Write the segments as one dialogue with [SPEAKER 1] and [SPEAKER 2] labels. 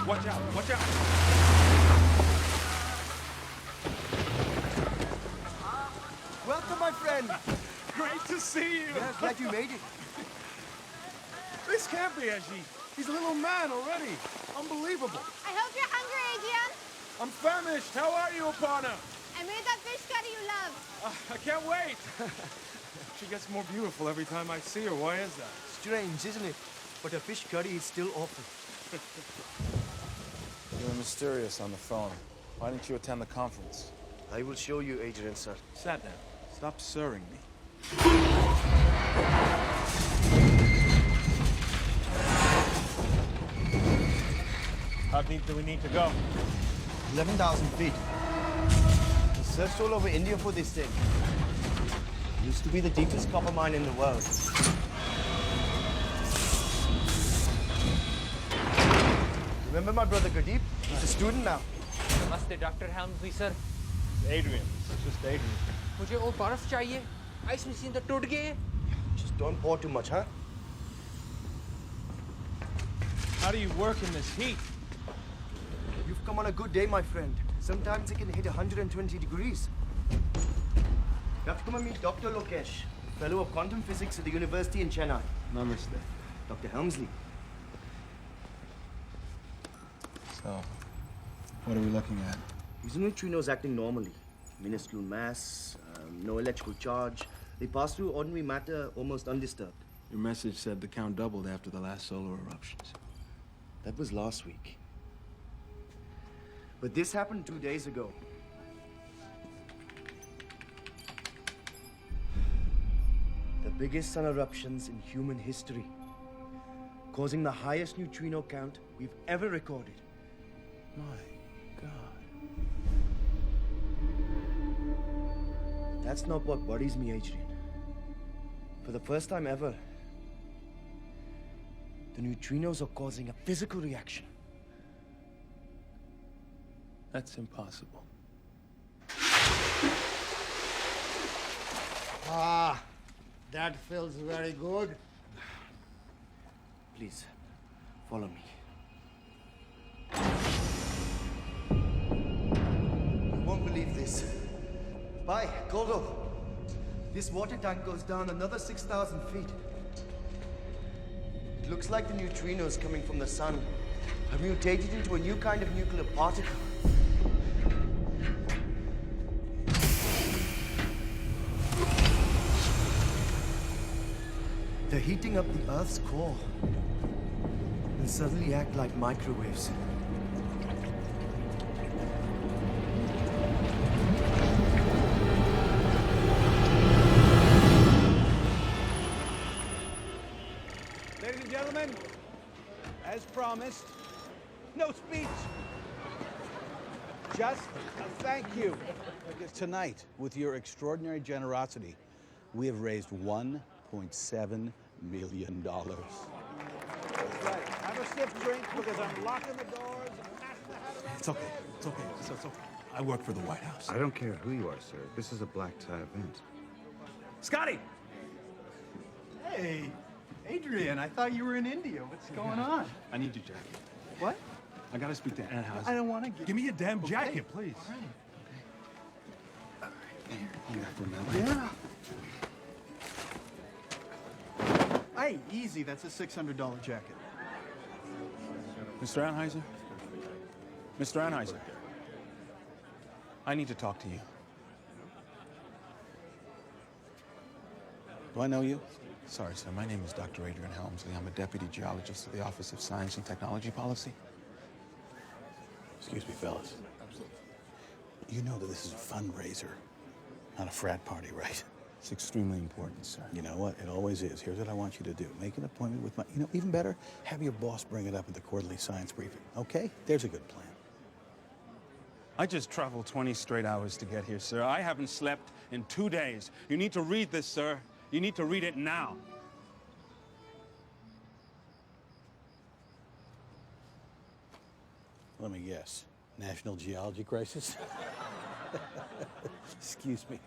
[SPEAKER 1] Watch out, watch out.
[SPEAKER 2] Welcome, my friend.
[SPEAKER 1] Great to see you.
[SPEAKER 2] Yeah, glad you made it.
[SPEAKER 1] This can't be Ajit. He's a little man already. Unbelievable.
[SPEAKER 3] I hope you're hungry, Adrian.
[SPEAKER 1] I'm famished. How are you, Aparna?
[SPEAKER 3] I made that fish curry you love.
[SPEAKER 1] I can't wait. She gets more beautiful every time I see her. Why is that?
[SPEAKER 2] Strange, isn't it? But a fish curry is still awful.
[SPEAKER 4] You were mysterious on the phone. Why didn't you attend the conference?
[SPEAKER 2] I will show you, Adrian, sir.
[SPEAKER 1] Sat down. Stop sirring me. How deep do we need to go?
[SPEAKER 2] 11,000 feet. We searched all over India for this thing. Used to be the deepest copper mine in the world. Remember my brother Gurdeep? He's a student now.
[SPEAKER 5] नमस्ते doctor Helmsley sir
[SPEAKER 1] Adrian. It's just Adrian.
[SPEAKER 5] मुझे और बर्फ चाहिए ice machine तो टूट गई है
[SPEAKER 2] Just don't pour too much, huh?
[SPEAKER 1] How do you work in this heat?
[SPEAKER 2] You've come on a good day, my friend. Sometimes it can hit 120 degrees. You have to come and meet Dr. Lokesh, fellow of quantum physics at the university in Chennai.
[SPEAKER 1] Namaste.
[SPEAKER 2] Dr. Helmsley.
[SPEAKER 4] So, what are we looking at?
[SPEAKER 2] These neutrinos acting normally. Minuscule mass, no electrical charge. They pass through ordinary matter almost undisturbed.
[SPEAKER 1] Your message said the count doubled after the last solar eruptions.
[SPEAKER 2] That was last week. But this happened 2 days ago. The biggest sun eruptions in human history, causing the highest neutrino count we've ever recorded.
[SPEAKER 1] My God.
[SPEAKER 2] That's not what worries me, Adrian. For the first time ever, the neutrinos are causing a physical reaction.
[SPEAKER 1] That's impossible.
[SPEAKER 6] Ah, that feels very good.
[SPEAKER 2] Please, follow me. You won't believe this. Bye, Goldo. This water tank goes down another 6,000 feet. It looks like the neutrinos coming from the sun have mutated into a new kind of nuclear particle. They're heating up the Earth's core and suddenly act like microwaves.
[SPEAKER 7] Ladies and gentlemen, as promised, no speech. Just a thank you. Because tonight, with your extraordinary generosity, we have raised $1.7 million. That's right. Have a stiff drink because I'm locking the doors and pass the hat around.
[SPEAKER 1] It's okay. It's okay. It's okay. I work for the White House.
[SPEAKER 8] I don't care who you are, sir. This is a black tie event.
[SPEAKER 1] Scotty!
[SPEAKER 9] Hey, Adrian, I thought you were in India. What's going on?
[SPEAKER 1] I need your jacket.
[SPEAKER 9] What?
[SPEAKER 1] I gotta speak to Ann House.
[SPEAKER 9] I don't want to get...
[SPEAKER 1] Give me your damn jacket, please.
[SPEAKER 9] All right.
[SPEAKER 1] Here, hold that for a minute.
[SPEAKER 9] Yeah. Hey, easy. That's a $600 jacket.
[SPEAKER 1] Mr. Anheuser? Mr. Anheuser? I need to talk to you.
[SPEAKER 7] Do I know you?
[SPEAKER 1] Sorry, sir. My name is Dr. Adrian Helmsley. I'm a deputy geologist at the Office of Science and Technology Policy.
[SPEAKER 7] Excuse me, fellas. You know that this is a fundraiser, not a frat party, right?
[SPEAKER 1] It's extremely important, sir.
[SPEAKER 7] You know what? It always is. Here's what I want you to do. Make an appointment with my... You know, even better, have your boss bring it up at the quarterly science briefing, okay? There's a good plan.
[SPEAKER 1] I just traveled 20 straight hours to get here, sir. I haven't slept in 2 days. You need to read this, sir. You need to read it now.
[SPEAKER 7] Let me guess. National geology crisis? Excuse me.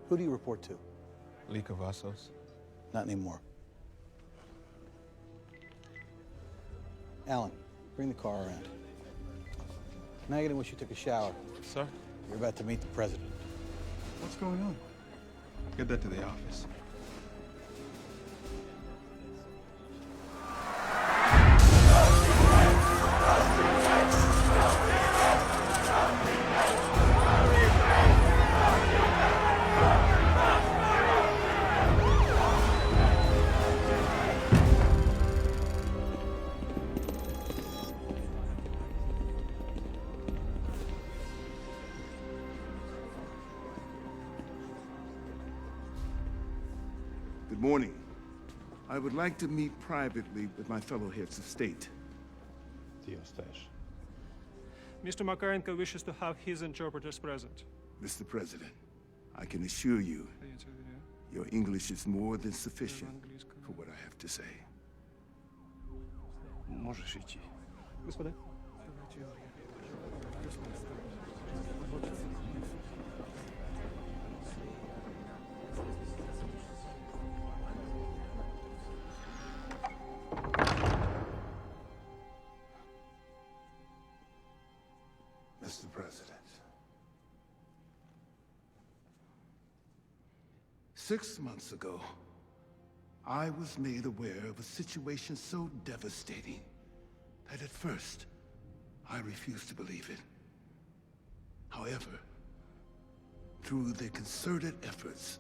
[SPEAKER 7] Who do you report to?
[SPEAKER 4] Lee Cavazos.
[SPEAKER 7] Not anymore. Alan, bring the car around. Now you're gonna wish you took a shower.
[SPEAKER 4] Sir?
[SPEAKER 7] You're about to meet the president.
[SPEAKER 4] What's going on? Get that to the office.
[SPEAKER 10] Good morning. I would like to meet privately with my fellow heads of state.
[SPEAKER 11] Mr. Makarenko wishes to have his interpreters present.
[SPEAKER 10] Mr. President, I can assure you, your English is more than sufficient for what I have to say.
[SPEAKER 1] Можешь идти.
[SPEAKER 11] Господа.
[SPEAKER 10] Mr. President, 6 months ago, I was made aware of a situation so devastating that at first, I refused to believe it. However, through the concerted efforts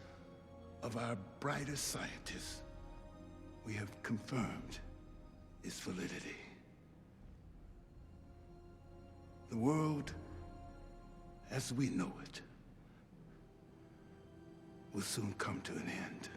[SPEAKER 10] of our brightest scientists, we have confirmed its validity. The world, as we know it, will soon come to an end.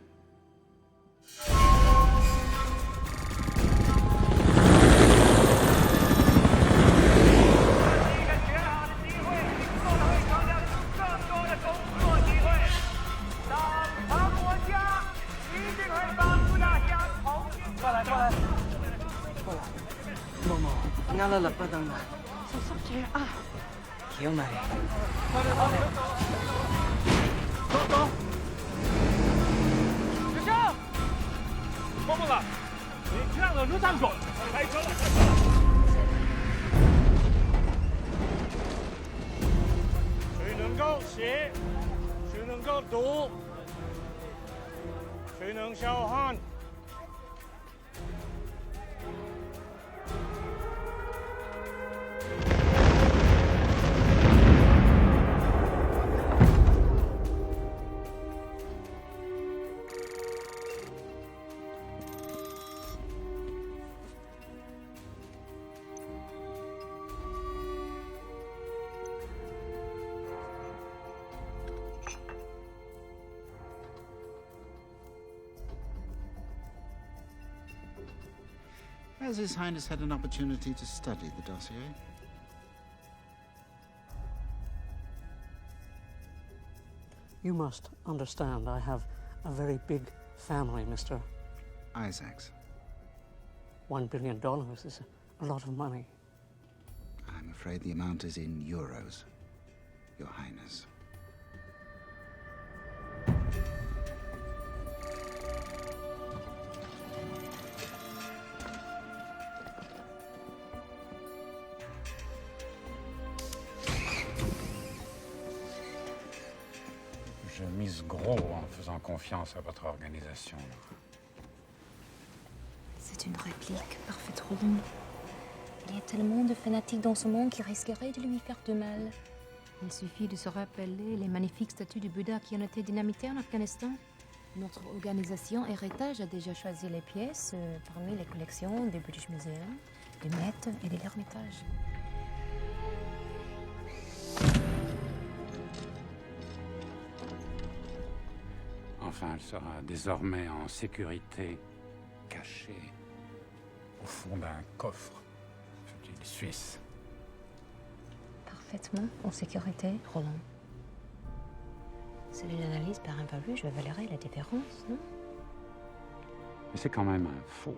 [SPEAKER 6] Has His Highness had an opportunity to study the dossier?
[SPEAKER 12] You must understand, I have a very big family, Mr.
[SPEAKER 6] Isaacs.
[SPEAKER 12] $1 billion is a lot of money.
[SPEAKER 6] I'm afraid the amount is in euros, Your Highness.
[SPEAKER 13] Je mise gros en faisant confiance à votre organisation.
[SPEAKER 14] C'est une réplique parfaite, Roland. Il y a tellement de fanatiques dans ce monde qui risqueraient de lui faire du mal. Il suffit de se rappeler les magnifiques statues du Bouddha qui ont été dynamitées en Afghanistan. Notre organisation Héritage a déjà choisi les pièces parmi les collections du British Museum, du Met et de l'Ermitage.
[SPEAKER 13] Enfin, elle sera désormais en sécurité, cachée, au fond d'un coffre, fut-il suisse.
[SPEAKER 14] Parfaitement en sécurité, Roland. C'est une analyse par un peu plus, je valerai la différence, non?
[SPEAKER 13] Mais c'est quand même un faux.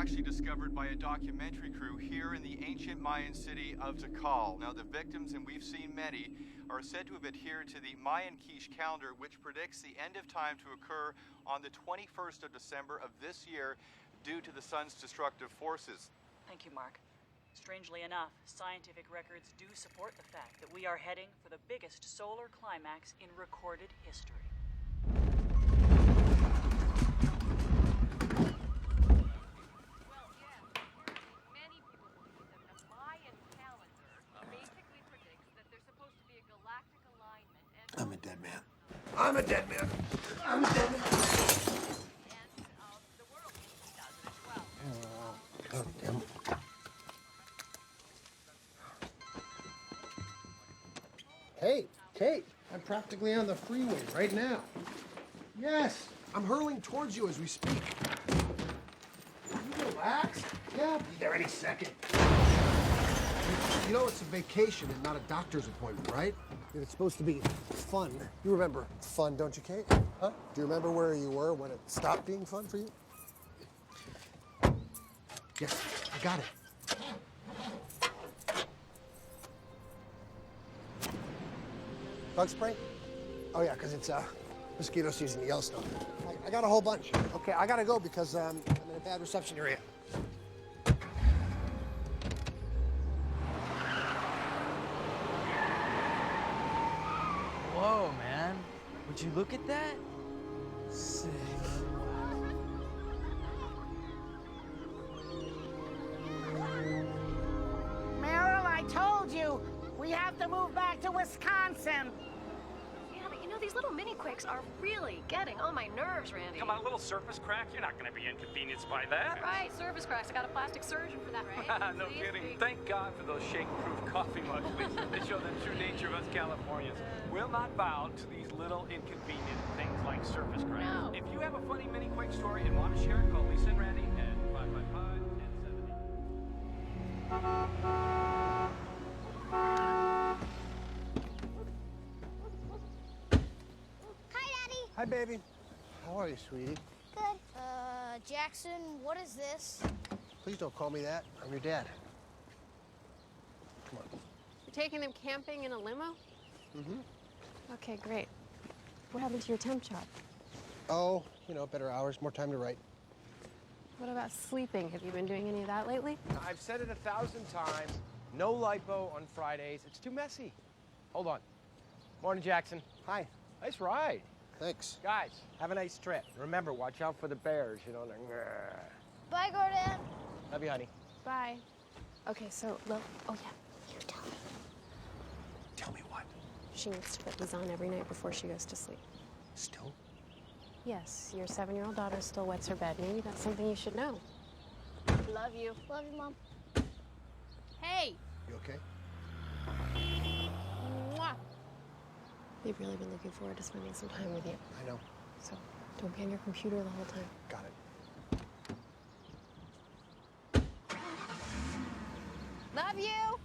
[SPEAKER 15] actually discovered by a documentary crew here in the ancient Mayan city of Tikal. Now, the victims, and we've seen many, are said to have adhered to the Mayan quiche calendar, which predicts the end of time to occur on the 21st of December of this year due to the sun's destructive forces.
[SPEAKER 16] Thank you, Mark. Strangely enough, scientific records do support the fact that we are heading for the biggest solar climax in recorded history.
[SPEAKER 2] I'm a dead man. I'm a dead man. I'm a dead man. Oh, damn. Hey, Kate, I'm practically on the freeway right now. Yes, I'm hurling towards you as we speak. Can you relax? Yeah, I'll be there any second. You know it's a vacation and not a doctor's appointment, right? And it's supposed to be fun. You remember fun, don't you, Kate? Huh? Do you remember where you were when it stopped being fun for you? Yes, I got it. Bug spray? Oh yeah, because it's mosquito season in Yellowstone. I got a whole bunch. Okay, I gotta go because I'm in a bad reception area.
[SPEAKER 5] Whoa, man. Would you look at that? Sick.
[SPEAKER 17] Meryl, I told you, we have to move back to Wisconsin.
[SPEAKER 18] Yeah, but you know, these little mini-quakes are really getting on my nerves, Randy.
[SPEAKER 19] Come on, a little surface crack? You're not going to be inconvenienced by that.
[SPEAKER 18] Right, surface cracks. I got a plastic surgeon for that, right?
[SPEAKER 19] No kidding. Thank God for those shake-proof coffee mugs. They show the true nature of us Californians. We'll not bow to these little inconvenient things like surface cracks.
[SPEAKER 18] No.
[SPEAKER 19] If you have a funny mini-quake story and want to share it, call Lisa and Randy at 555-1070.
[SPEAKER 2] Hi, baby. How are you, sweetie?
[SPEAKER 3] Good. Jackson, what is this?
[SPEAKER 2] Please don't call me that. I'm your dad. Come on.
[SPEAKER 20] You're taking them camping in a limo?
[SPEAKER 2] Mm-hmm.
[SPEAKER 20] Okay, great. What happened to your temp job?
[SPEAKER 2] Oh, you know, better hours, more time to write.
[SPEAKER 20] What about sleeping? Have you been doing any of that lately?
[SPEAKER 5] I've said it 1,000 times. No lipo on Fridays. It's too messy. Hold on. Morning, Jackson.
[SPEAKER 2] Hi.
[SPEAKER 5] Nice ride.
[SPEAKER 2] Thanks.
[SPEAKER 5] Guys, have a nice trip. Remember, watch out for the bears, you know.
[SPEAKER 3] Bye, Gordon.
[SPEAKER 5] Love you, honey.
[SPEAKER 20] Bye. Okay, so, oh yeah, you tell me.
[SPEAKER 2] Tell me what?
[SPEAKER 20] She needs to put these on every night before she goes to sleep.
[SPEAKER 2] Still?
[SPEAKER 20] Yes, your 7-year-old daughter still wets her bed. Maybe that's something you should know.
[SPEAKER 3] Love you. Love you, Mom. Hey!
[SPEAKER 2] You okay?
[SPEAKER 20] Mwah. They've really been looking forward to spending some time with you.
[SPEAKER 2] I know.
[SPEAKER 20] So don't be on your computer the whole time.
[SPEAKER 2] Got it.
[SPEAKER 3] Love you!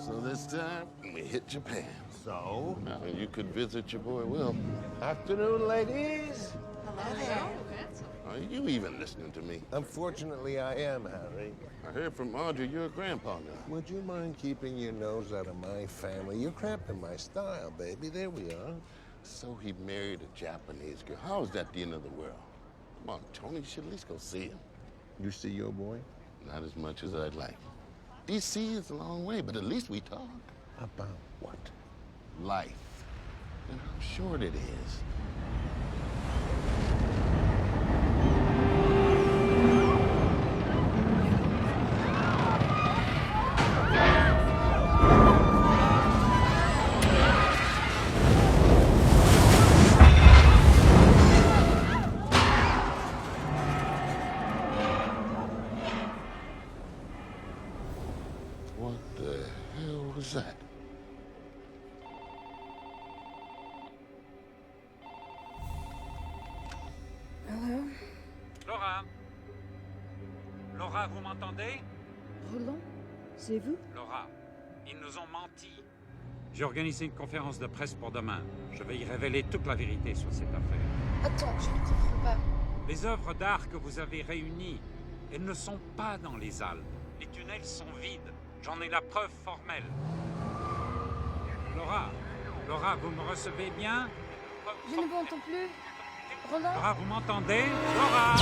[SPEAKER 21] So this time, we hit Japan.
[SPEAKER 22] So?
[SPEAKER 21] Now you could visit your boy Will.
[SPEAKER 22] Afternoon, ladies.
[SPEAKER 20] Hello.
[SPEAKER 21] Are you even listening to me?
[SPEAKER 22] Unfortunately, I am, Harry.
[SPEAKER 21] I heard from Audrey you're a grandpa now.
[SPEAKER 22] Would you mind keeping your nose out of my family? You're cramping my style, baby. There we are.
[SPEAKER 21] So he married a Japanese girl. How is that the end of the world? Come on, Tony, you should at least go see him.
[SPEAKER 22] You see your boy?
[SPEAKER 21] Not as much as I'd like. D.C. is a long way, but at least we talk.
[SPEAKER 22] About what?
[SPEAKER 21] Life. And how short it is. What the hell was that?
[SPEAKER 14] Hello?
[SPEAKER 19] Laura. Laura, vous m'entendez?
[SPEAKER 14] Roland, c'est vous?
[SPEAKER 19] Laura, ils nous ont menti.
[SPEAKER 13] J'ai organisé une conférence de presse pour demain. Je vais y révéler toute la vérité sur cette affaire.
[SPEAKER 20] Attends, je ne comprends pas.
[SPEAKER 13] Les œuvres d'art que vous avez réunies, elles ne sont pas dans les Alpes. Les tunnels sont vides. J'en ai la preuve formelle. Laura, vous me recevez bien?
[SPEAKER 14] Je ne vous entends plus. Roland?
[SPEAKER 13] Laura, vous m'entendez? Laura!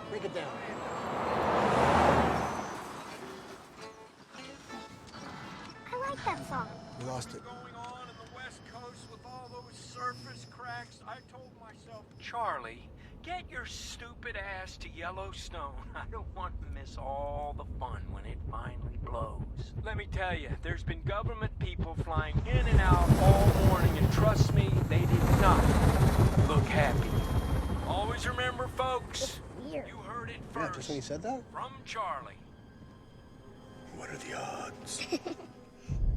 [SPEAKER 2] Break it down.
[SPEAKER 3] I like that song.
[SPEAKER 2] We lost it.
[SPEAKER 19] Going on in the West Coast with all those surface cracks, I told myself, Charlie, get your stupid ass to Yellowstone. I don't want to miss all the fun when it finally blows. Let me tell you, there's been government people flying in and out all morning, and trust me, they did not look happy. Always remember, folks, you heard it
[SPEAKER 2] Yeah,
[SPEAKER 19] first
[SPEAKER 2] just when you said that?
[SPEAKER 19] from Charlie.
[SPEAKER 10] What are the odds?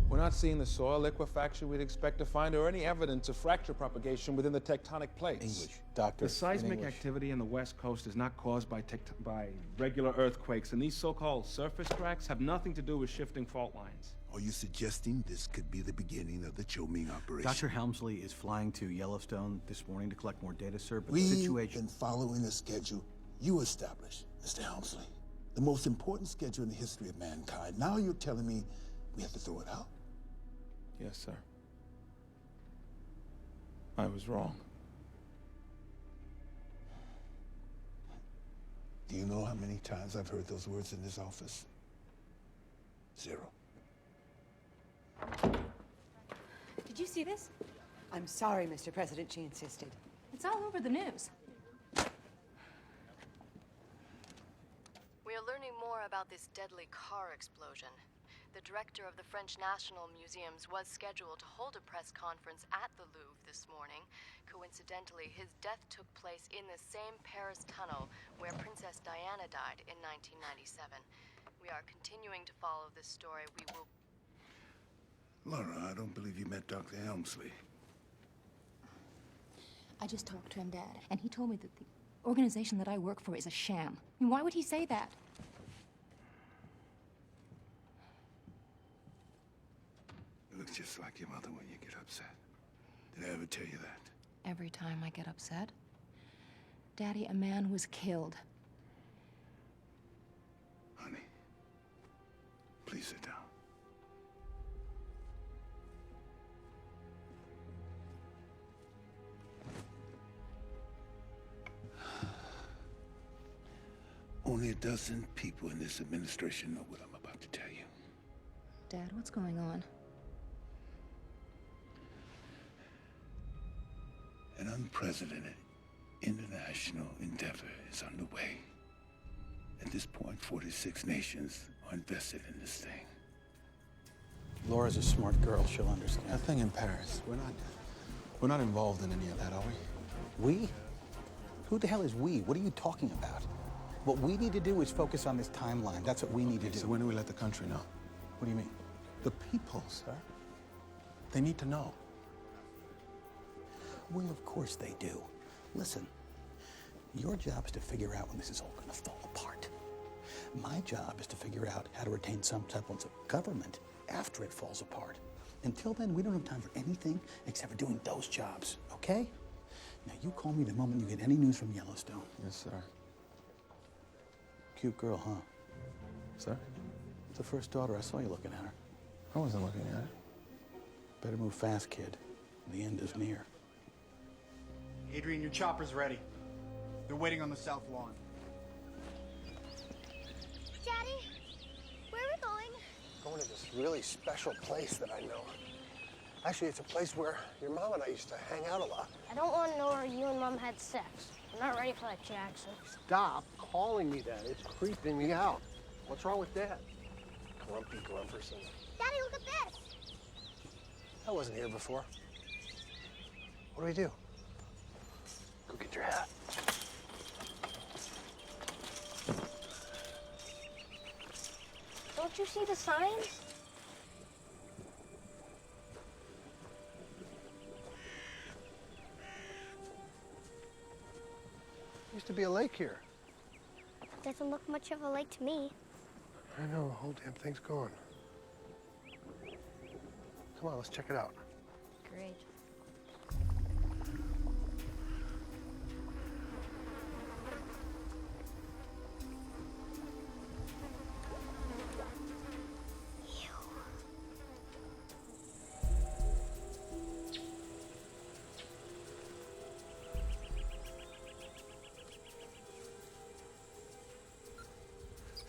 [SPEAKER 4] We're not seeing the soil liquefaction we'd expect to find or any evidence of fracture propagation within the tectonic plates.
[SPEAKER 7] English, doctor.
[SPEAKER 4] The seismic
[SPEAKER 7] English.
[SPEAKER 4] activity in the West Coast is not caused by regular earthquakes, and these so-called surface cracks have nothing to do with shifting fault lines.
[SPEAKER 10] Are you suggesting this could be the beginning of the Choming operation?
[SPEAKER 7] Dr. Helmsley is flying to Yellowstone this morning to collect more data, sir, but
[SPEAKER 10] We've
[SPEAKER 7] the situation...
[SPEAKER 10] been following a schedule you established, Mr. Helmsley. The most important schedule in the history of mankind. Now you're telling me we have to throw it out?
[SPEAKER 4] Yes, sir. I was wrong.
[SPEAKER 10] Do you know how many times I've heard those words in this office? 0.
[SPEAKER 14] Did you see this?
[SPEAKER 8] I'm sorry, Mr. President, she insisted.
[SPEAKER 14] It's all over the news.
[SPEAKER 9] We are learning more about this deadly car explosion. The director of the French National Museums was scheduled to hold a press conference at the Louvre this morning. Coincidentally, his death took place in the same Paris tunnel where Princess Diana died in 1997. We are continuing to follow this story. We will...
[SPEAKER 10] Laura, I don't believe you met Dr. Helmsley.
[SPEAKER 14] I just talked to him, Dad, and he told me that the organization that I work for is a sham. I mean, why would he say that?
[SPEAKER 10] You look just like your mother when you get upset. Did I ever tell you that?
[SPEAKER 14] Every time I get upset. Daddy, a man was killed.
[SPEAKER 10] Honey, please sit down. Only a dozen people in this administration know what I'm about to tell you.
[SPEAKER 14] Dad, what's going on?
[SPEAKER 10] An unprecedented international endeavor is underway. At this point, 46 nations are invested in this thing.
[SPEAKER 7] Laura's a smart girl. She'll understand.
[SPEAKER 4] That thing in Paris, we're not involved in any of that, are we?
[SPEAKER 7] We? Who the hell is we? What are you talking about? What we need to do is focus on this timeline. That's what we need to do.
[SPEAKER 4] So when do we let the country know?
[SPEAKER 7] What do you mean?
[SPEAKER 4] The people, sir. They need to know.
[SPEAKER 7] Well, of course they do. Listen, your job is to figure out when this is all going to fall apart. My job is to figure out how to retain some semblance of government after it falls apart. Until then, we don't have time for anything except for doing those jobs, okay? Now, you call me the moment you get any news from Yellowstone.
[SPEAKER 4] Yes, sir.
[SPEAKER 7] Cute girl, huh?
[SPEAKER 4] Sir?
[SPEAKER 7] It's the first daughter. I saw you looking at her.
[SPEAKER 4] I wasn't looking at it.
[SPEAKER 7] Better move fast, kid. The end is near.
[SPEAKER 23] Adrian, your chopper's ready. They're waiting on the south lawn.
[SPEAKER 3] Daddy, where are we going?
[SPEAKER 2] Going to this really special place that I know. Actually, it's a place where your mom and I used to hang out a lot.
[SPEAKER 3] I don't want to know where you and Mom had sex. I'm not ready for that, Jackson.
[SPEAKER 2] Stop calling me that. It's creeping me out. What's wrong with that? Grumpy Grumperson.
[SPEAKER 3] Daddy, look at this.
[SPEAKER 2] I wasn't here before. What do we do? Go get your hat.
[SPEAKER 18] Don't you see the signs?
[SPEAKER 2] Used to be a lake here.
[SPEAKER 18] Doesn't look much of a lake to me.
[SPEAKER 2] I know, the whole damn thing's gone. Come on, let's check it out.
[SPEAKER 18] Great.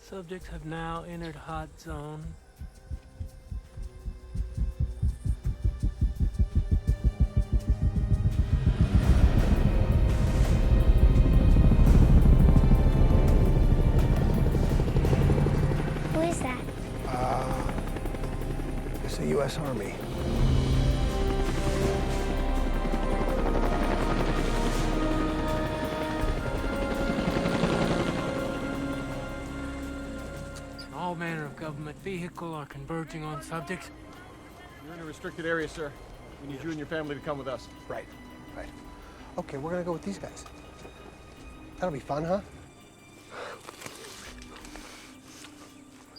[SPEAKER 19] Subjects have now entered hot zone.
[SPEAKER 18] Who is that?
[SPEAKER 2] It's the U.S. Army.
[SPEAKER 19] All manner of government vehicle are converging on subjects.
[SPEAKER 5] You're in a restricted area, sir. We need you and your family to come with us.
[SPEAKER 2] Right. Okay, we're gonna go with these guys. That'll be fun, huh?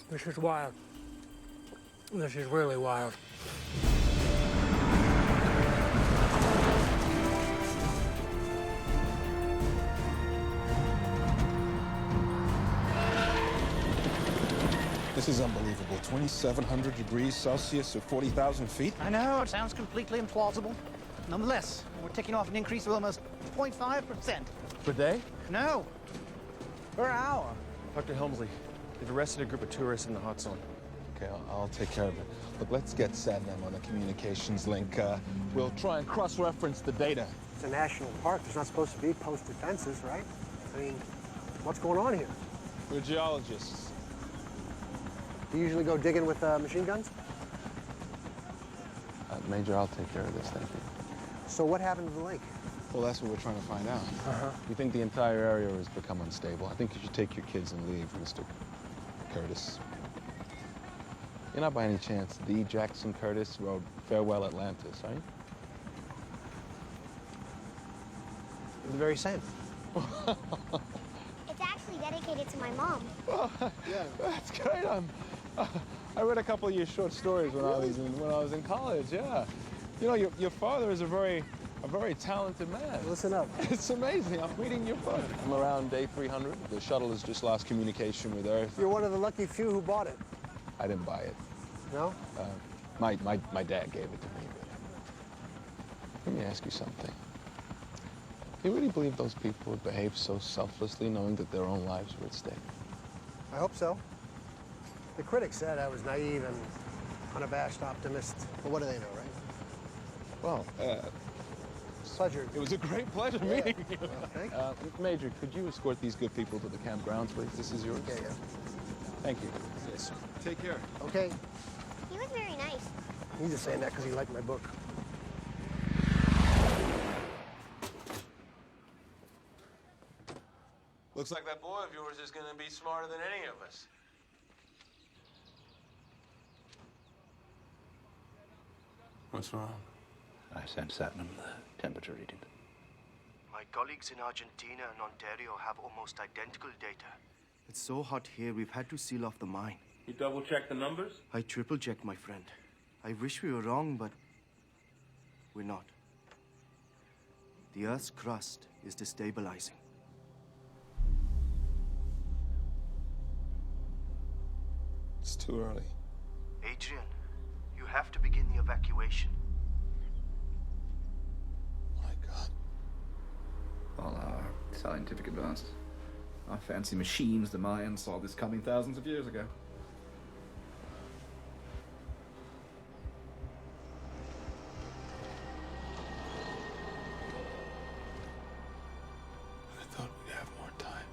[SPEAKER 19] This is wild. This is really wild.
[SPEAKER 1] This is unbelievable. 2,700 degrees Celsius or 40,000 feet?
[SPEAKER 11] I know, it sounds completely implausible. Nonetheless, we're ticking off an increase of almost 0.5%.
[SPEAKER 5] Per day?
[SPEAKER 11] No, per hour.
[SPEAKER 5] Dr. Helmsley, they've arrested a group of tourists in the hot zone.
[SPEAKER 1] Okay, I'll take care of it. Look, let's get Satnam on the communications link. We'll try and cross-reference the data.
[SPEAKER 2] It's a national park. There's not supposed to be posted fences, right? I mean, what's going on here?
[SPEAKER 1] We're geologists.
[SPEAKER 2] Do you usually go digging with machine guns?
[SPEAKER 1] Major, I'll take care of this, thank you.
[SPEAKER 2] So what happened to the lake?
[SPEAKER 1] Well, that's what we're trying to find out. We think the entire area has become unstable. I think you should take your kids and leave, Mr. Curtis. You're not by any chance the Jackson Curtis wrote Farewell Atlantis, are you?
[SPEAKER 2] The very same.
[SPEAKER 18] It's actually dedicated to my mom.
[SPEAKER 1] Yeah, that's great. I read a couple of your short stories when I was in college. Yeah, you know, your father is a very talented man.
[SPEAKER 2] Listen up.
[SPEAKER 1] It's amazing. I'm reading your book. I'm around day 300. The shuttle has just lost communication with Earth.
[SPEAKER 2] You're one of the lucky few who bought it.
[SPEAKER 1] I didn't buy it.
[SPEAKER 2] No?
[SPEAKER 1] My dad gave it to me. But let me ask you something. Do you really believe those people would behave so selflessly, knowing that their own lives were at stake?
[SPEAKER 2] I hope so. The critics said I was naive and unabashed optimist. But what do they know, right?
[SPEAKER 1] Well,
[SPEAKER 2] pleasure.
[SPEAKER 1] It was a great pleasure meeting you.
[SPEAKER 2] Well, thank you.
[SPEAKER 1] Major, could you escort these good people to the campgrounds, please? This is yours.
[SPEAKER 2] Yeah.
[SPEAKER 1] Thank you. Yes. Take care.
[SPEAKER 2] Okay.
[SPEAKER 18] He was very nice.
[SPEAKER 2] He's just saying that because he liked my book.
[SPEAKER 12] Looks like that boy of yours is gonna be smarter than any of us.
[SPEAKER 1] What's wrong?
[SPEAKER 6] I sent Satnam the temperature reading.
[SPEAKER 24] My colleagues in Argentina and Ontario have almost identical data. It's so hot here, we've had to seal off the mine.
[SPEAKER 12] You double-check the numbers?
[SPEAKER 24] I triple-checked, my friend. I wish we were wrong, but we're not. The Earth's crust is destabilizing.
[SPEAKER 1] It's too early.
[SPEAKER 24] Adrian, you have to begin the evacuation.
[SPEAKER 6] All our scientific advances, our fancy machines, the Mayans saw this coming thousands of years ago.
[SPEAKER 1] I thought we'd have more time.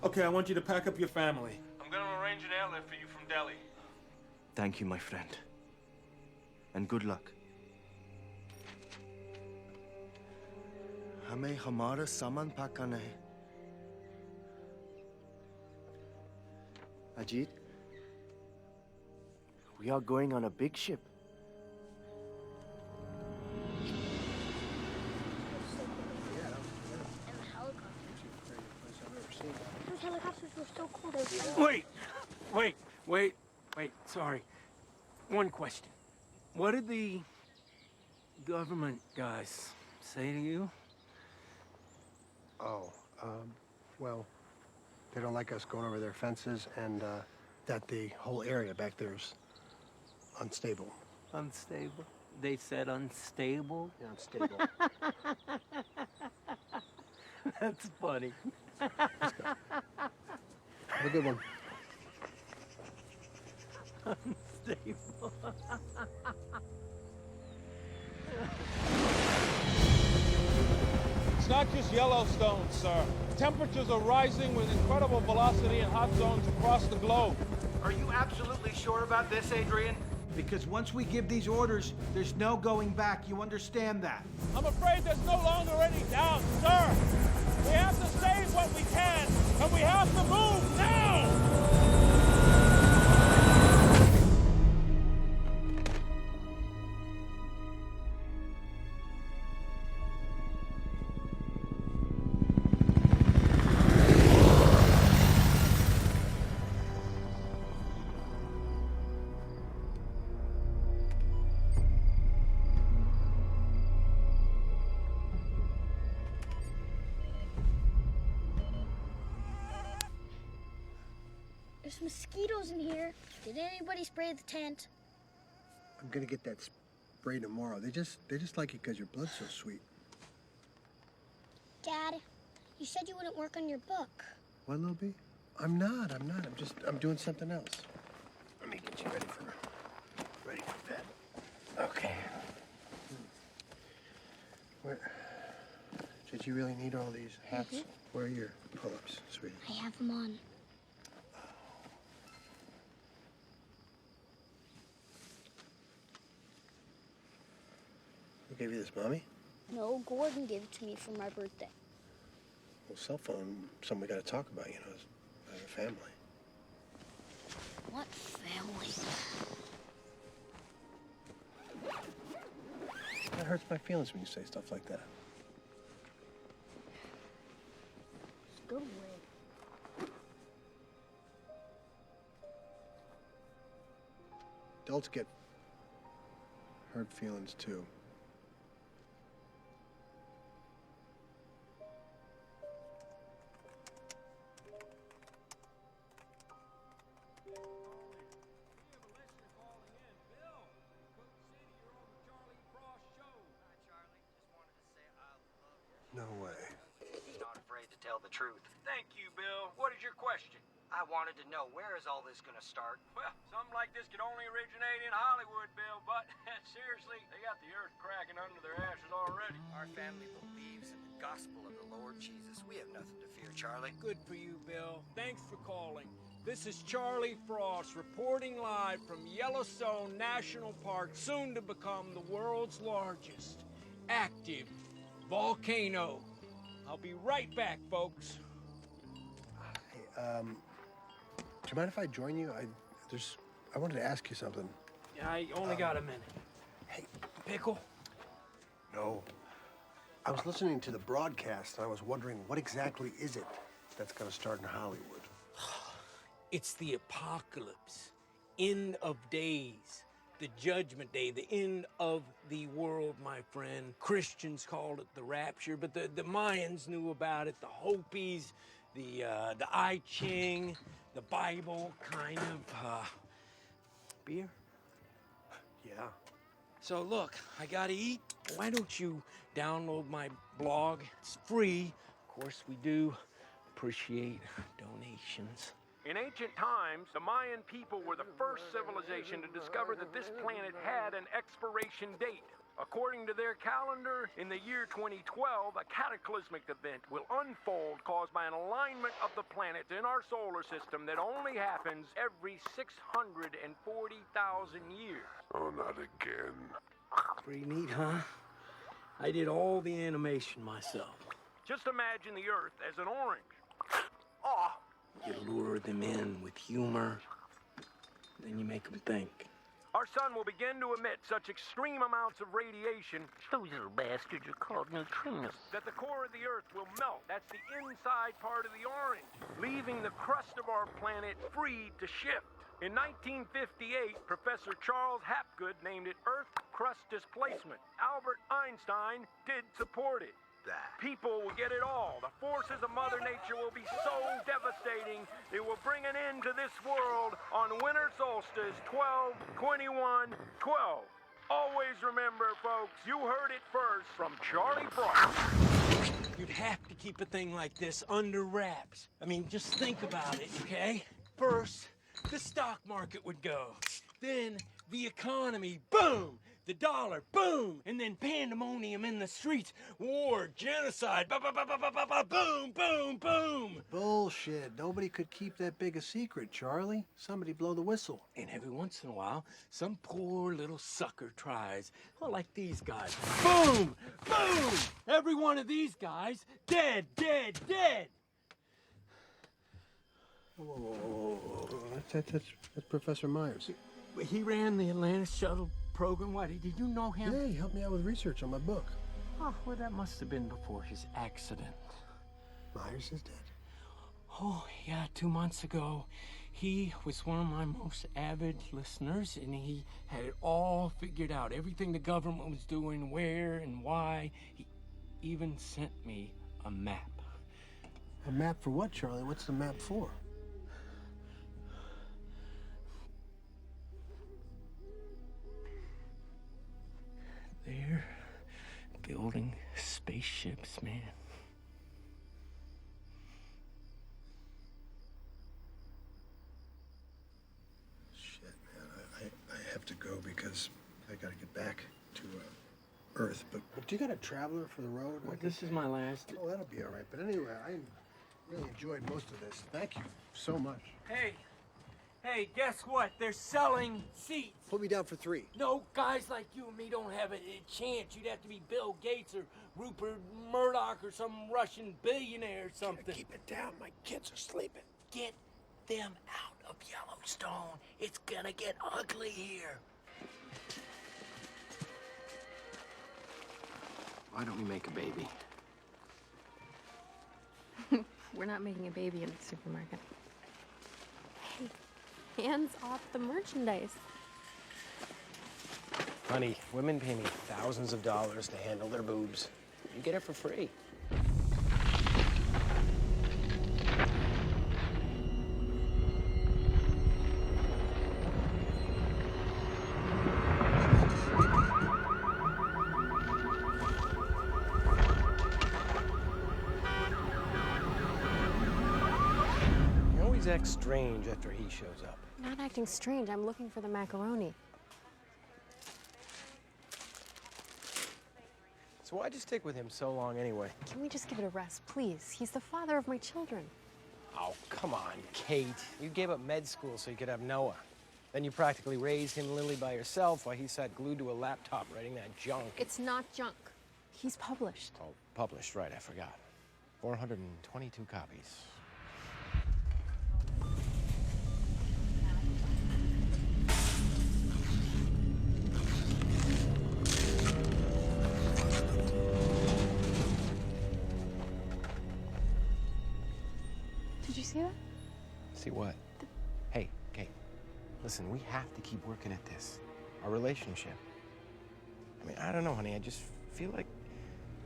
[SPEAKER 12] Okay, I want you to pack up your family. I'm gonna arrange an airlift for you from Delhi.
[SPEAKER 24] Thank you, my friend. And good luck. हमें हमारा सामान pack करना है। Ajit, we are going on a big ship.
[SPEAKER 3] Those helicopters were so cool. They were
[SPEAKER 19] Wait, sorry. One question. What did the government guys say to you?
[SPEAKER 2] Oh, well, they don't like us going over their fences, and that the whole area back there is unstable.
[SPEAKER 19] Unstable? They said unstable?
[SPEAKER 2] Yeah, unstable.
[SPEAKER 19] That's funny.
[SPEAKER 2] Let's go. Have a good one.
[SPEAKER 19] Unstable.
[SPEAKER 12] It's not just Yellowstone, sir. Temperatures are rising with incredible velocity in hot zones across the globe.
[SPEAKER 11] Are you absolutely sure about this, Adrian? Because once we give these orders, there's no going back. You understand that?
[SPEAKER 12] I'm afraid there's no longer any doubt, sir. We have to save what we can, and we have to move now!
[SPEAKER 3] There's mosquitoes in here. Did anybody spray the tent?
[SPEAKER 2] I'm gonna get that spray tomorrow. They just like it because your blood's so sweet.
[SPEAKER 3] Dad, you said you wouldn't work on your book.
[SPEAKER 2] What, Lil B? I'm not. I'm doing something else. Let me get you ready for bed. Okay. Where? Did you really need all these hats?
[SPEAKER 3] Mhm.
[SPEAKER 2] Where are your pull-ups, sweetie?
[SPEAKER 3] I have them on.
[SPEAKER 2] Who gave you this, Mommy?
[SPEAKER 3] No, Gordon gave it to me for my birthday.
[SPEAKER 2] Well, cell phone, something we gotta talk about, you know, as a family.
[SPEAKER 3] What family?
[SPEAKER 2] That hurts my feelings when you say stuff like that.
[SPEAKER 3] Just go away.
[SPEAKER 2] Adults get hurt feelings too. No way.
[SPEAKER 15] He's not afraid to tell the truth.
[SPEAKER 19] Thank you, Bill. What is your question?
[SPEAKER 15] I wanted to know, where is all this gonna start?
[SPEAKER 19] Well, something like this could only originate in Hollywood, Bill, but seriously, they got the earth cracking under their ashes already.
[SPEAKER 15] Our family believes in the gospel of the Lord Jesus. We have nothing to fear, Charlie.
[SPEAKER 19] Good for you, Bill. Thanks for calling. This is Charlie Frost reporting live from Yellowstone National Park, soon to become the world's largest active volcano. I'll be right back, folks.
[SPEAKER 2] Hey, do you mind if I join you? I wanted to ask you something.
[SPEAKER 19] I only got a minute.
[SPEAKER 2] Hey,
[SPEAKER 19] Pickle?
[SPEAKER 2] No. I was listening to the broadcast, and I was wondering, what exactly is it that's going to start in Hollywood?
[SPEAKER 19] It's the apocalypse, end of days, the judgment day, the end of the world, my friend. Christians called it the rapture, but the Mayans knew about it, the Hopis, the I Ching, the Bible, kind of, beer?
[SPEAKER 2] Yeah.
[SPEAKER 19] So look, I gotta eat. Why don't you download my blog? It's free. Of course, we do appreciate donations. In ancient times, the Mayan people were the first civilization to discover that this planet had an expiration date. According to their calendar, in the year 2012, a cataclysmic event will unfold caused by an alignment of the planets in our solar system that only happens every 640,000 years.
[SPEAKER 21] Oh, not again.
[SPEAKER 19] Pretty neat, huh? I did all the animation myself. Just imagine the Earth as an orange. Oh. You lure them in with humor, then you make them think. Our sun will begin to emit such extreme amounts of radiation, those little bastards are called neutrinos, that the core of the Earth will melt. That's the inside part of the orange, leaving the crust of our planet free to shift. In 1958, Professor Charles Hapgood named it Earth crust displacement. Albert Einstein did support it. People will get it all. The forces of Mother Nature will be so devastating, it will bring an end to this world on winter solstice 12/21/12. Always remember, folks, you heard it first from Charlie Brown. You'd have to keep a thing like this under wraps. I mean, just think about it, okay? First, the stock market would go. Then, the economy, boom! The dollar, boom! And then pandemonium in the streets. War, genocide, boom, boom, boom!
[SPEAKER 2] Bullshit. Nobody could keep that big a secret, Charlie. Somebody blow the whistle.
[SPEAKER 19] And every once in a while, some poor little sucker tries. Well, like these guys. Boom! Boom! Every one of these guys, dead, dead, dead!
[SPEAKER 2] Whoa. That's Professor Myers.
[SPEAKER 19] He ran the Atlantis shuttle program. Why, did you know him?
[SPEAKER 2] Yeah, he helped me out with research on my book.
[SPEAKER 19] Oh, well, that must have been before his accident.
[SPEAKER 2] Myers is dead.
[SPEAKER 19] Oh, yeah, 2 months ago. He was one of my most avid listeners, and he had it all figured out. Everything the government was doing, where and why. He even sent me a map.
[SPEAKER 2] A map for what, Charlie? What's the map for?
[SPEAKER 19] They're building spaceships, man.
[SPEAKER 2] Shit, man. I have to go because I gotta get back to Earth. But do you got a traveler for the road?
[SPEAKER 19] Well, this is my last.
[SPEAKER 2] Oh, that'll be all right. But anyway, I really enjoyed most of this. Thank you so much.
[SPEAKER 19] Hey, guess what? They're selling seats.
[SPEAKER 2] Put me down for 3.
[SPEAKER 19] No, guys like you and me don't have a chance. You'd have to be Bill Gates or Rupert Murdoch or some Russian billionaire or something.
[SPEAKER 2] Keep it down. My kids are sleeping.
[SPEAKER 19] Get them out of Yellowstone. It's gonna get ugly here. Why don't we make a baby?
[SPEAKER 18] We're not making a baby in the supermarket. Hey, hands off the merchandise.
[SPEAKER 5] Honey, women pay me thousands of dollars to handle their boobs. You get it for free. You always act strange after he shows up.
[SPEAKER 18] I'm not acting strange. I'm looking for the macaroni.
[SPEAKER 5] So why'd you stick with him so long anyway?
[SPEAKER 18] Can we just give it a rest, please? He's the father of my children.
[SPEAKER 5] Oh, come on, Kate. You gave up med school so you could have Noah. Then you practically raised him Lily by yourself while he sat glued to a laptop writing that junk.
[SPEAKER 18] It's not junk. He's published.
[SPEAKER 5] Oh, published, right, I forgot. 422 copies.
[SPEAKER 18] Did you see that?
[SPEAKER 5] See what? Hey, Kate, listen, we have to keep working at this. Our relationship. I mean, I don't know, honey, I just feel like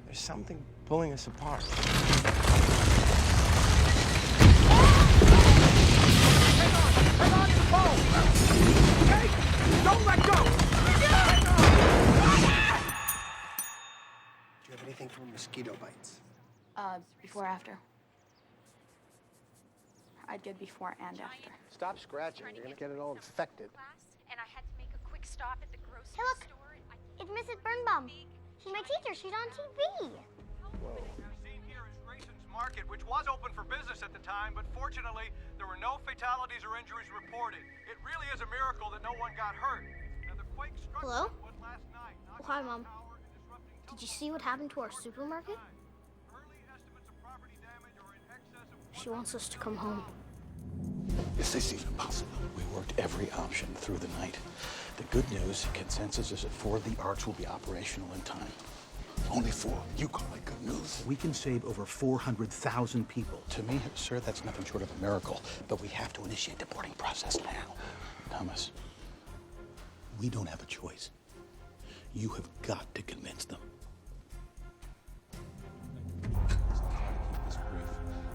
[SPEAKER 5] there's something pulling us apart.
[SPEAKER 12] Hang on to the phone! Kate, don't let go!
[SPEAKER 2] Do you have anything for mosquito bites?
[SPEAKER 16] Before, after. I'd get before and after.
[SPEAKER 2] Stop scratching. You're gonna get it all infected.
[SPEAKER 3] And I had to make a quick stop at the grocery store. It's Mrs. Birnbaum. She's my teacher. She's on TV.
[SPEAKER 23] Seen here is Grayson's Market, which was open for business at the time, but fortunately, there were no fatalities or injuries reported. It really is a miracle that no one got hurt. Now, the quake struck
[SPEAKER 3] Hello?
[SPEAKER 23] last night.
[SPEAKER 3] Hi, Mom. Did you see what happened to our supermarket? She wants us to come home.
[SPEAKER 7] Is this even possible? We worked every option through the night. The good news, consensus is that 4 of the arcs will be operational in time.
[SPEAKER 10] Only 4. You call it good news?
[SPEAKER 7] We can save over 400,000 people. To me, sir, that's nothing short of a miracle. But we have to initiate the boarding process now. Thomas, we don't have a choice. You have got to convince them.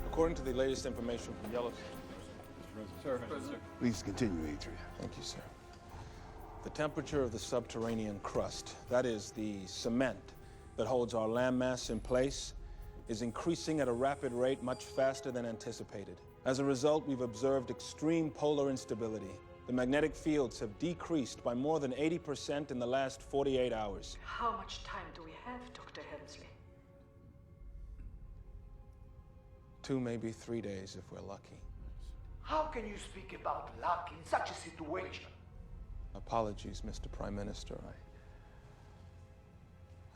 [SPEAKER 4] According to the latest information from Yellowstone. Sir.
[SPEAKER 10] Please continue, Adrian.
[SPEAKER 4] Thank you, sir. The temperature of the subterranean crust, that is, the cement that holds our landmass in place, is increasing at a rapid rate much faster than anticipated. As a result, we've observed extreme polar instability. The magnetic fields have decreased by more than 80% in the last 48 hours.
[SPEAKER 18] How much time do we have, Dr. Helmsley?
[SPEAKER 4] 2, maybe 3 days if we're lucky.
[SPEAKER 15] How can you speak about luck in such a situation?
[SPEAKER 4] Apologies, Mr. Prime Minister.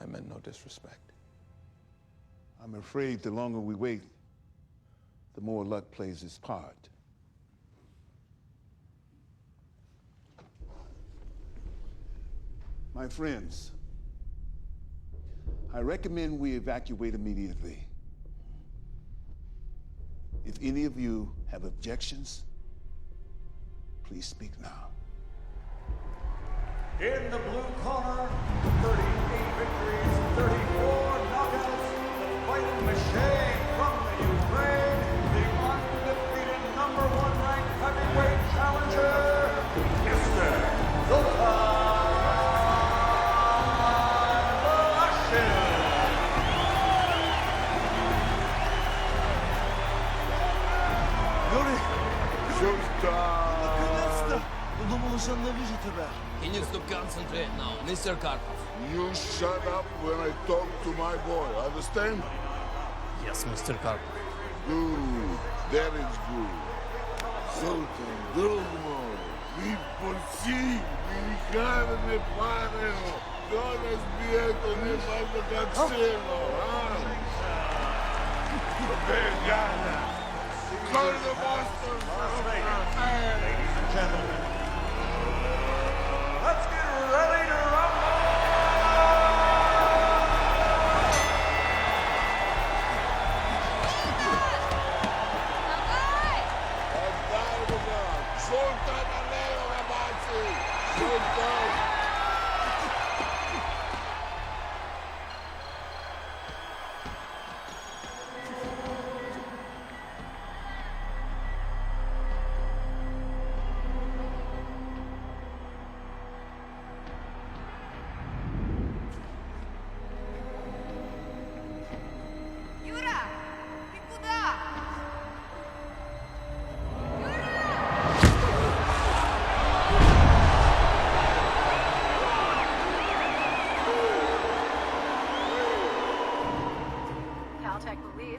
[SPEAKER 4] I meant no disrespect.
[SPEAKER 10] I'm afraid the longer we wait, the more luck plays its part. My friends, I recommend we evacuate immediately. If any of you have objections, please speak now.
[SPEAKER 23] In the blue corner, 38 victories, 34 knockouts, the fighting machine from the Ukraine, the undefeated #1 ranked heavyweight challenger, Mr. Zoltan Lashin.
[SPEAKER 13] He needs to concentrate now, Mr. Karpov.
[SPEAKER 21] You shut up when I talk to my boy, understand?
[SPEAKER 13] Yes, Mr. Karpov.
[SPEAKER 21] Good, that is good. Sultan, Drugmo, mi porci, mi cara ne pareo, donas bieto ne mando cancelo, Vegana. Go to the Boston.
[SPEAKER 23] Ladies and gentlemen, let's get ready to rumble!
[SPEAKER 21] Sultan Aleo, ragazzi! Sultan!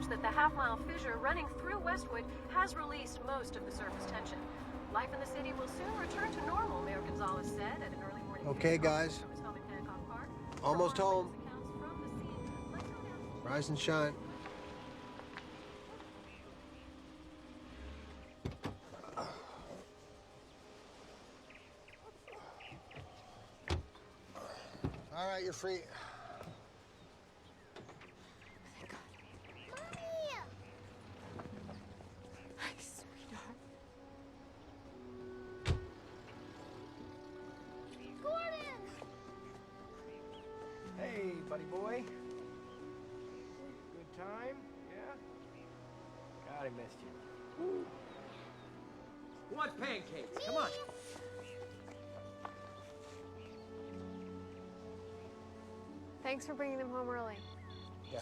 [SPEAKER 18] That the half-mile fissure running through Westwood has released most of the surface tension. Life in the city will soon return to normal, Mayor Gonzalez said at an early morning.
[SPEAKER 2] Okay, guys. Almost home. Rise and shine. All right, you're free.
[SPEAKER 11] Hey, buddy boy. Good time? Yeah? God, I missed you. Woo. Who wants pancakes? Come on.
[SPEAKER 16] Thanks for bringing them home early.
[SPEAKER 2] Yeah.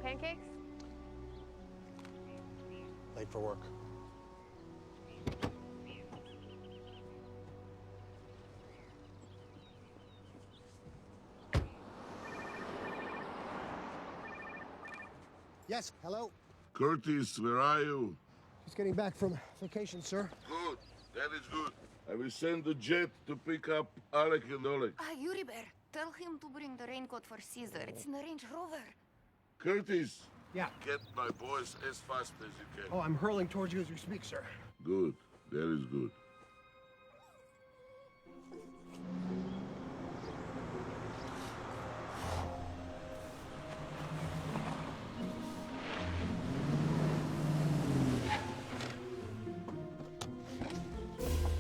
[SPEAKER 16] Pancakes?
[SPEAKER 2] Late for work. Yes, hello?
[SPEAKER 21] Curtis, where are you?
[SPEAKER 2] Just getting back from vacation, sir.
[SPEAKER 21] Good, that is good. I will send the jet to pick up Alec and Oleg.
[SPEAKER 18] Yuri Bear,
[SPEAKER 8] Tell him to bring the raincoat for Caesar. It's in the Range Rover.
[SPEAKER 10] Curtis.
[SPEAKER 2] Yeah.
[SPEAKER 10] Get my boys as fast as you can.
[SPEAKER 2] Oh, I'm hurling towards you as we speak, sir.
[SPEAKER 10] Good. That is good.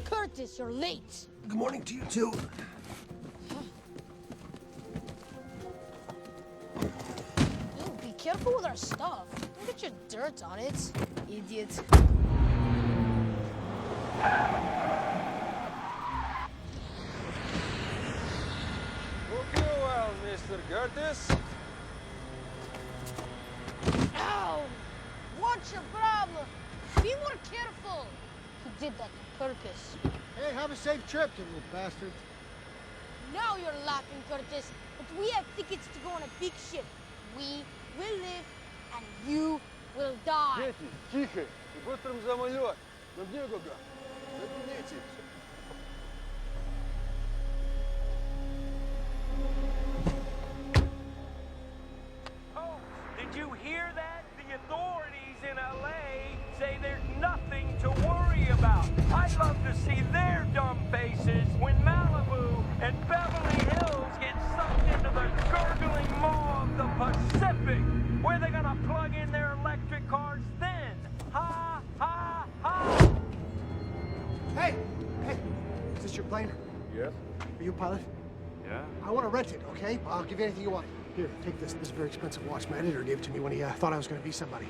[SPEAKER 17] Curtis, you're late.
[SPEAKER 2] Good morning to you, too.
[SPEAKER 17] Dude, be careful with our stuff. Don't get your dirt on it, idiot.
[SPEAKER 12] Hope you're well, Mr. Curtis.
[SPEAKER 17] Ow! What's your problem? Be more careful. He did that on purpose.
[SPEAKER 2] Hey, have a safe trip, you little bastard.
[SPEAKER 17] Now you're laughing, Curtis. But we have tickets to go on a big ship. We will live, and you will die.
[SPEAKER 12] Дети, тихо. И быстрым самолет. На дне гога. Разумеется.
[SPEAKER 19] Oh, did you hear that? The authorities in LA say there's nothing to worry about. I'd love to see their dumb faces when Malibu and Beverly Hills get sucked into the gurgling maw of the Pacific. Where are they gonna plug in their electric cars then? Ha, ha, ha!
[SPEAKER 2] Hey! Hey! Is this your plane?
[SPEAKER 12] Yes.
[SPEAKER 2] Are you a pilot?
[SPEAKER 12] Yeah.
[SPEAKER 2] I want to rent it, okay? I'll give you anything you want. Here, take this. This is a very expensive watch. My editor gave it to me when he thought I was going to be somebody.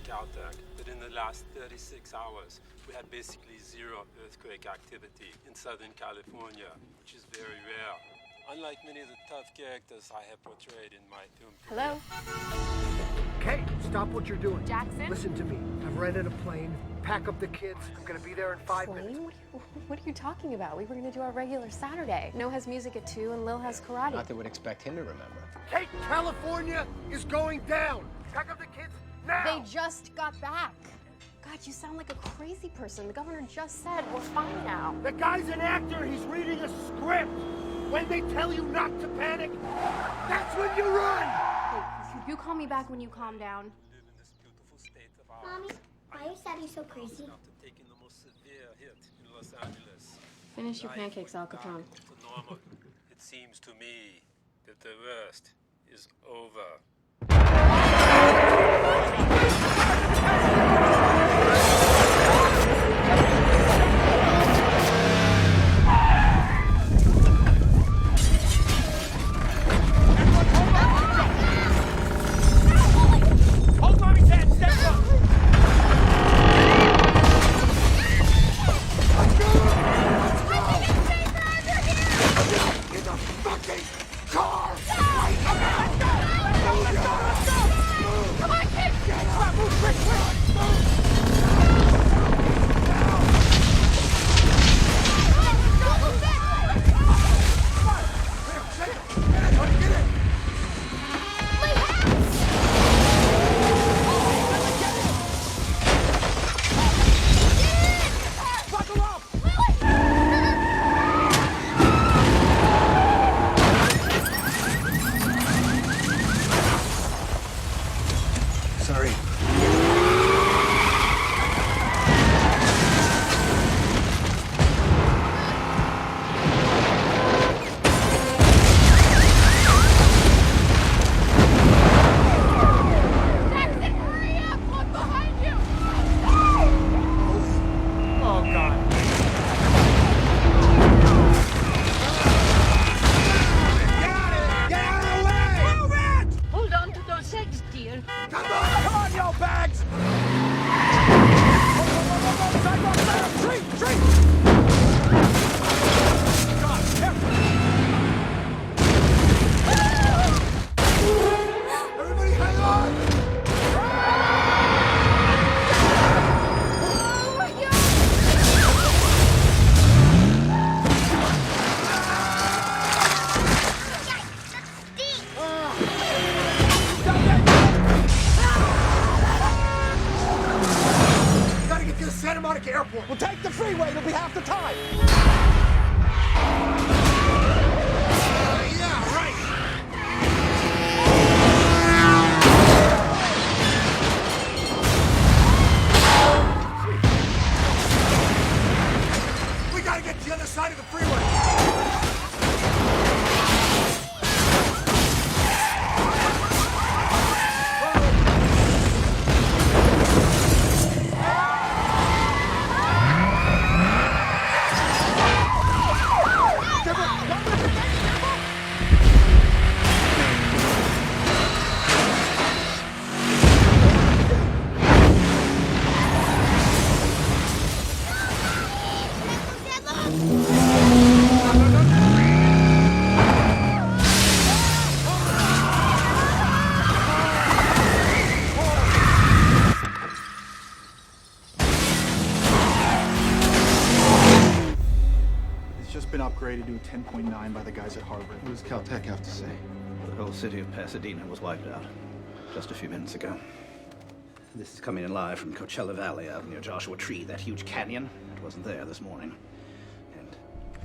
[SPEAKER 20] Caltech, but in the last 36 hours, we had basically zero earthquake activity in Southern California, which is very rare. Unlike many of the tough characters I have portrayed in my film career.
[SPEAKER 2] Hello? Kate, stop what you're doing.
[SPEAKER 18] Jackson?
[SPEAKER 2] Listen to me. I've rented a plane. Pack up the kids. I'm going to be there in 5 minutes.
[SPEAKER 16] What are you talking about? We were going to do our regular Saturday. Noah has music at 2 and Lil has karate.
[SPEAKER 5] Not that would expect him to remember.
[SPEAKER 2] Kate, California is going down. Pack up the kids now.
[SPEAKER 16] They just got back. God, you sound like a crazy person. The governor just said we're fine now.
[SPEAKER 2] The guy's an actor. He's reading a script. When they tell you not to panic, that's when you run.
[SPEAKER 16] Hey, you call me back when you calm down.
[SPEAKER 3] Mommy, why is Daddy so crazy?
[SPEAKER 20] Taking the most severe hit in Los Angeles.
[SPEAKER 16] Finish your pancakes, Al Capone.
[SPEAKER 20] To normal. It seems to me that the worst is over.
[SPEAKER 12] Hold Mommy's hand! Stand up!
[SPEAKER 2] In the fucking car!
[SPEAKER 12] Come on, kids! Come on, move quick,
[SPEAKER 11] freeway. It'll be half the time.
[SPEAKER 2] Yeah, right. We gotta get to the other side of the freeway.
[SPEAKER 6] It's just been upgraded to a 10.9 by the guys at Harvard.
[SPEAKER 1] What does Caltech have to say?
[SPEAKER 9] The whole city of Pasadena was wiped out just a few minutes ago. This is coming in live from Coachella Valley out near Joshua Tree, that huge canyon. It wasn't there this morning. And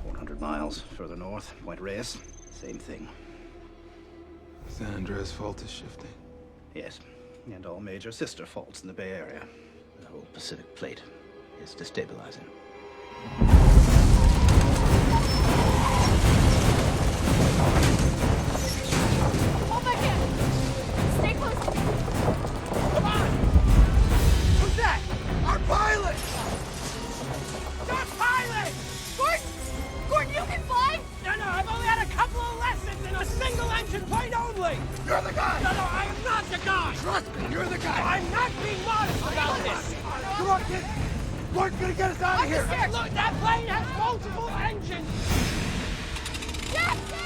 [SPEAKER 9] 400 miles further north, Point Reyes, same thing.
[SPEAKER 1] San Andreas fault is shifting.
[SPEAKER 9] Yes, and all major sister faults in the Bay Area. The whole Pacific Plate is destabilizing.
[SPEAKER 17] Hold back in! Stay close to me!
[SPEAKER 2] Come on! Who's that? Our pilot!
[SPEAKER 12] Your pilot!
[SPEAKER 17] Gordon! Gordon, you can fly?
[SPEAKER 12] No, I've only had a couple of lessons in a single engine plane only!
[SPEAKER 2] You're the guy!
[SPEAKER 12] No, I am not the guy!
[SPEAKER 2] Trust me, you're the guy!
[SPEAKER 12] I'm not being modest about this!
[SPEAKER 2] Come on, kid! Gordon's gonna get us out of here!
[SPEAKER 12] Look, that plane has multiple engines!
[SPEAKER 17] Jackson!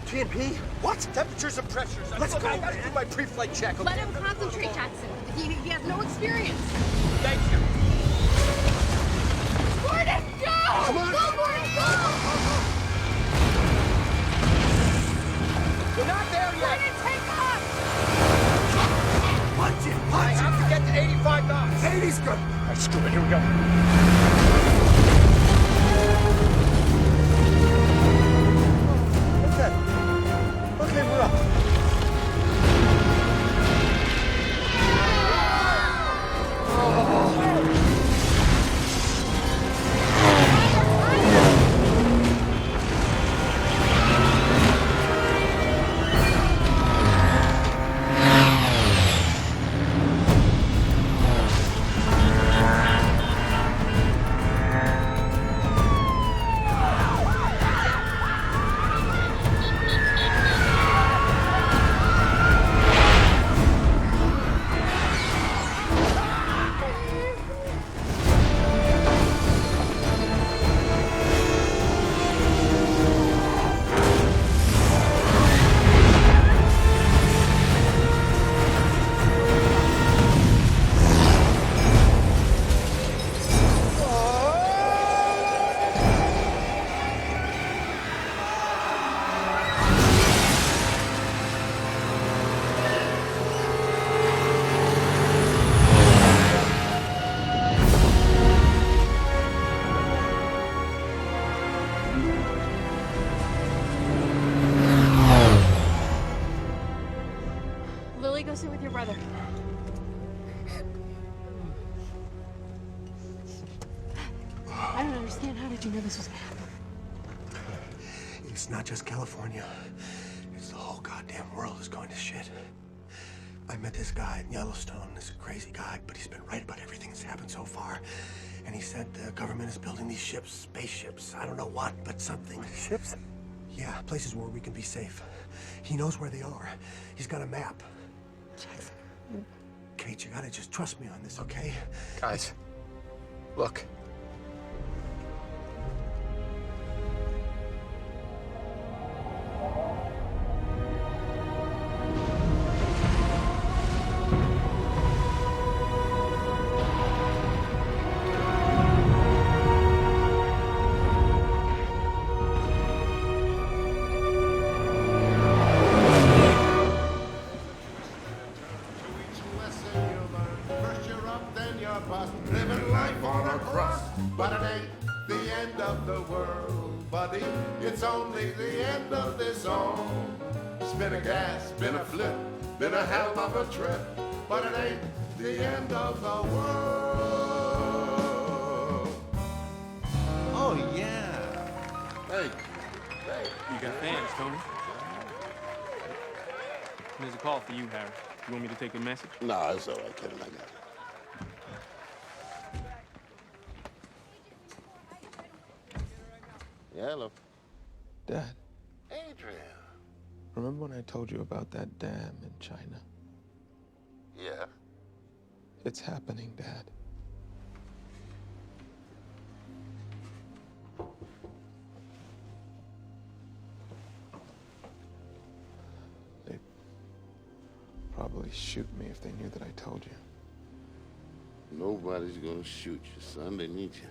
[SPEAKER 2] TNP? What? Temperatures and pressures. Let's go! I gotta do my pre-flight check.
[SPEAKER 16] Let him concentrate, Jackson. He has no experience.
[SPEAKER 2] Thank you.
[SPEAKER 17] Gordon, go!
[SPEAKER 2] Come on!
[SPEAKER 17] Go, Gordon, go!
[SPEAKER 2] We're not there yet!
[SPEAKER 17] Gordon, take off!
[SPEAKER 2] Punch it! Punch it! I have to get to 85 knots. 80's good. All right, screw it. Here we go. What's that? Okay, we're up.
[SPEAKER 16] Lily, go sit with your brother. I don't understand. How did you know this was gonna happen?
[SPEAKER 2] It's not just California. It's the whole goddamn world is going to shit. I met this guy in Yellowstone, this crazy guy, but he's been right about everything that's happened so far. And he said the government is building these ships, spaceships, I don't know what, but something. Ships? Yeah, places where we can be safe. He knows where they are. He's got a map.
[SPEAKER 16] Jackson.
[SPEAKER 2] Kate, you gotta just trust me on this, okay?
[SPEAKER 1] Guys, look.
[SPEAKER 21] it's only the end of this song. Spin a gas, spin a flip, been a hell of a trip, but it ain't the end of the world.
[SPEAKER 5] Oh, yeah.
[SPEAKER 21] Hey.
[SPEAKER 7] You got fans, Tony. There's a call for you, Harry. You want me to take a message?
[SPEAKER 21] No, it's all right, Kevin. I got it. Yeah, hello.
[SPEAKER 1] Dad,
[SPEAKER 21] Adrian.
[SPEAKER 1] remember when I told you about that dam in China?
[SPEAKER 21] Yeah.
[SPEAKER 1] It's happening, Dad. They'd probably shoot me if they knew that I told you.
[SPEAKER 21] Nobody's gonna shoot you, son. They need you.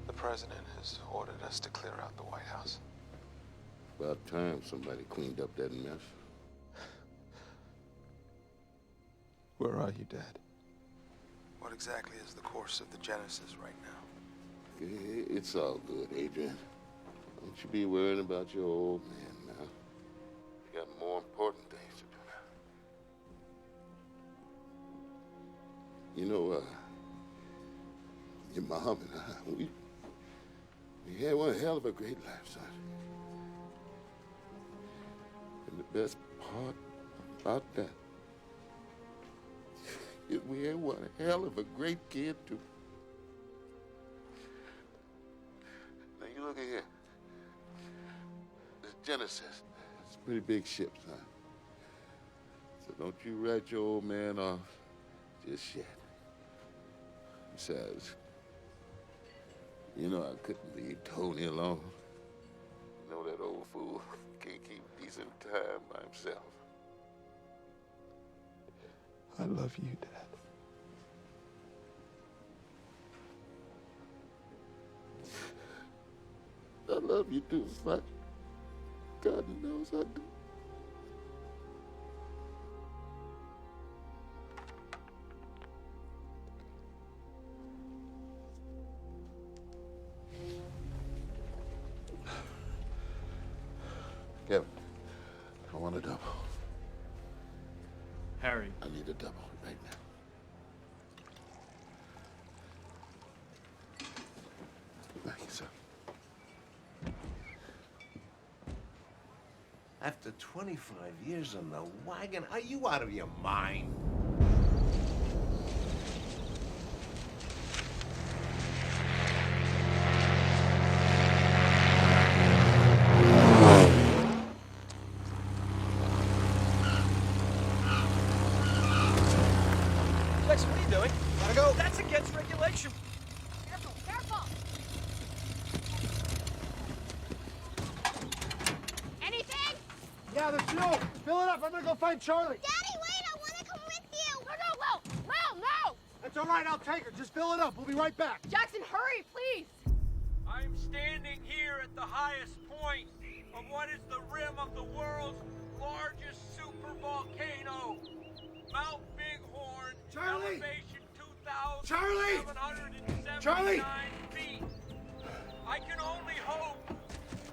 [SPEAKER 1] The president has ordered us to clear out the White House.
[SPEAKER 21] About time somebody cleaned up that mess.
[SPEAKER 1] Where are you, Dad?
[SPEAKER 14] What exactly is the course of the Genesis right now?
[SPEAKER 21] It's all good, Adrian. Don't you be worrying about your old man now. You got more important things to do now. You know, your mom and I, we had one hell of a great life, son. And the best part about that is we had one hell of a great kid, too. Now, you look at here. This Genesis, it's a pretty big ship, son. So don't you write your old man off just yet. Besides, you know I couldn't leave Tony alone. You know that old fool can't keep decent time by himself.
[SPEAKER 1] I love you, Dad.
[SPEAKER 21] I love you too, son. God knows I do. Kevin, I want a double.
[SPEAKER 7] Harry.
[SPEAKER 21] I need a double right now. Thank you, sir.
[SPEAKER 5] After 25 years on the wagon, are you out of your mind?
[SPEAKER 11] Jackson, what are you doing? Gotta go. That's against regulation.
[SPEAKER 17] Careful, careful! Anything?
[SPEAKER 2] Yeah, there's fuel. Fill it up. I'm gonna go find Charlie.
[SPEAKER 3] Daddy, wait! I want to come with you.
[SPEAKER 17] No!
[SPEAKER 2] That's all right. I'll take her. Just fill it up. We'll be right back.
[SPEAKER 17] Jackson, hurry, please!
[SPEAKER 19] I'm standing here at the highest point of what is the rim of the world's largest supervolcano, Mount Bighorn,
[SPEAKER 2] Charlie!
[SPEAKER 19] elevation
[SPEAKER 2] Charlie!
[SPEAKER 19] 2,779
[SPEAKER 2] Charlie!
[SPEAKER 19] feet. I can only hope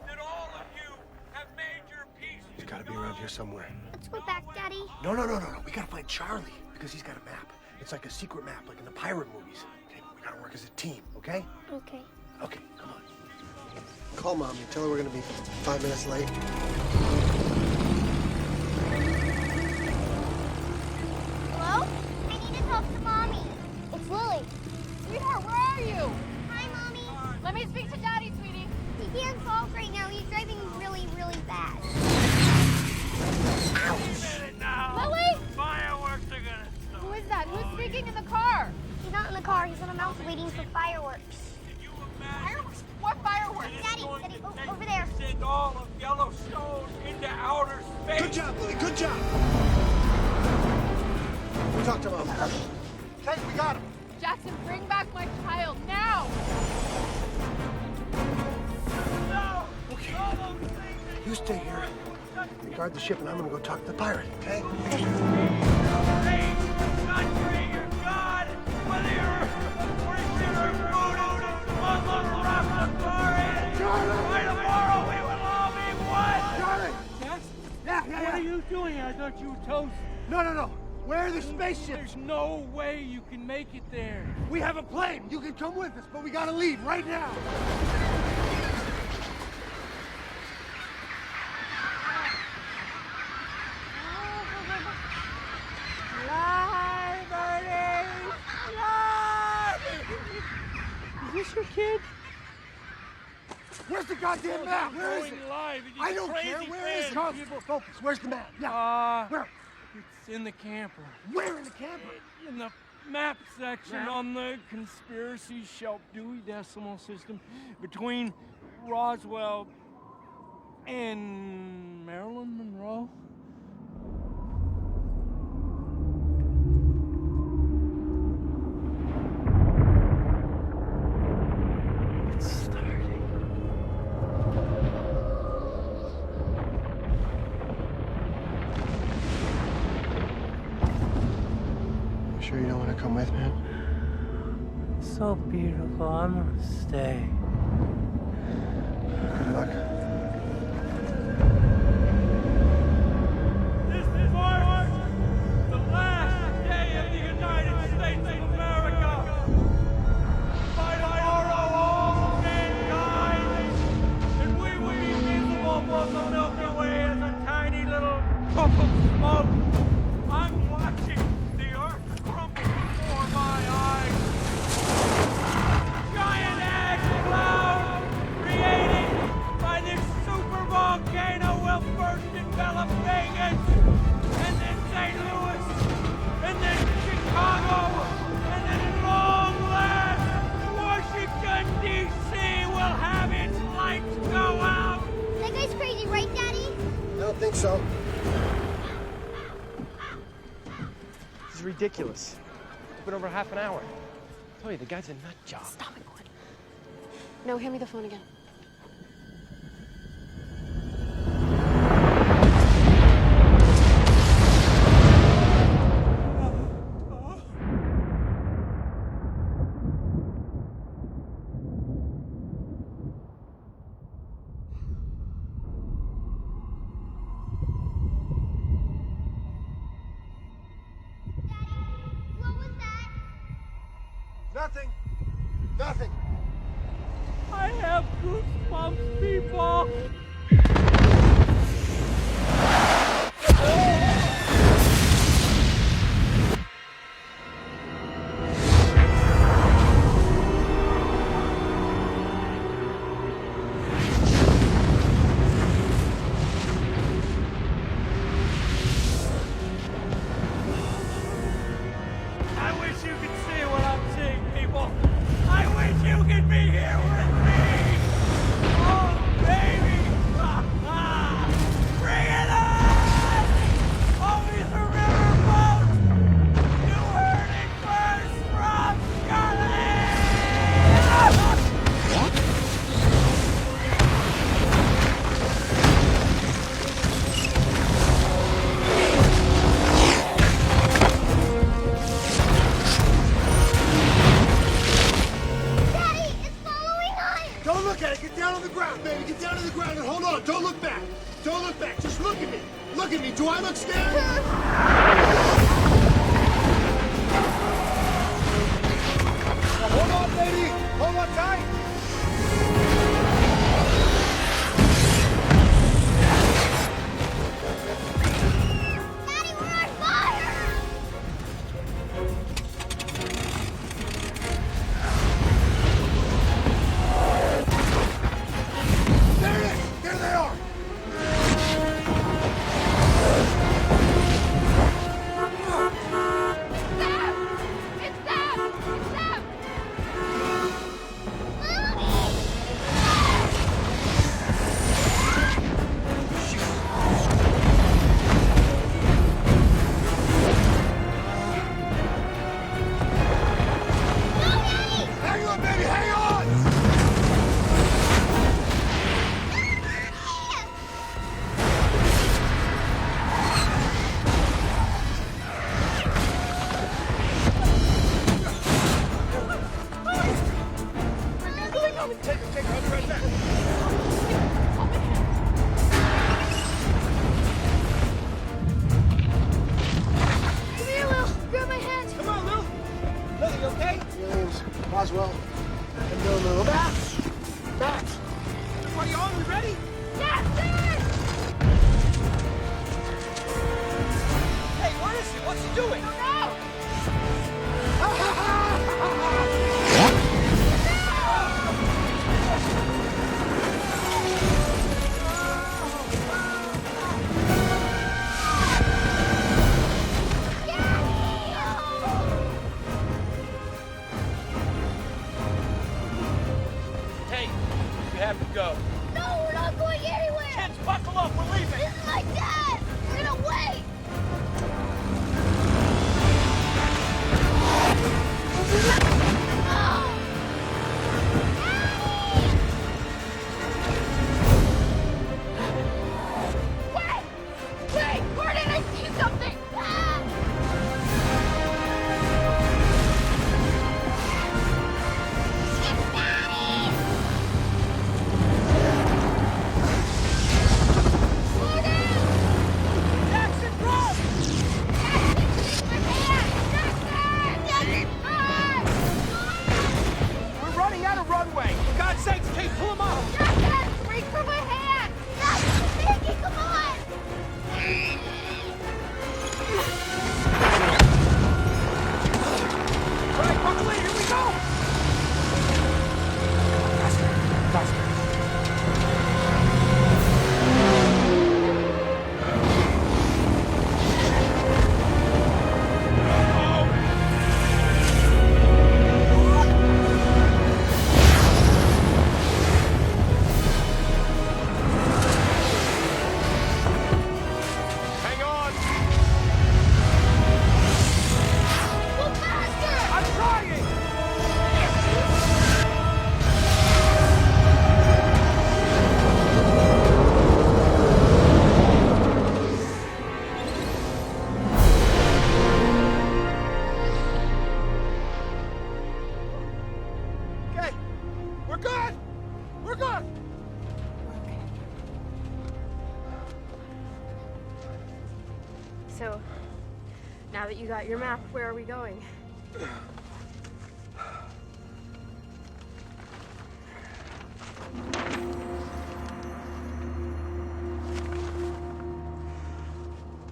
[SPEAKER 19] that all of you have made your peace.
[SPEAKER 2] He's gotta be around here somewhere.
[SPEAKER 3] Let's go back, Daddy.
[SPEAKER 2] No. We gotta find Charlie because he's got a map. It's like a secret map, like in the pirate movies. Okay, we gotta work as a team, okay?
[SPEAKER 3] Okay.
[SPEAKER 2] Okay, come on. Call Mommy. Tell her we're gonna be 5 minutes late.
[SPEAKER 3] Hello? I need to talk to Mommy. It's Lily.
[SPEAKER 17] Sweetheart, where are you?
[SPEAKER 3] Hi, Mommy.
[SPEAKER 17] Let me speak to Daddy, sweetie.
[SPEAKER 3] He can't talk right now. He's driving really, really fast.
[SPEAKER 17] Lily?
[SPEAKER 19] Fireworks are gonna start.
[SPEAKER 17] Who is that? Who's speaking in the car?
[SPEAKER 3] He's not in the car. He's on a mountain waiting for fireworks.
[SPEAKER 17] Fireworks? What fireworks?
[SPEAKER 3] Daddy, over there.
[SPEAKER 19] Send all of Yellowstone into outer space.
[SPEAKER 2] Good job, Lily. Good job. We'll talk to Mom. Okay, we got him.
[SPEAKER 17] Jackson, bring back my child now!
[SPEAKER 19] No!
[SPEAKER 2] Okay.
[SPEAKER 19] All those things
[SPEAKER 2] You stay here. You guard the ship, and I'm gonna go talk to the pirate, okay?
[SPEAKER 19] Country, your God, whether you're a Christian or Buddhist, Muslim, Rastafarian, right tomorrow.
[SPEAKER 12] cut you toast.
[SPEAKER 2] No. Where are the spaceships?
[SPEAKER 12] There's no way you can make it there.
[SPEAKER 2] We have a plane. You can come with us, but we gotta leave right now.
[SPEAKER 12] Fly, Birdie! Fly! Is this your kid?
[SPEAKER 2] Where's the goddamn map? Where is it?
[SPEAKER 12] Live.
[SPEAKER 2] I don't care. Where is it? Carl, focus. Where's the map? Yeah. Where?
[SPEAKER 12] It's in the camper.
[SPEAKER 2] Where in the camper?
[SPEAKER 12] In the map section on the conspiracy shelf Dewey Decimal System between Roswell and Marilyn Monroe. It's starting.
[SPEAKER 2] Sure you don't want to come with, man?
[SPEAKER 12] So beautiful. I'm gonna stay.
[SPEAKER 2] Good luck.
[SPEAKER 12] This is the last day of the United States of America. By tomorrow, all mankind, and we will be visible from the Milky Way as a tiny little puff of smoke. I'm watching the earth crumble before my eyes. Giant ash cloud created by this super volcano will first envelop Vegas, and then St. Louis, and then Chicago, and then at long last, Washington, D.C. will have its lights go out.
[SPEAKER 3] That guy's crazy, right, Daddy?
[SPEAKER 2] I don't think so.
[SPEAKER 5] This is ridiculous. It's been over half an hour. I told you, the guy's a nut job.
[SPEAKER 16] Stop it, Gwen. No, hand me the phone again.
[SPEAKER 3] What was that?
[SPEAKER 2] Nothing.
[SPEAKER 12] I have goosebumps, people. I wish you could see what I'm seeing, people. I wish you could be here with me. Oh, baby. Bring it on. Always remember, folks. You heard it first from Charlie.
[SPEAKER 3] Daddy, it's following us!
[SPEAKER 2] Don't look at it. Get down on the ground, baby. Get down on the ground and hold on. Don't look back. Don't look back. Just look at me. Look at me. Do I look scared? Hold on, baby. Hold on tight.
[SPEAKER 3] Daddy, we're on fire!
[SPEAKER 2] There it is. There they are.
[SPEAKER 3] It's them! It's them!
[SPEAKER 18] So, now that you got your map, where are we going?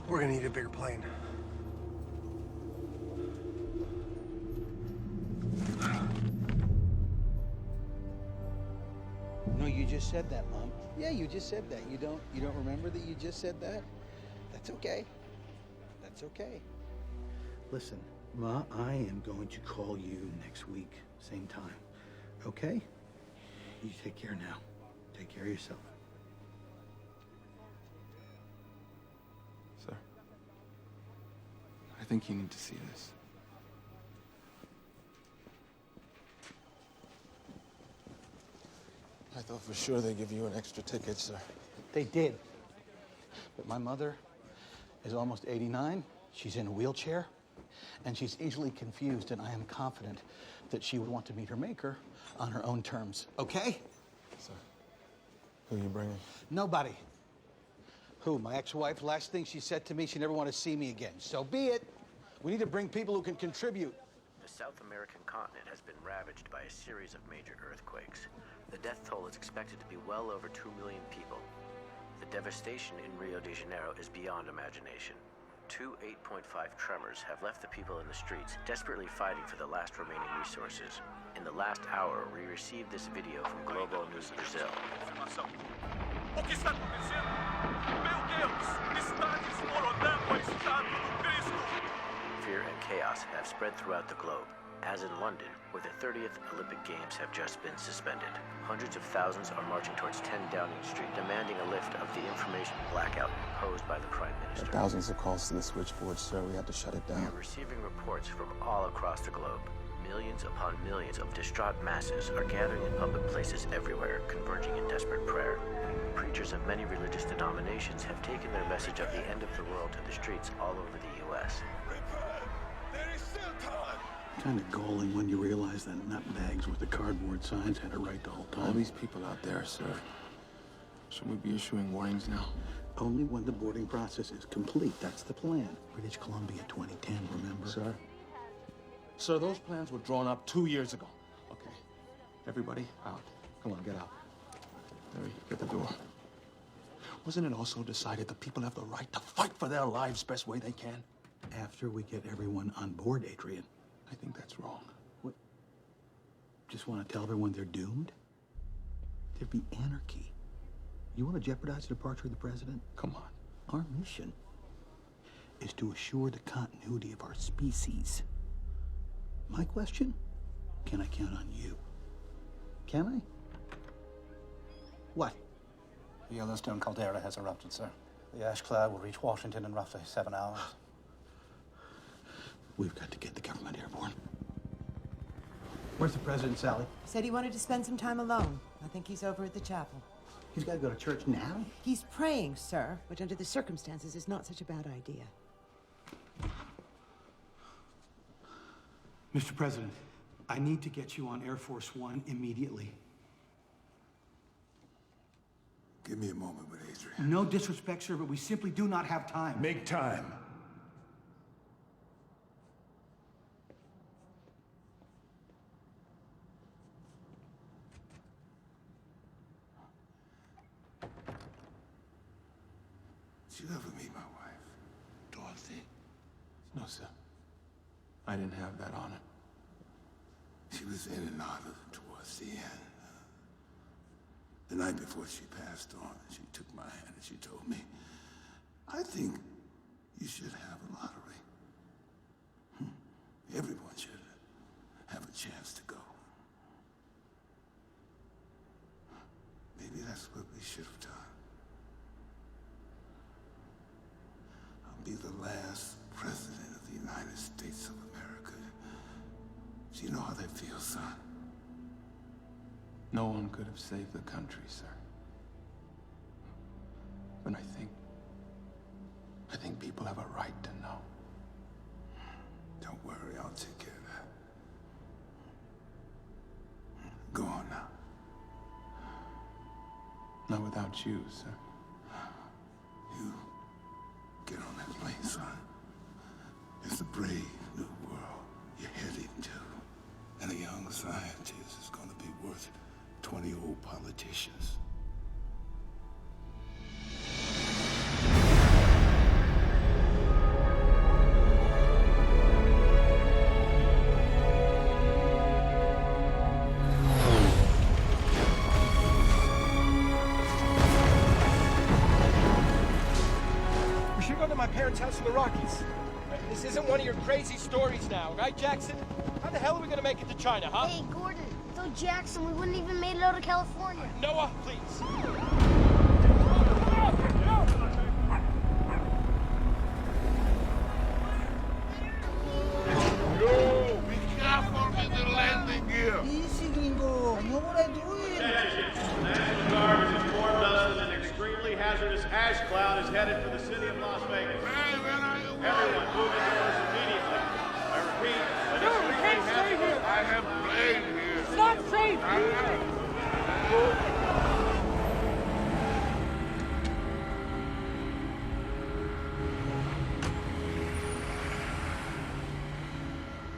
[SPEAKER 2] We're gonna need a bigger plane.
[SPEAKER 11] No, you just said that, Mom. Yeah, you just said that. You don't remember that you just said that? That's okay. That's okay. Listen, Ma, I am going to call you next week, same time. Okay? You take care now. Take care of yourself.
[SPEAKER 1] Sir, I think you need to see this. I thought for sure they'd give you an extra ticket, sir.
[SPEAKER 11] They did. But my mother is almost 89. She's in a wheelchair, and she's easily confused, and I am confident that she would want to meet her maker on her own terms. Okay?
[SPEAKER 1] Sir, who are you bringing?
[SPEAKER 11] Nobody. Who, my ex-wife? Last thing she said to me, she never wanted to see me again. So be it. We need to bring people who can contribute.
[SPEAKER 4] The South American continent has been ravaged by a series of major earthquakes. The death toll is expected to be well over 2 million people. The devastation in Rio de Janeiro is beyond imagination. 2 8.5 tremors have left the people in the streets, desperately fighting for the last remaining resources. In the last hour, we received this video from Globo News Brazil.
[SPEAKER 12] O que está acontecendo? Meu Deus! Está desmoronando a estátua do Cristo!
[SPEAKER 4] Fear and chaos have spread throughout the globe. As in London, where the 30th Olympic Games have just been suspended. Hundreds of thousands are marching towards 10 Downing Street, demanding a lift of the information blackout imposed by the Prime Minister.
[SPEAKER 1] There are thousands of calls to the switchboard, sir. We have to shut it down.
[SPEAKER 4] We are receiving reports from all across the globe. Millions upon millions of distraught masses are gathering in public places everywhere, converging in desperate prayer. Preachers of many religious denominations have taken their message of the end of the world to the streets all over the U.S.
[SPEAKER 11] Kind of galling when you realize that nutbags with the cardboard signs had it right the whole time.
[SPEAKER 1] All these people out there, sir. Should we be issuing warnings now?
[SPEAKER 11] Only when the boarding process is complete. That's the plan. British Columbia 2010, remember?
[SPEAKER 1] Sir? Sir, those plans were drawn up 2 years ago. Okay. Everybody out. Come on, get out. Harry, get the door. Wasn't it also decided that people have the right to fight for their lives best way they can?
[SPEAKER 11] After we get everyone on board, Adrian.
[SPEAKER 1] I think that's wrong.
[SPEAKER 11] What? Just want to tell everyone they're doomed? There'd be anarchy. You want to jeopardize the departure of the president?
[SPEAKER 1] Come on.
[SPEAKER 11] Our mission is to assure the continuity of our species. My question, can I count on you? Can I? What?
[SPEAKER 9] The Yellowstone caldera has erupted, sir. The ash cloud will reach Washington in roughly 7 hours.
[SPEAKER 11] We've got to get the government airborne. Where's the president, Sally?
[SPEAKER 15] Said he wanted to spend some time alone. I think he's over at the chapel.
[SPEAKER 11] He's got to go to church now?
[SPEAKER 15] He's praying, sir, which under the circumstances is not such a bad idea.
[SPEAKER 11] Mr. President, I need to get you on Air Force One immediately.
[SPEAKER 10] Give me a moment with Adrian.
[SPEAKER 11] No disrespect, sir, but we simply do not have time.
[SPEAKER 10] Make time. Did you ever meet my wife, Dorothy?
[SPEAKER 1] No, sir. I didn't have that honor.
[SPEAKER 10] She was in and out of towards the end. The night before she passed on, she took my hand and she told me, I think you should have a lottery. Everyone should have a chance to go. Maybe that's what we should have done. I'll be the last president of the United States of America. Do you know how that feels, son?
[SPEAKER 1] No one could have saved the country, sir. But I think people have a right to know.
[SPEAKER 10] Don't worry, I'll take care of that. Go on now.
[SPEAKER 1] Not without you, sir.
[SPEAKER 10] You Get on that plane, son. It's a brave new world you're heading to. And a young scientist is gonna be worth 20 old politicians.
[SPEAKER 19] We should go to my parents' house in the Rockies. This isn't one of your crazy stories now, right, Jackson? How the hell are we gonna make it to China, huh?
[SPEAKER 17] Hey, Gordon, without Jackson, we wouldn't even made it out of California.
[SPEAKER 19] Noah, please.
[SPEAKER 10] Yo, be careful with the landing gear.
[SPEAKER 11] Easy, gringo. I know what I'm doing.
[SPEAKER 13] National Guard has informed us that an extremely hazardous ash cloud is headed for the city of Las Vegas. Everyone move indoors immediately. I repeat, an extremely hazardous
[SPEAKER 10] I have played here.
[SPEAKER 12] It's not safe.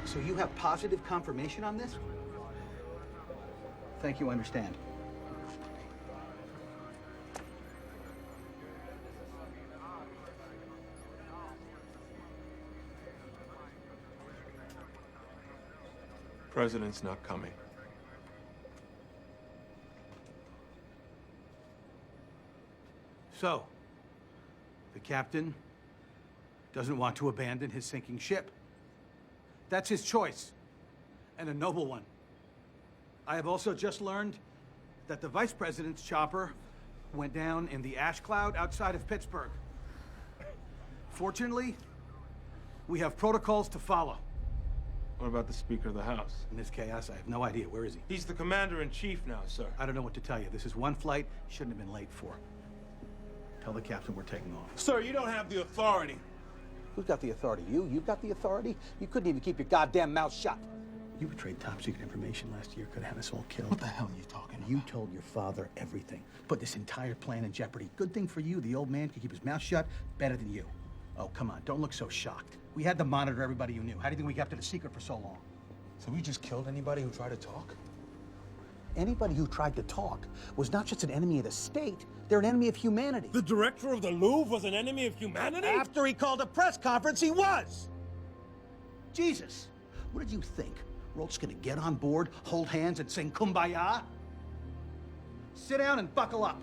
[SPEAKER 11] So you have positive confirmation on this? Thank you, understand.
[SPEAKER 7] President's not coming.
[SPEAKER 11] So, the captain doesn't want to abandon his sinking ship. That's his choice, and a noble one. I have also just learned that the vice president's chopper went down in the ash cloud outside of Pittsburgh. Fortunately, we have protocols to follow.
[SPEAKER 7] What about the Speaker of the House?
[SPEAKER 11] In this chaos, I have no idea. Where is he?
[SPEAKER 7] He's the Commander-in-Chief now, sir.
[SPEAKER 11] I don't know what to tell you. This is one flight he shouldn't have been late for. Tell the captain we're taking off.
[SPEAKER 7] Sir, you don't have the authority.
[SPEAKER 11] Who's got the authority? You? You've got the authority? You couldn't even keep your goddamn mouth shut. You betrayed top secret information last year. Could have had us all killed.
[SPEAKER 10] What the hell are you talking about?
[SPEAKER 11] You told your father everything. Put this entire plan in jeopardy. Good thing for you, the old man could keep his mouth shut better than you. Oh, come on. Don't look so shocked. We had to monitor everybody you knew. How do you think we kept it a secret for so long?
[SPEAKER 5] So we just killed anybody who tried to talk?
[SPEAKER 11] Anybody who tried to talk was not just an enemy of the state, they're an enemy of humanity.
[SPEAKER 12] The director of the Louvre was an enemy of humanity?
[SPEAKER 11] After he called a press conference, he was! Jesus, what did you think? We're all just gonna get on board, hold hands, and sing Kumbaya? Sit down and buckle up.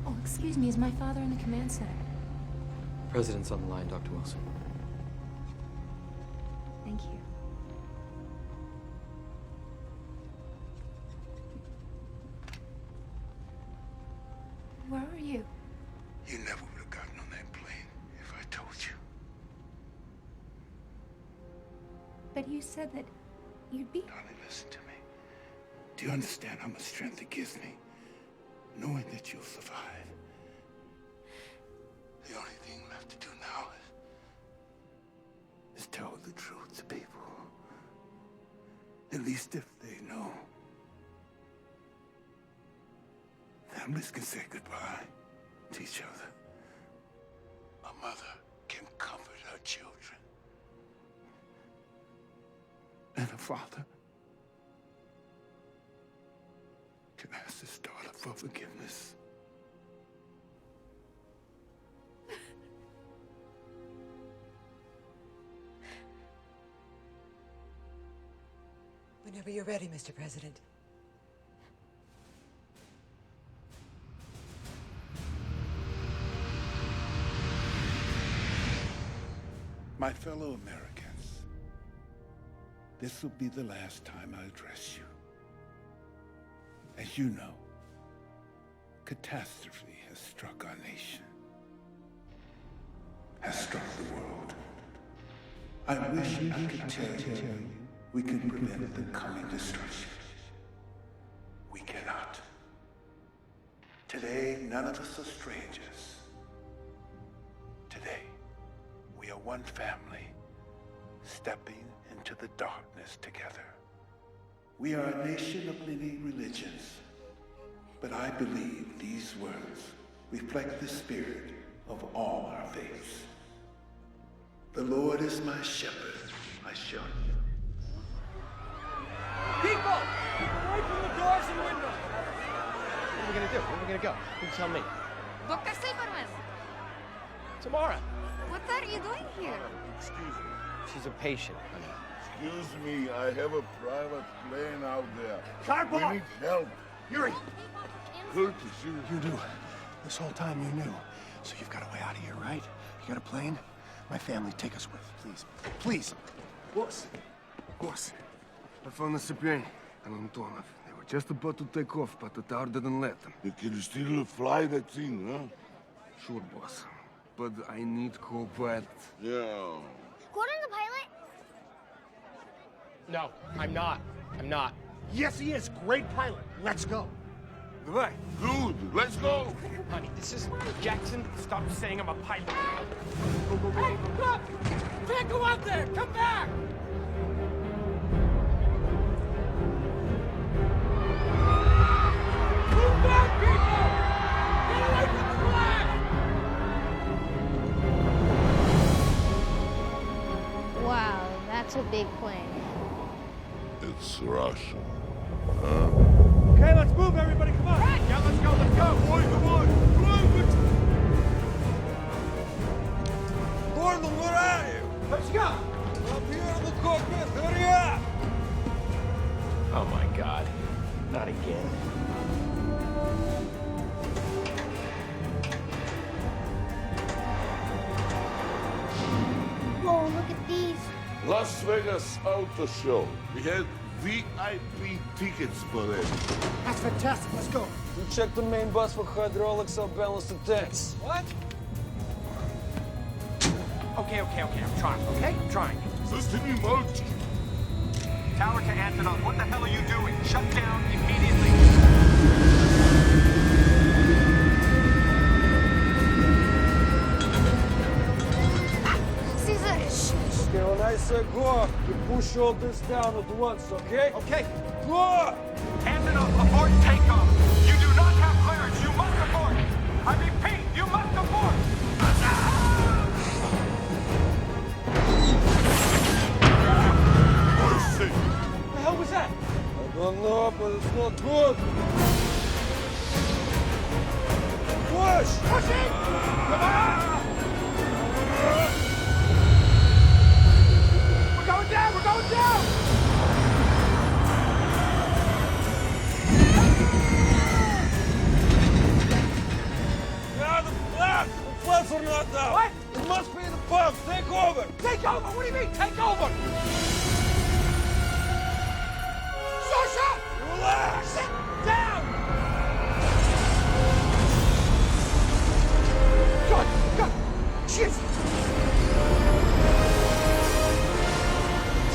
[SPEAKER 22] Oh, excuse me, is my father in the command center?
[SPEAKER 23] President's on the line, Dr. Wilson.
[SPEAKER 22] Thank you. Where are you?
[SPEAKER 10] You never would have gotten on that plane if I told you.
[SPEAKER 22] But you said that you'd be...
[SPEAKER 10] Darling, listen to me. Do you understand how much strength it gives me? Knowing that you'll survive. The only thing left to do now is tell the truth to people. At least if they know. Families can say goodbye to each other. A mother can comfort her children. And a father can ask his daughter for forgiveness.
[SPEAKER 15] Whenever you're ready, Mr. President.
[SPEAKER 10] My fellow Americans, this will be the last time I address you. As you know, catastrophe has struck our nation, has struck the world. I wish I could tell you we can prevent the coming destruction. We cannot. Today, none of us are strangers. Today, we are one family, stepping into the darkness together. We are a nation of many religions, but I believe these words reflect the spirit of all our faiths. The Lord is my shepherd, I shall.
[SPEAKER 19] People! Away from the doors and windows!
[SPEAKER 5] What are we gonna do? Where are we gonna go? You tell me.
[SPEAKER 6] Dr. Silverman,
[SPEAKER 5] Tamara!
[SPEAKER 6] what are you doing here?
[SPEAKER 21] Excuse me.
[SPEAKER 5] She's a patient, honey.
[SPEAKER 21] Excuse me, I have a private plane out there.
[SPEAKER 2] Cardboard!
[SPEAKER 21] We need help.
[SPEAKER 2] Yuri!
[SPEAKER 21] Curtis,
[SPEAKER 2] You knew. This whole time you knew. So you've got a way out of here, right? You got a plane? My family, take us with, please. Please!
[SPEAKER 8] Boss. I found the Cyprian and Antonov. They were just about to take off, but the tower didn't let them.
[SPEAKER 21] You can still fly that thing, huh?
[SPEAKER 8] Sure, boss. But I need co-pilot.
[SPEAKER 21] Yeah.
[SPEAKER 3] Gordon the pilot?
[SPEAKER 5] No, I'm not. I'm not.
[SPEAKER 2] Yes, he is. Great pilot. Let's go.
[SPEAKER 8] Давай.
[SPEAKER 21] Dude, let's go.
[SPEAKER 5] Honey, this is Jackson. Stop saying I'm a pilot.
[SPEAKER 19] Hey, look! Can't go out there! Come back! Move back, people! Get away from the flag!
[SPEAKER 3] Wow, that's a big plane.
[SPEAKER 21] It's Russian. Huh?
[SPEAKER 19] Okay, let's move, everybody. Come on! Yeah, let's go, let's go!
[SPEAKER 21] Boy, come on! Move
[SPEAKER 8] Gordon, where are you?
[SPEAKER 19] Let's go!
[SPEAKER 8] Up here in the cockpit. Hurry up!
[SPEAKER 5] Oh my God. Not again.
[SPEAKER 3] Whoa, look at these.
[SPEAKER 21] Las Vegas Auto Show. We had VIP tickets for it.
[SPEAKER 2] That's fantastic. Let's go.
[SPEAKER 8] You check the main bus for hydraulics. I'll balance the tanks.
[SPEAKER 19] What? Okay, I'm trying, okay? I'm trying.
[SPEAKER 21] Sustini Multi.
[SPEAKER 19] Tower to Antonov, what the hell are you doing? Shut down immediately.
[SPEAKER 3] Caesar!
[SPEAKER 8] Okay, when I say go, you push all this down at once, okay?
[SPEAKER 19] Okay.
[SPEAKER 8] Go!
[SPEAKER 19] Antonov, abort takeoff. You do not have clearance. You must abort. I repeat, you must abort.
[SPEAKER 21] Mercy.
[SPEAKER 19] What the hell was that?
[SPEAKER 8] I don't know, but it's not good. Push!
[SPEAKER 19] Pushing! Come on! We're going down! We're going down!
[SPEAKER 8] Yeah, the flaps! The flaps are not down!
[SPEAKER 19] What?
[SPEAKER 8] It must be the pumps! Take over!
[SPEAKER 19] Take over? What do you mean, take over? Sasha!
[SPEAKER 8] Relax!
[SPEAKER 19] Sit down! God! Jesus!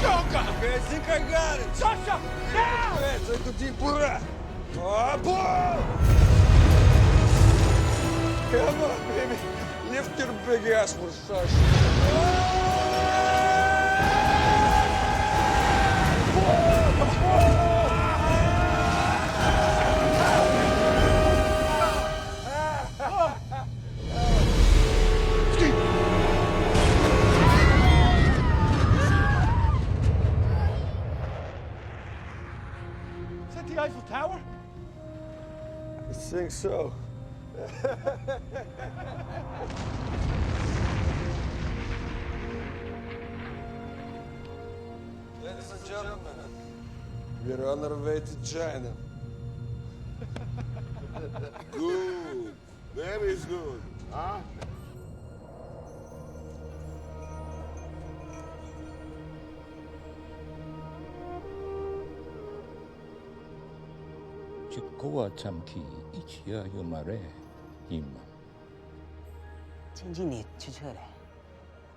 [SPEAKER 8] Joker! Okay, I think I got it!
[SPEAKER 19] Sasha! Down!
[SPEAKER 8] Okay, take a deep breath. Pull! Come on, baby. Lift your big ass for Sasha.
[SPEAKER 19] Is that the Eiffel Tower?
[SPEAKER 8] I think so. Ladies and gentlemen, we're on our way to China.
[SPEAKER 21] Good. Very good. Huh?
[SPEAKER 20] 죽고와 참기 이치야 요 말에 임마.
[SPEAKER 24] 천진이 추천해.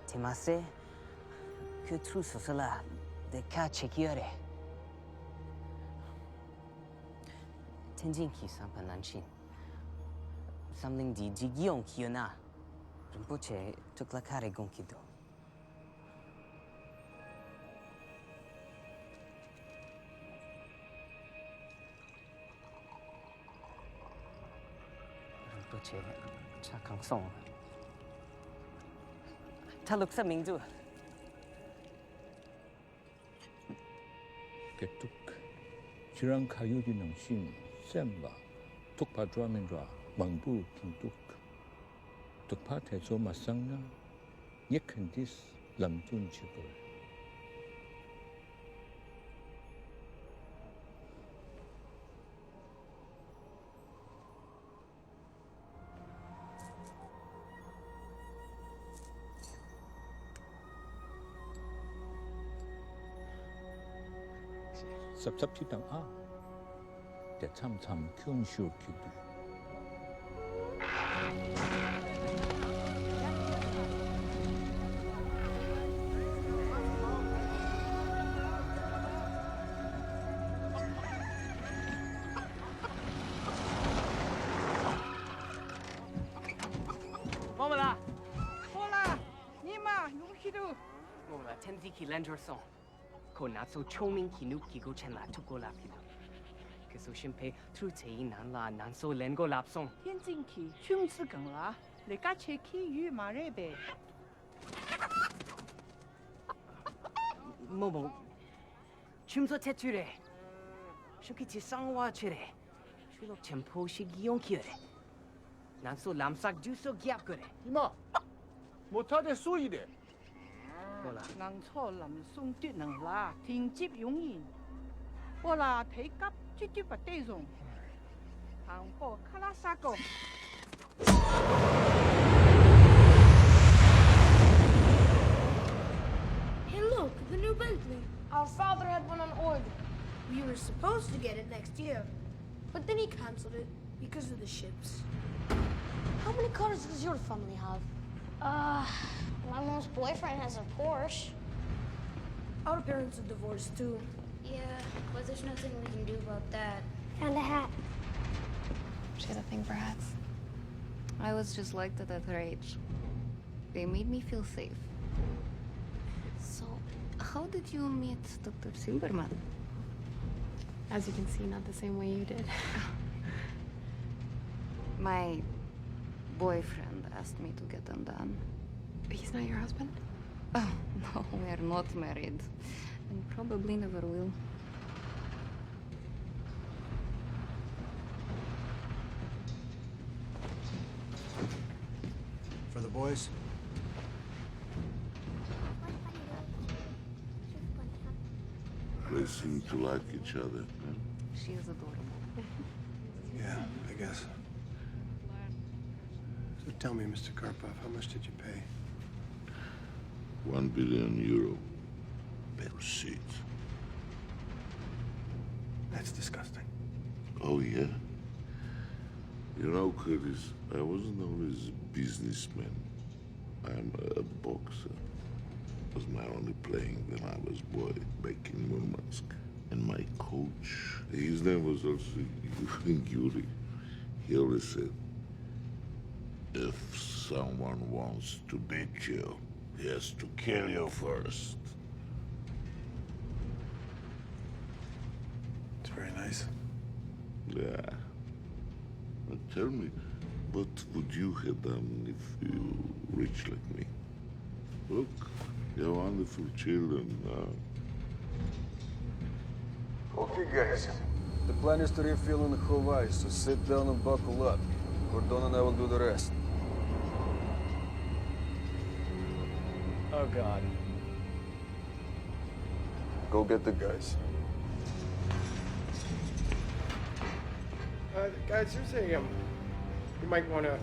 [SPEAKER 24] 제마세 그 tru소설라 내가 체키어래. 천진 기상판 난신. Something di jigion kiona. Rinpoche tuklakare gonkido. /且查康松。他录声明住。
[SPEAKER 20] Ketuk, cirang kayu di nang sin, semba, tuk padra mendra, mangbu kintuk. Tuk pa tezo masangna, nyekendis lamtun chibur. Sắp chít đằng á, để chăm kyun shu kidu.
[SPEAKER 24] Momala,
[SPEAKER 15] Hola, Nima, Yukidu.
[SPEAKER 24] Momala, tenzi ki lenjor song. Ko not so choming ki nuk ki go chen la to go lap kido. Ke so shimpe tru tei nan la nan so len go lap song.
[SPEAKER 15] 天津去穷死梗了，你家去去鱼马热呗。
[SPEAKER 24] Momo, chumso teture. Shuki ti sangwa chere. Shulok tempo shigion kiore. Nan so lamsak ju so gyap gore.
[SPEAKER 2] 이마, 못하대 수이래.
[SPEAKER 24] Mola.
[SPEAKER 15] 人錯林松奪能啦，天接永然。我啦睇急絕絕不得用，行波卡拉沙個。
[SPEAKER 17] Hey, look, the new Bentley. Our father had one on order. We were supposed to get it next year, but then he canceled it because of the ships.
[SPEAKER 3] How many cars does your family have? My mom's boyfriend has a Porsche.
[SPEAKER 17] Our parents are divorced too.
[SPEAKER 3] Yeah, but there's nothing we can do about that.
[SPEAKER 6] And a hat. She had a thing for hats. I was just like that at her age. They made me feel safe. So, how did you meet Dr. Silberman?
[SPEAKER 4] As you can see, not the same way you did.
[SPEAKER 6] My boyfriend asked me to get them done.
[SPEAKER 4] He's not your husband?
[SPEAKER 6] Oh, no, we're not married. And probably never will.
[SPEAKER 2] For the boys?
[SPEAKER 21] They seem to like each other.
[SPEAKER 6] She is adorable.
[SPEAKER 2] Yeah, I guess. So tell me, Mr. Karpov, how much did you pay?
[SPEAKER 21] €1 billion per seat.
[SPEAKER 2] That's disgusting.
[SPEAKER 21] Oh, yeah? You know, Curtis, I wasn't always a businessman. I'm a boxer. It was my only playing when I was a boy back in Murmansk. And my coach, his name was also Yuri. He always said, if someone wants to beat you, he has to kill you first.
[SPEAKER 2] It's very nice.
[SPEAKER 21] Yeah. Now tell me, what would you have done if you were rich like me? Look, you have wonderful children.
[SPEAKER 8] Okay, guys. The plan is to refuel in Hawaii, so sit down and buckle up. Gordon and I will do the rest.
[SPEAKER 5] Oh, God.
[SPEAKER 8] Go get the guys.
[SPEAKER 5] Guys, there's a, you might want to...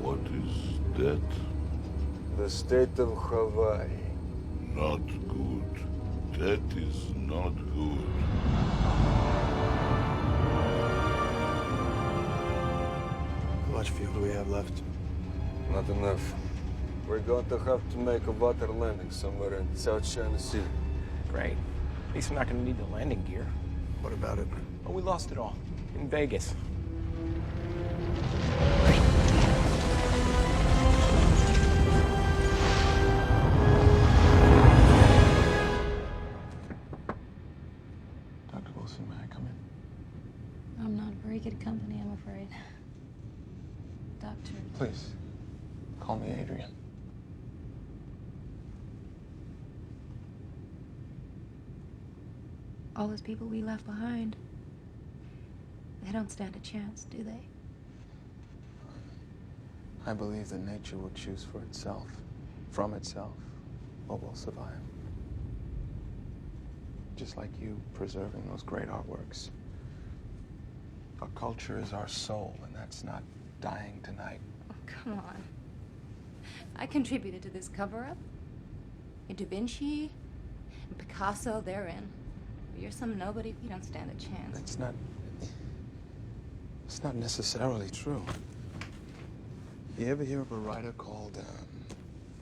[SPEAKER 21] What is that?
[SPEAKER 8] The state of Hawaii.
[SPEAKER 21] Not good. That is not good.
[SPEAKER 2] How much fuel do we have left?
[SPEAKER 8] Not enough. We're going to have to make a water landing somewhere in South China Sea.
[SPEAKER 5] Great. At least we're not going to need the landing gear.
[SPEAKER 2] What about it?
[SPEAKER 5] Oh, we lost it all in Vegas.
[SPEAKER 1] Dr. Wilson, may I come in?
[SPEAKER 6] I'm not very good company, I'm afraid. Doctor.
[SPEAKER 1] Please, call me Adrian.
[SPEAKER 6] All those people we left behind, they don't stand a chance, do they?
[SPEAKER 1] I believe that nature will choose for itself, from itself, what will survive. Just like you preserving those great artworks. Our culture is our soul, and that's not dying tonight.
[SPEAKER 6] Oh, come on. I contributed to this cover-up. And Da Vinci and Picasso, they're in. You're some nobody if you don't stand a chance.
[SPEAKER 1] It's not necessarily true. You ever hear of a writer called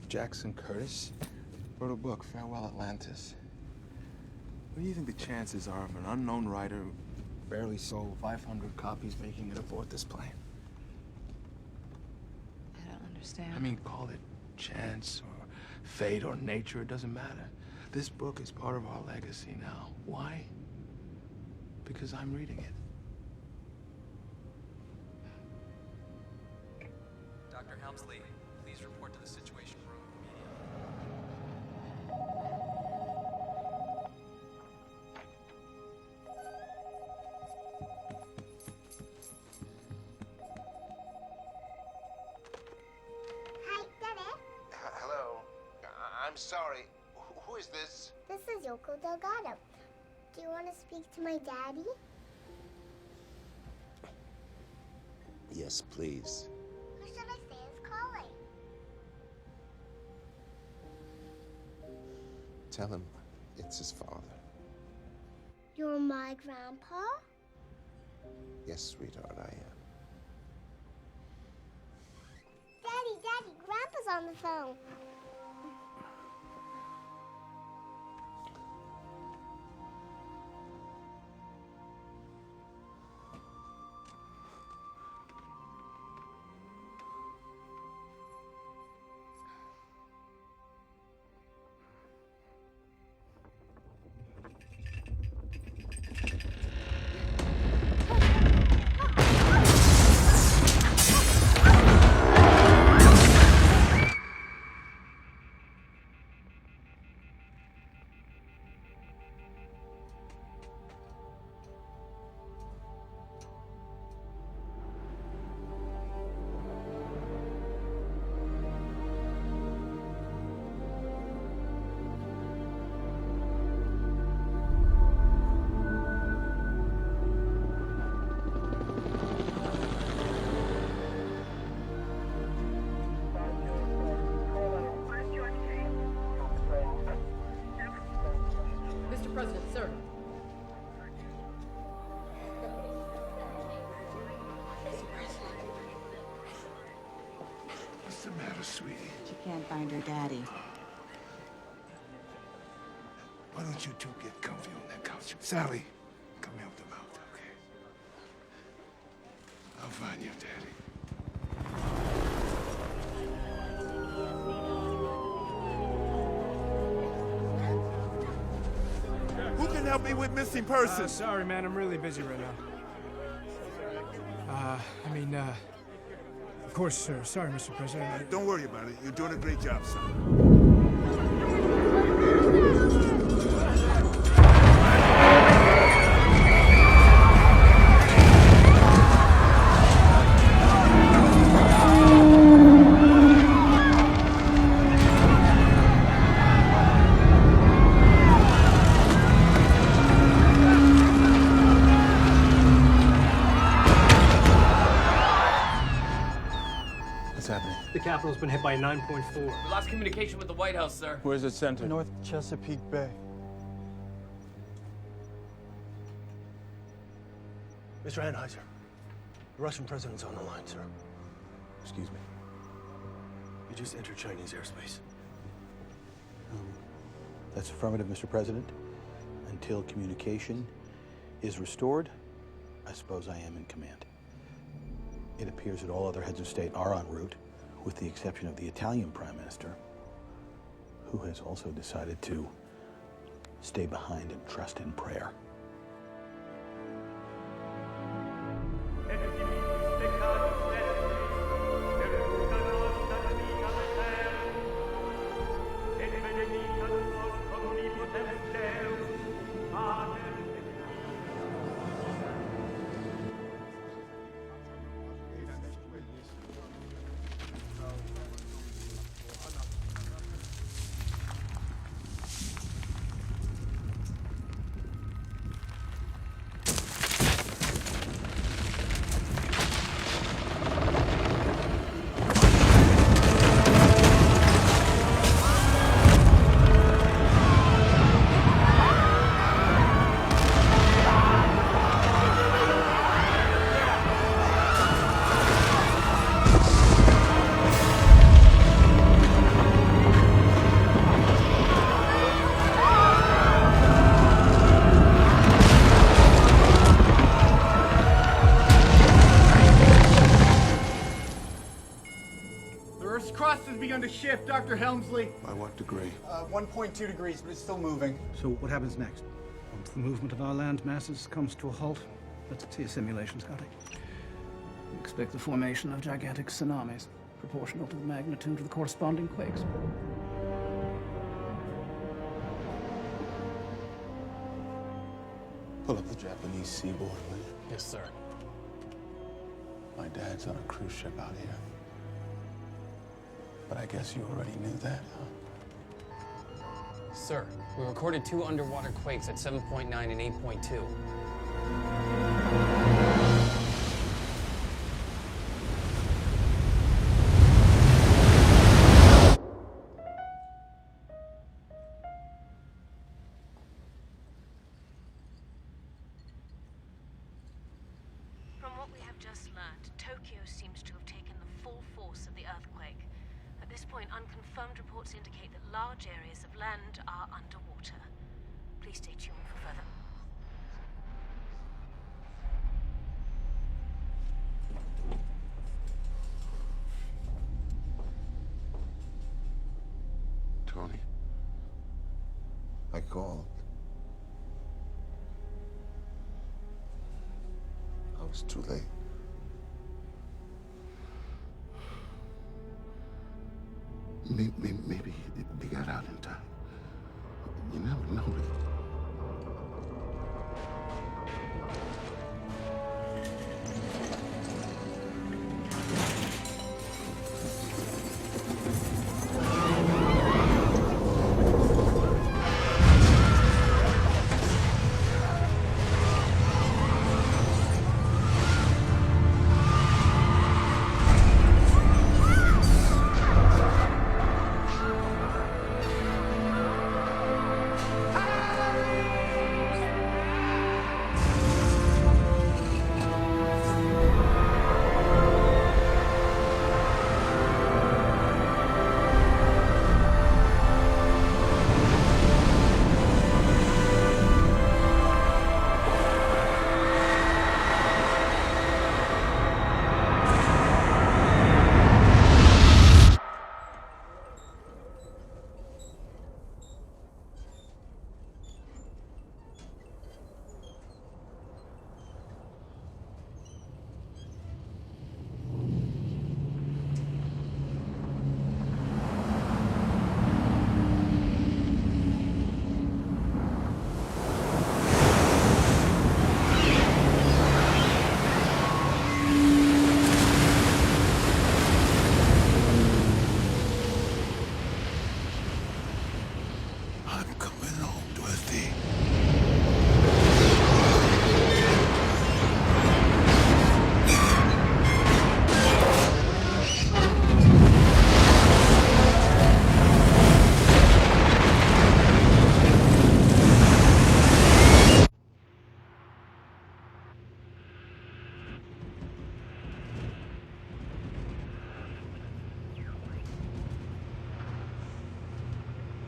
[SPEAKER 1] Jackson Curtis? Wrote a book, Farewell Atlantis. What do you think the chances are of an unknown writer who barely sold 500 copies making it aboard this plane?
[SPEAKER 6] I don't understand.
[SPEAKER 1] I mean, call it chance or fate or nature, it doesn't matter. This book is part of our legacy now. Why? Because I'm reading it.
[SPEAKER 23] Dr. Helmsley, please report to the Situation Room
[SPEAKER 3] Hi, Daddy.
[SPEAKER 9] Hello. I'm sorry. Who is this?
[SPEAKER 3] This is Yoko Delgado. Do you want to speak to my daddy?
[SPEAKER 9] Yes, please.
[SPEAKER 3] Who should I say is calling?
[SPEAKER 9] Tell him it's his father.
[SPEAKER 3] You're my grandpa?
[SPEAKER 9] Yes, sweetheart, I am.
[SPEAKER 3] Daddy, Grandpa's on the phone.
[SPEAKER 14] Mr. President, sir.
[SPEAKER 10] What's the matter, sweetie?
[SPEAKER 16] She can't find her daddy.
[SPEAKER 10] Why don't you two get comfy on that couch? Sally, come help them out, okay? I'll find your daddy. Who can help me with missing persons?
[SPEAKER 18] Sorry, man, I'm really busy right now. Of course, sir. Sorry, Mr. President.
[SPEAKER 10] Don't worry about it. You're doing a great job, son.
[SPEAKER 1] What's happening?
[SPEAKER 18] The Capitol's been hit by a 9.4.
[SPEAKER 14] We lost communication with the White House, sir.
[SPEAKER 1] Where's it centered?
[SPEAKER 18] North Chesapeake Bay.
[SPEAKER 2] Mr. Anheuser, the Russian president's on the line, sir.
[SPEAKER 1] Excuse me.
[SPEAKER 2] You just entered Chinese airspace.
[SPEAKER 11] That's affirmative, Mr. President. Until communication is restored, I suppose I am in command. It appears that all other heads of state are en route, with the exception of the Italian Prime Minister, who has also decided to stay behind and trust in prayer.
[SPEAKER 7] Begun to shift, Dr. Helmsley.
[SPEAKER 10] By what degree?
[SPEAKER 7] 1.2 degrees, but it's still moving.
[SPEAKER 12] So what happens next? Once the movement of our land masses comes to a halt, let's see a simulation, Scotty. We expect the formation of gigantic tsunamis, proportional to the magnitude of the corresponding quakes.
[SPEAKER 10] Pull up the Japanese seaboard, will you?
[SPEAKER 14] Yes, sir.
[SPEAKER 10] My dad's on a cruise ship out here. But I guess you already knew that, huh?
[SPEAKER 14] Sir, we recorded 2 underwater quakes at 7.9 and 8.2.
[SPEAKER 13] From what we have just learned, Tokyo seems to have taken the full force of the earthquake. At this point, unconfirmed reports indicate that large areas of land are underwater. Please stay tuned for further.
[SPEAKER 21] Tony, I called. I was too late. Maybe they got out in time. You never know.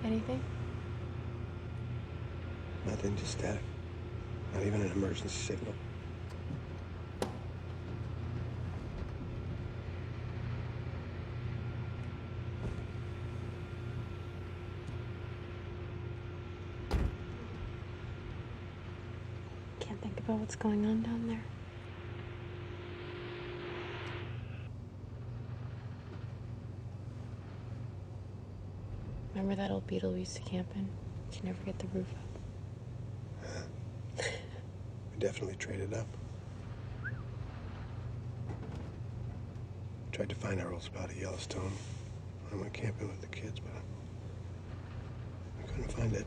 [SPEAKER 4] Anything?
[SPEAKER 5] Nothing, just static. Not even an emergency signal.
[SPEAKER 4] about what's going on down there? Remember that old beetle we used to camp in? Could never get the roof up.
[SPEAKER 19] We definitely traded up. Tried to find our old spot at Yellowstone. I went camping with the kids, but I couldn't find it.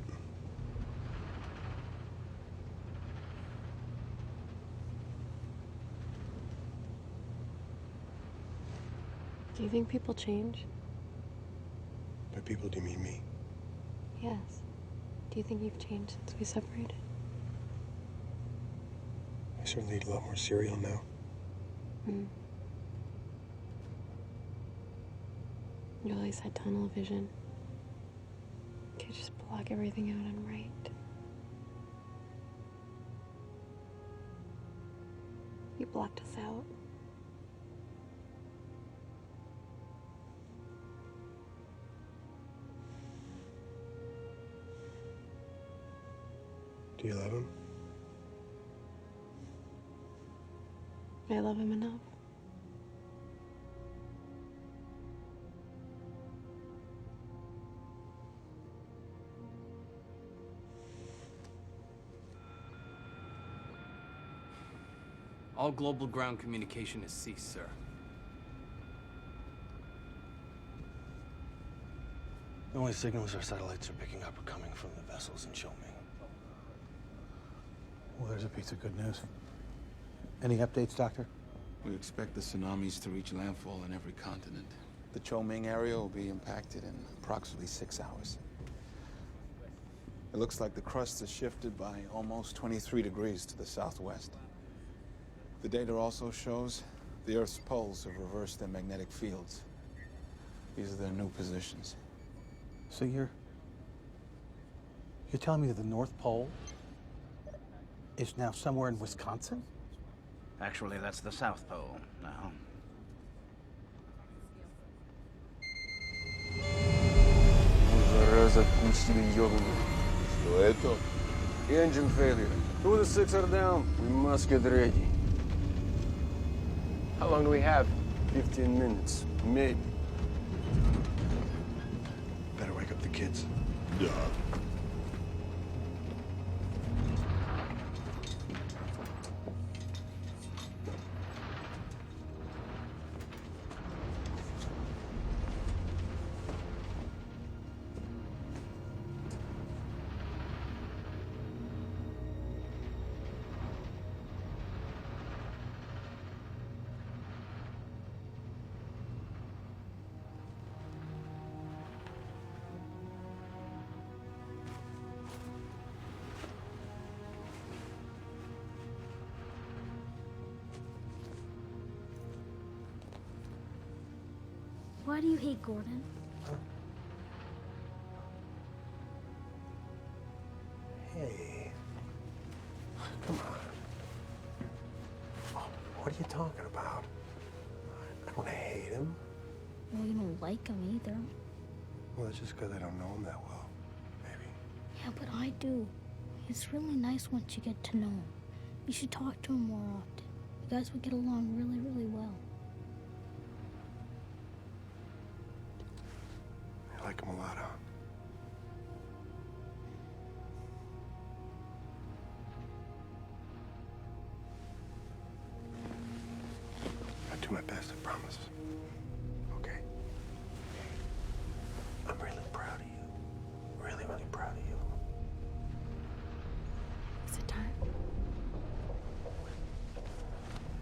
[SPEAKER 4] Do you think people change?
[SPEAKER 19] By people, do you mean me?
[SPEAKER 4] Yes. Do you think you've changed since we separated?
[SPEAKER 19] I certainly eat a lot more cereal now.
[SPEAKER 4] Hmm. You always had tunnel vision. You could just block everything out and write. You blocked us out.
[SPEAKER 19] Do you love him?
[SPEAKER 4] I love him enough.
[SPEAKER 14] All global ground communication has ceased, sir.
[SPEAKER 19] The only signals our satellites are picking up are coming from the vessels in Choming.
[SPEAKER 11] Well, there's a piece of good news. Any updates, Doctor?
[SPEAKER 1] We expect the tsunamis to reach landfall in every continent. The Choming area will be impacted in approximately 6 hours. It looks like the crust has shifted by almost 23 degrees to the southwest. The data also shows the Earth's poles have reversed their magnetic fields. These are their new positions.
[SPEAKER 11] So you're telling me that the North Pole is now somewhere in Wisconsin?
[SPEAKER 20] Actually, that's the South Pole now.
[SPEAKER 8] Что это?
[SPEAKER 22] Engine failure. 2 of the 6 are down. We must get ready.
[SPEAKER 5] How long do we have?
[SPEAKER 22] 15 minutes, maybe.
[SPEAKER 19] Better wake up the kids.
[SPEAKER 8] Да.
[SPEAKER 3] Why do you hate Gordon?
[SPEAKER 19] Hey. Come on. Oh, what are you talking about? I don't hate him.
[SPEAKER 3] Well, you don't like him either.
[SPEAKER 19] Well, that's just because I don't know him that well, maybe.
[SPEAKER 3] Yeah, but I do. He's really nice once you get to know him. You should talk to him more often. You guys would get along really, really well.
[SPEAKER 19] I like him a lot, huh? I'll do my best, I promise. Okay? I'm really proud of you. Really, really proud of you.
[SPEAKER 4] Is it time?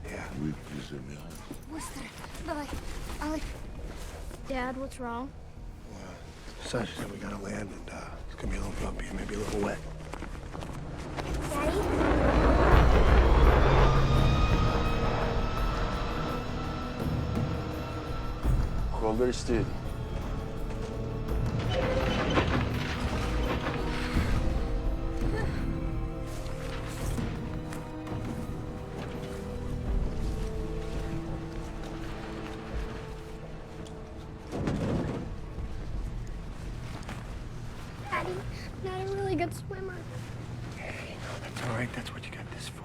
[SPEAKER 19] Yeah.
[SPEAKER 3] Dad, what's wrong?
[SPEAKER 19] Sasha said we gotta land, and it's gonna be a little bumpy and maybe a little wet.
[SPEAKER 3] Daddy?
[SPEAKER 22] Hold very steady.
[SPEAKER 3] Daddy, not a really good swimmer.
[SPEAKER 19] Hey, no, that's all right. That's what you got this for.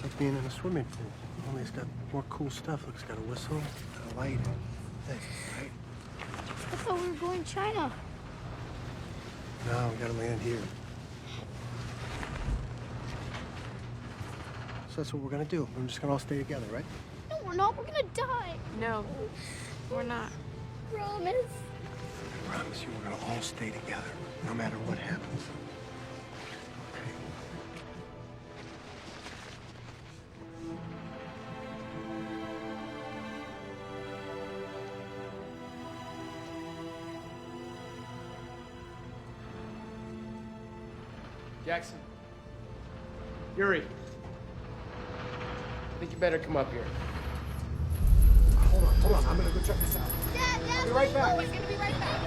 [SPEAKER 18] like being in a swimming pool. Only it's got more cool stuff. Look, it's got a whistle, got a light, thing, right?
[SPEAKER 3] I thought we were going to China.
[SPEAKER 18] No, we gotta land here. So that's what we're gonna do. We're just gonna all stay together, right?
[SPEAKER 3] No, we're not. We're going to die.
[SPEAKER 4] No, we're not.
[SPEAKER 3] Promise.
[SPEAKER 18] I promise you we're gonna all stay together, no matter what happens.
[SPEAKER 5] Jackson. Yuri. I think you better come up here.
[SPEAKER 2] Hold on. I'm gonna go check this out.
[SPEAKER 3] Dad,
[SPEAKER 2] I'll be right back.
[SPEAKER 13] He's gonna be right back.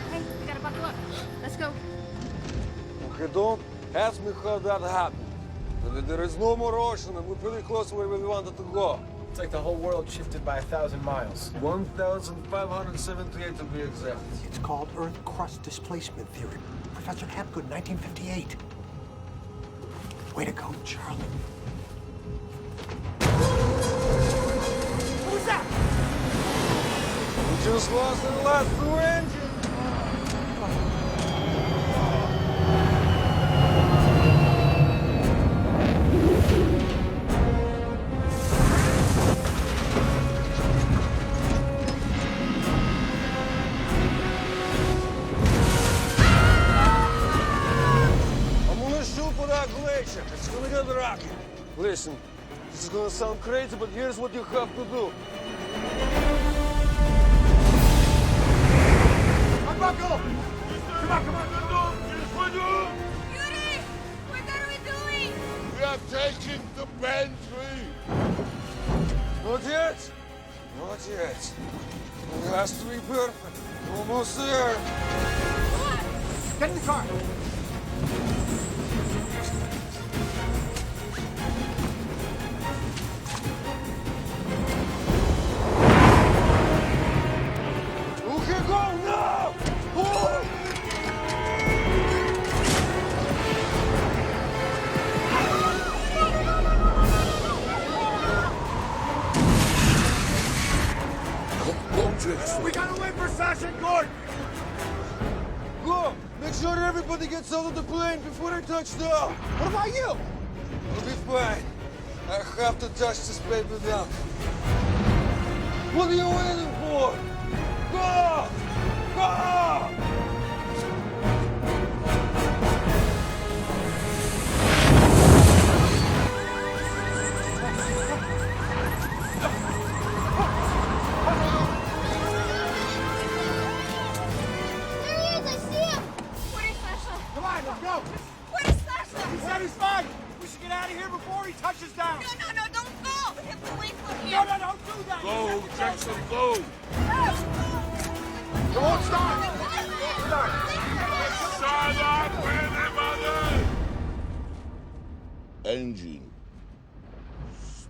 [SPEAKER 13] Hey, we gotta buckle up. Let's go.
[SPEAKER 22] Okay, don't ask me how that happened. There is no more ocean, and we're pretty close to where we wanted to go.
[SPEAKER 18] It's like the whole world shifted by 1,000 miles.
[SPEAKER 22] 1,578 to be exact.
[SPEAKER 2] It's called Earth crust displacement theory. Professor Hapgood, 1958. Way to go, Charlie. What was that?
[SPEAKER 22] We just lost the last two engines. It's gonna get rocky. Listen, this is gonna sound crazy, but here's what you have to do.
[SPEAKER 2] Unbuckle! Come on.
[SPEAKER 13] Yuri! What are we doing?
[SPEAKER 21] We are taking the Bentley.
[SPEAKER 22] Not yet. Not yet. It has to be perfect. Almost there.
[SPEAKER 2] Get in the car.
[SPEAKER 22] Okay, go now! Oh!
[SPEAKER 21] We gotta wait for Sasha and Gordon.
[SPEAKER 22] Go! Make sure everybody gets out of the plane before they touch down.
[SPEAKER 2] What about you?
[SPEAKER 22] It'll be fine. I have to touch this paper down. What are you waiting for? Go! Go!
[SPEAKER 3] There he is. I see him.
[SPEAKER 13] Where's Sasha?
[SPEAKER 2] Come on, let's go.
[SPEAKER 13] Where's Sasha?
[SPEAKER 7] He said he's fine. We should get out of here before he touches down.
[SPEAKER 13] No, don't go. We have to wait for him.
[SPEAKER 7] No, don't do that.
[SPEAKER 21] Go, Jackson, go.
[SPEAKER 2] It won't start.
[SPEAKER 21] Shut up, everybody! Engine.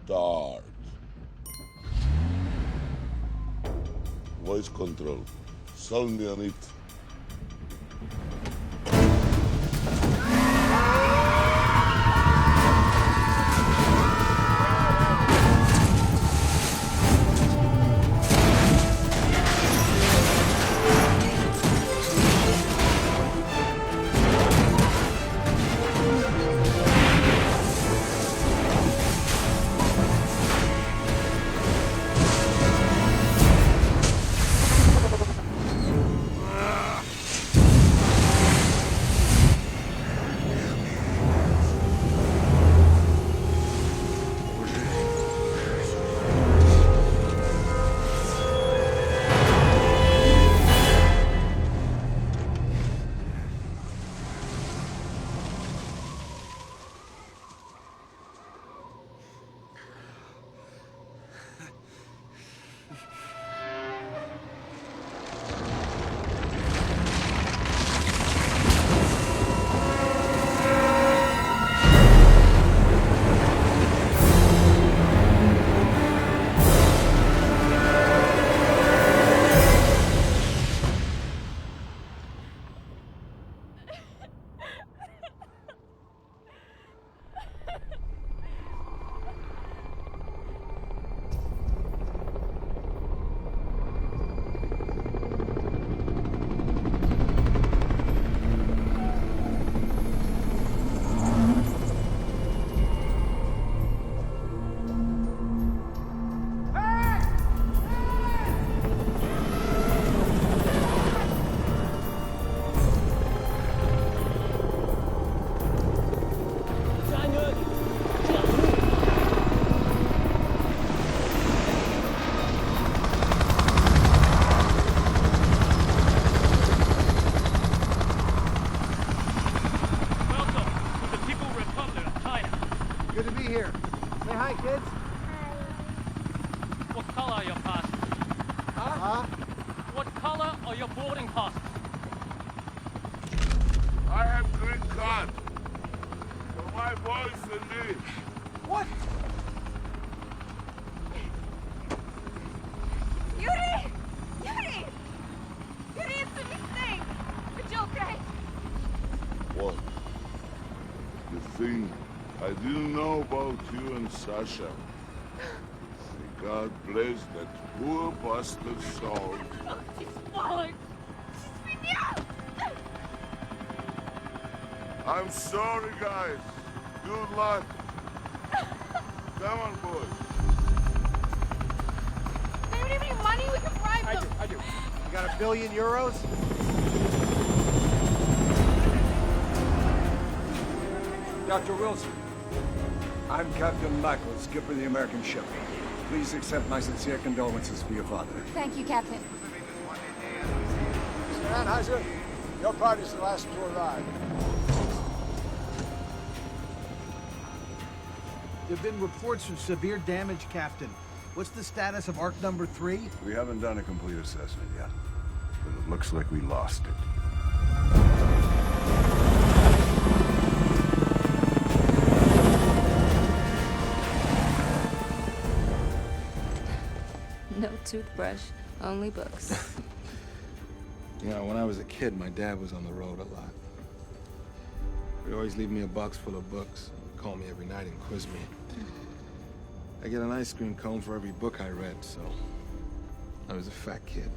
[SPEAKER 21] Start. Voice control. Sound on it.
[SPEAKER 18] kids?
[SPEAKER 6] What color are your pass?
[SPEAKER 18] Huh?
[SPEAKER 6] What color are your boarding pass?
[SPEAKER 21] I have green card. For my boys and me.
[SPEAKER 18] What?
[SPEAKER 15] Yuri! Yuri! Yuri, it's a mistake! Are you okay?
[SPEAKER 21] What? The thing I didn't know about you and Sasha. May God bless that poor bastard soul.
[SPEAKER 15] Oh, she's falling! She's been out!
[SPEAKER 21] I'm sorry, guys. Good luck. Come on, boys.
[SPEAKER 15] Do you have any money? We can bribe them!
[SPEAKER 18] I do. You got €1 billion?
[SPEAKER 17] Dr. Wilson, I'm Captain Michael, skipper of the American ship. Please accept my sincere condolences for your father.
[SPEAKER 15] Thank you, Captain.
[SPEAKER 18] Mr. Anheuser, your party's the last to arrive. There have been reports of severe damage, Captain. What's the status of Ark number 3?
[SPEAKER 17] We haven't done a complete assessment yet, but it looks like we lost it.
[SPEAKER 4] No toothbrush, only books.
[SPEAKER 1] You know, when I was a kid, my dad was on the road a lot. He'd always leave me a box full of books, call me every night and quiz me. I get an ice cream cone for every book I read, so I was a fat kid.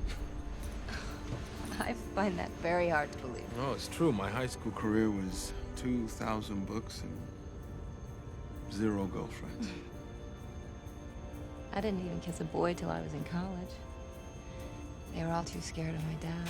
[SPEAKER 4] I find that very hard to believe.
[SPEAKER 1] No, it's true. My high school career was 2,000 books and 0 girlfriends.
[SPEAKER 4] I didn't even kiss a boy till I was in college. They were all too scared of my dad.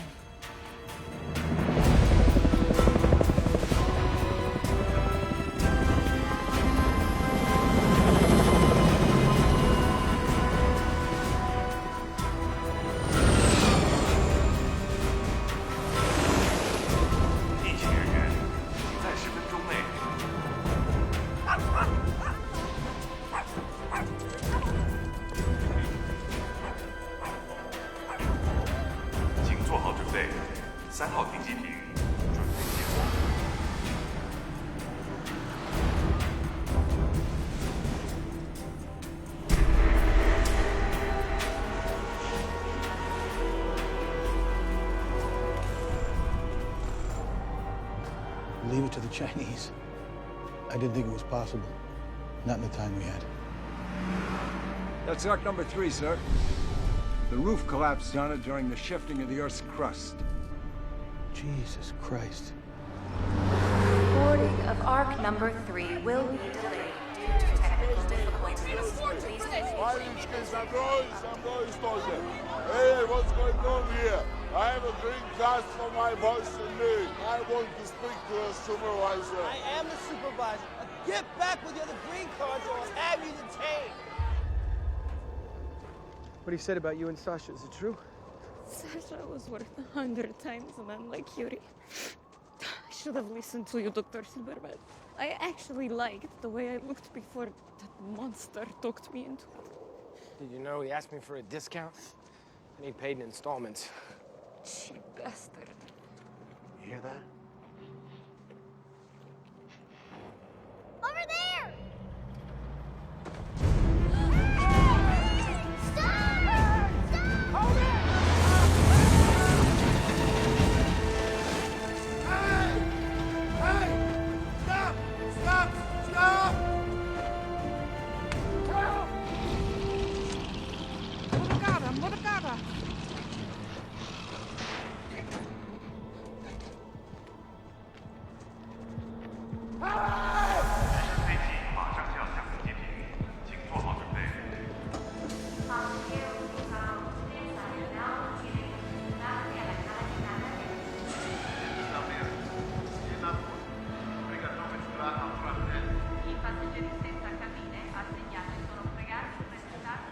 [SPEAKER 11] Leave it to the Chinese. I didn't think it was possible. Not in the time we had.
[SPEAKER 17] That's Ark number 3, sir. The roof collapsed on it during the shifting of the Earth's crust.
[SPEAKER 11] Jesus Christ.
[SPEAKER 15] Boarding of Ark number 3 will be delayed due to technical difficulties. Please
[SPEAKER 21] Hey, what's going on here? I have a green card for my boys and me. I want to speak to a supervisor.
[SPEAKER 18] I am the supervisor. Now get back with your other green cards or I'll have you detained. What he said about you and Sasha, is it true?
[SPEAKER 15] Sasha was worth 100 times a man like Yuri. I should have listened to you, Dr. Silverman. I actually liked the way I looked before that monster talked me into it.
[SPEAKER 5] Did you know he asked me for a discount? And he paid in installments.
[SPEAKER 15] Cheap bastard.
[SPEAKER 5] You hear that?
[SPEAKER 3] Over there!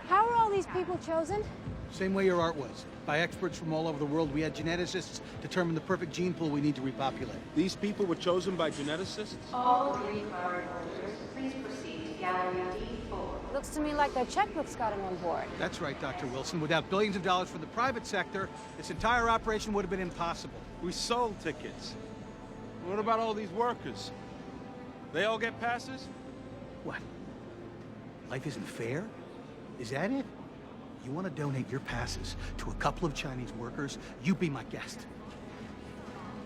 [SPEAKER 15] How are all these people chosen?
[SPEAKER 11] Same way your art was. By experts from all over the world. We had geneticists determine the perfect gene pool we need to repopulate.
[SPEAKER 7] These people were chosen by geneticists?
[SPEAKER 15] All green card holders, please proceed to Gallery D4.
[SPEAKER 9] Looks to me like their checkbooks got him on board.
[SPEAKER 11] That's right, Dr. Wilson. Without billions of dollars from the private sector, this entire operation would have been impossible.
[SPEAKER 7] We sold tickets. What about all these workers? They all get passes?
[SPEAKER 11] What? Life isn't fair? Is that it? You want to donate your passes to a couple of Chinese workers? You be my guest.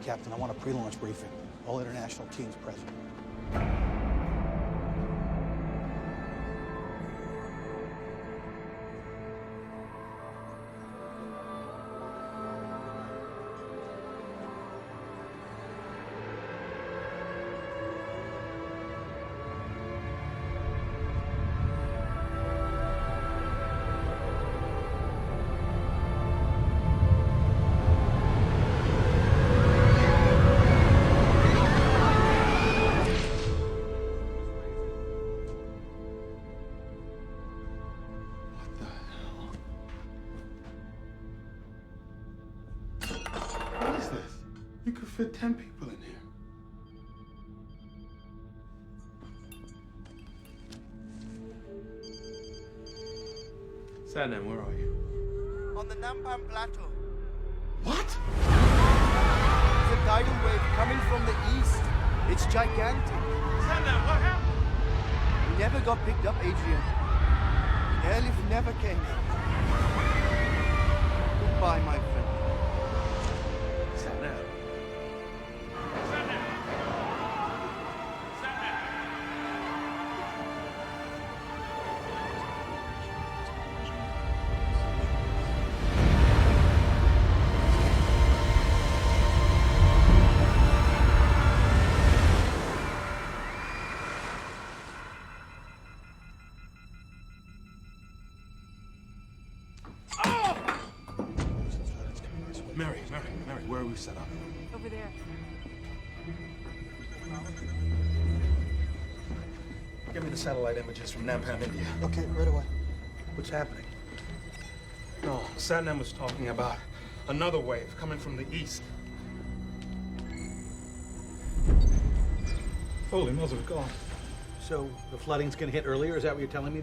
[SPEAKER 11] Captain, I want a pre-launch briefing. All international teams present.
[SPEAKER 10] You could fit 10 people in here.
[SPEAKER 7] Satnam, where are you?
[SPEAKER 22] On the Nampan Plateau.
[SPEAKER 2] What?
[SPEAKER 22] There's a tidal wave coming from the east. It's gigantic.
[SPEAKER 7] Satnam, what happened?
[SPEAKER 22] We never got picked up, Adrian. The airlift never came in. Goodbye, my friend.
[SPEAKER 7] Satnam. Mary, where are we set up?
[SPEAKER 15] Over there.
[SPEAKER 7] Give me the satellite images from Nampan, India.
[SPEAKER 11] Okay, right away. What's happening?
[SPEAKER 7] No, Satnam was talking about another wave coming from the east.
[SPEAKER 12] Holy mother of God.
[SPEAKER 11] So the flooding's gonna hit earlier? Is that what you're telling me?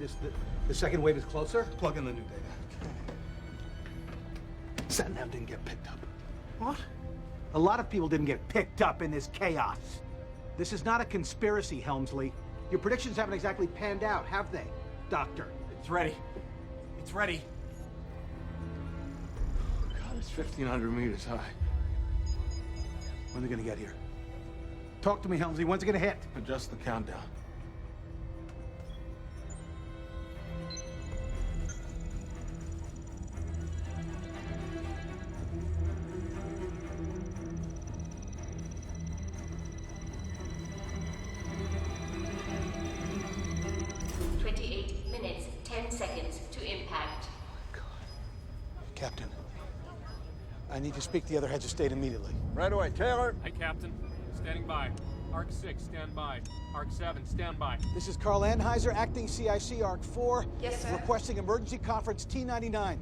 [SPEAKER 11] The second wave is closer?
[SPEAKER 7] Plug in the new data.
[SPEAKER 11] Satnam didn't get picked up. What? A lot of people didn't get picked up in this chaos. This is not a conspiracy, Helmsley. Your predictions haven't exactly panned out, have they, Doctor?
[SPEAKER 7] It's ready. It's ready. Oh, God, it's 1,500 meters high.
[SPEAKER 11] When are they gonna get here? Talk to me, Helmsley. When's it gonna hit?
[SPEAKER 7] Adjust the countdown.
[SPEAKER 11] Captain, I need to speak to the other heads of state immediately.
[SPEAKER 17] Right away, Taylor.
[SPEAKER 6] Hi, Captain. Standing by. Arc 6, stand by. Arc 7, stand by.
[SPEAKER 11] This is Carl Anheuser, acting CIC Arc 4.
[SPEAKER 9] Yes, sir.
[SPEAKER 11] Requesting emergency conference T99.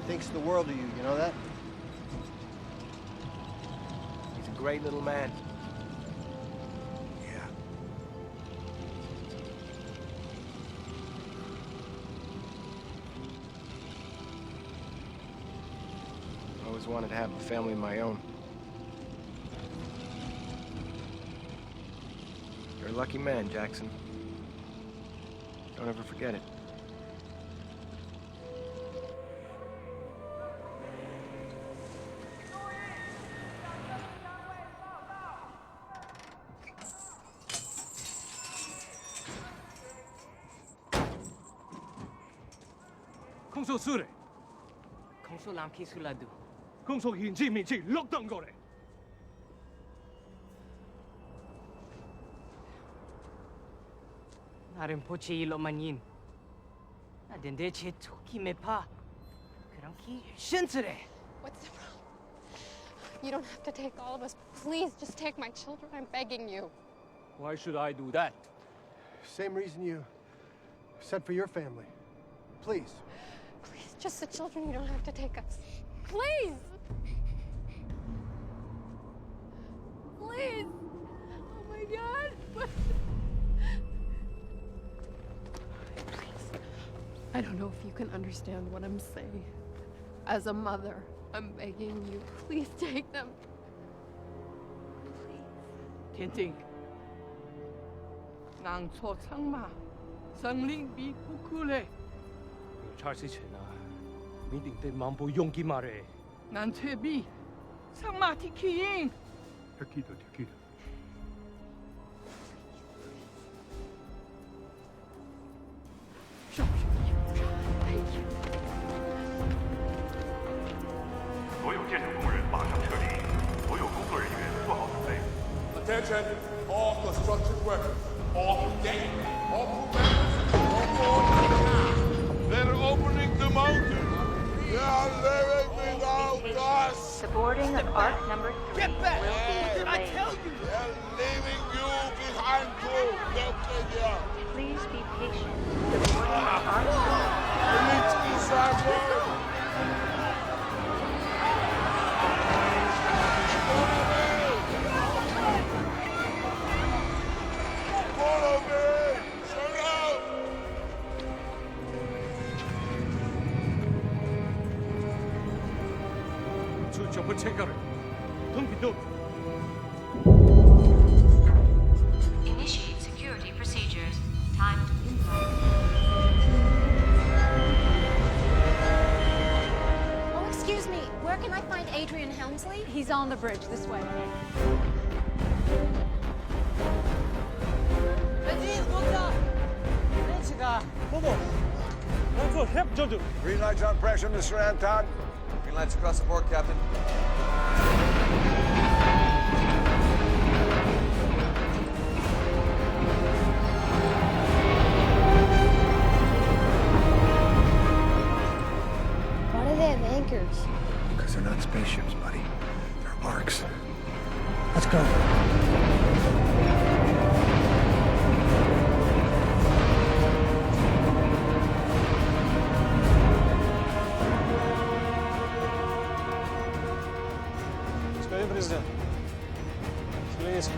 [SPEAKER 22] Thinks the world of you, you know that? He's a great little man.
[SPEAKER 11] Yeah.
[SPEAKER 5] I always wanted to have a family of my own. You're a lucky man, Jackson. Don't ever forget it.
[SPEAKER 12] 공소 수레.
[SPEAKER 6] 공소 람키 술라두.
[SPEAKER 12] 공소 인지 민지 럭던 거래.
[SPEAKER 6] 나름 포체 일로 만인. 나덴데 제 토끼 메파. 그랑 키 신스레.
[SPEAKER 4] What's the problem? You don't have to take all of us. Please, just take my children. I'm begging you.
[SPEAKER 6] Why should I do that?
[SPEAKER 2] Same reason you said for your family. Please.
[SPEAKER 4] Please, just the children. You don't have to take us. Please! Please! Oh my God! Please. I don't know if you can understand what I'm saying. As a mother, I'm begging you. Please take them.
[SPEAKER 14] Tinting. Nang cho changma. Sangling bi kukule.
[SPEAKER 6] 差之前啊，你一定對萬步用機嘛咧。
[SPEAKER 14] Nan chebi. Changma tikiing.
[SPEAKER 10] Tequila, tequila.
[SPEAKER 22] Attention, all construction workers, all gate, all crew members, all board. They're opening the mountain. They are leaving without us.
[SPEAKER 16] The boarding of Ark number 3
[SPEAKER 22] Get back!
[SPEAKER 16] will be delayed.
[SPEAKER 22] I tell you! They're leaving you behind too. Don't get here.
[SPEAKER 16] Please be patient. The boarding of Ark
[SPEAKER 22] Follow me! Shut up!
[SPEAKER 6] 전부 체결해. 텅비도.
[SPEAKER 13] Initiate security procedures. Time to impact.
[SPEAKER 9] Oh, excuse me. Where can I find Adrian Helmsley?
[SPEAKER 23] He's on the bridge this way.
[SPEAKER 17] Green lights on pressure, Mr. Anton.
[SPEAKER 22] Green lights across the board, Captain.
[SPEAKER 3] Why do they have anchors?
[SPEAKER 2] Because they're not spaceships, buddy. They're arcs. Let's go.
[SPEAKER 6] Господин президент, Зеленский.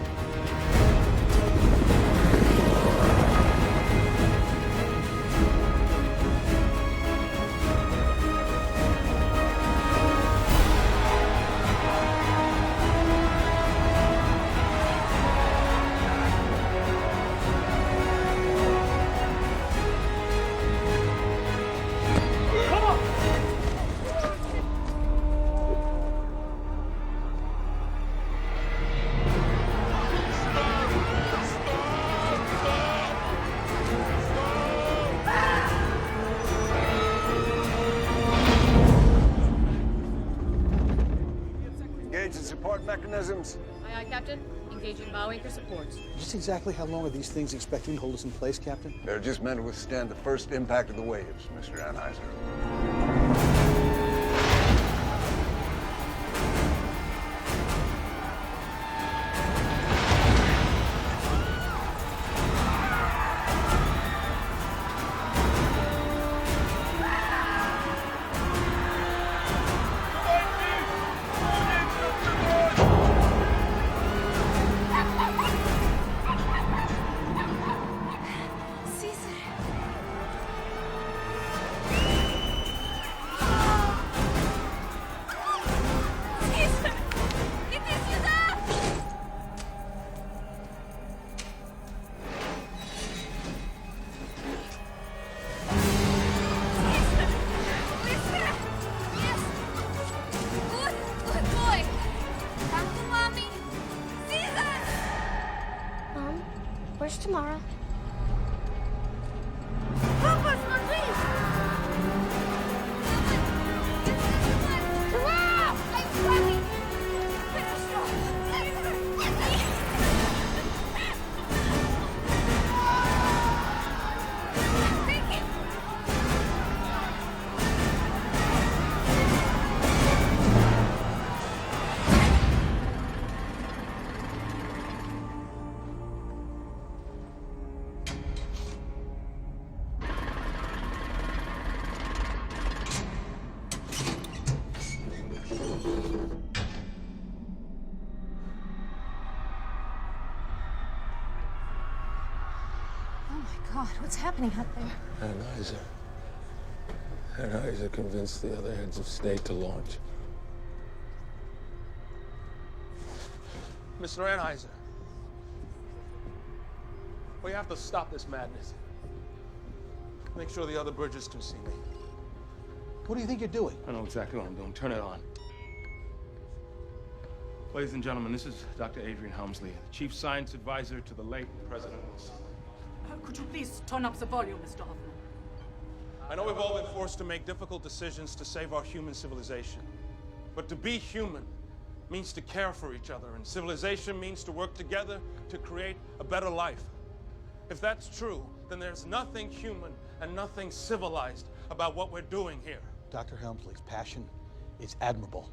[SPEAKER 17] Engage the support mechanisms.
[SPEAKER 23] Aye, aye, Captain. Engaging bow anchor supports.
[SPEAKER 11] Just exactly how long are these things expecting to hold us in place, Captain?
[SPEAKER 17] They're just meant to withstand the first impact of the waves, Mr. Anheuser.
[SPEAKER 3] Where's Tamara?
[SPEAKER 9] God, what's happening out there?
[SPEAKER 1] Anheuser convinced the other heads of state to launch.
[SPEAKER 7] Mr. Anheuser, we have to stop this madness. Make sure the other bridges can see me.
[SPEAKER 11] What do you think you're doing?
[SPEAKER 7] I know exactly what I'm doing. Turn it on. Ladies and gentlemen, this is Dr. Adrian Helmsley, the Chief Science Advisor to the late President Wilson.
[SPEAKER 14] Could you please turn up the volume, Mr. Hoffman?
[SPEAKER 7] I know we've all been forced to make difficult decisions to save our human civilization. But to be human means to care for each other, and civilization means to work together to create a better life. If that's true, then there's nothing human and nothing civilized about what we're doing here.
[SPEAKER 11] Dr. Helmsley's passion is admirable,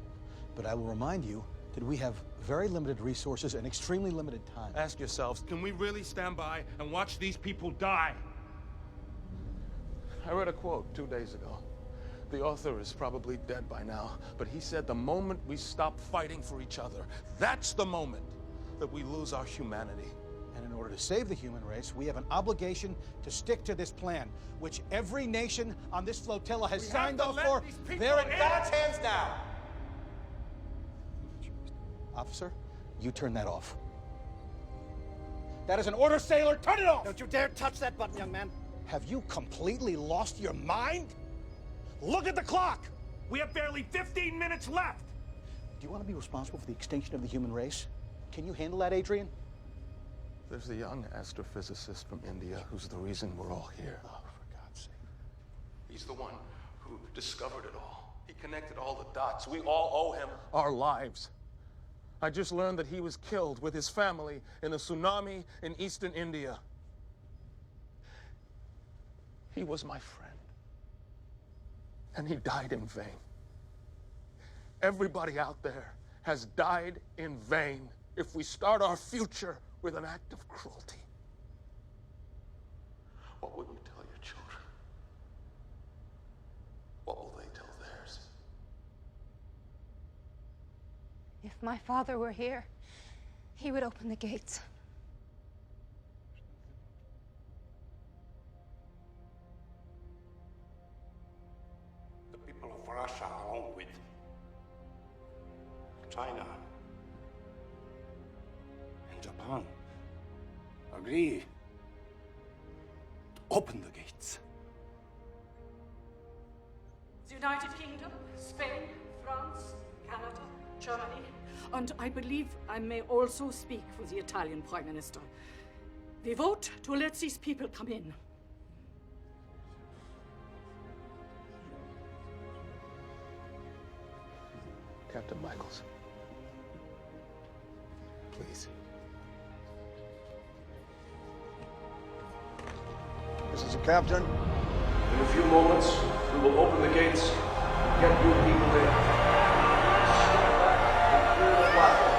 [SPEAKER 11] but I will remind you that we have very limited resources and extremely limited time.
[SPEAKER 7] Ask yourselves, can we really stand by and watch these people die? I read a quote 2 days ago. The author is probably dead by now, but he said the moment we stop fighting for each other, that's the moment that we lose our humanity.
[SPEAKER 11] And in order to save the human race, we have an obligation to stick to this plan, which every nation on this flotilla has signed off for. They're in God's hands now. Officer, you turn that off. That is an order, sailor. Turn it off!
[SPEAKER 2] Don't you dare touch that button, young man.
[SPEAKER 11] Have you completely lost your mind? Look at the clock!
[SPEAKER 8] We have barely 15 minutes left!
[SPEAKER 11] Do you want to be responsible for the extinction of the human race? Can you handle that, Adrian?
[SPEAKER 1] There's a young astrophysicist from India who's the reason we're all here.
[SPEAKER 11] Oh, for God's sake.
[SPEAKER 7] He's the one who discovered it all. He connected all the dots. We all owe him our lives. I just learned that he was killed with his family in a tsunami in eastern India. He was my friend. And he died in vain. Everybody out there has died in vain if we start our future with an act of cruelty. What will you tell your children? What will they tell theirs?
[SPEAKER 9] If my father were here, he would open the gates.
[SPEAKER 8] The people of Russia, along with China and Japan, agree to open the gates.
[SPEAKER 14] The United Kingdom, Spain, France, Canada, Germany, and I believe I may also speak for the Italian Prime Minister. We vote to let these people come in.
[SPEAKER 1] Captain Michaels. Please.
[SPEAKER 17] This is the captain.
[SPEAKER 19] In a few moments, we will open the gates and get you people in. Step back and clear the platform.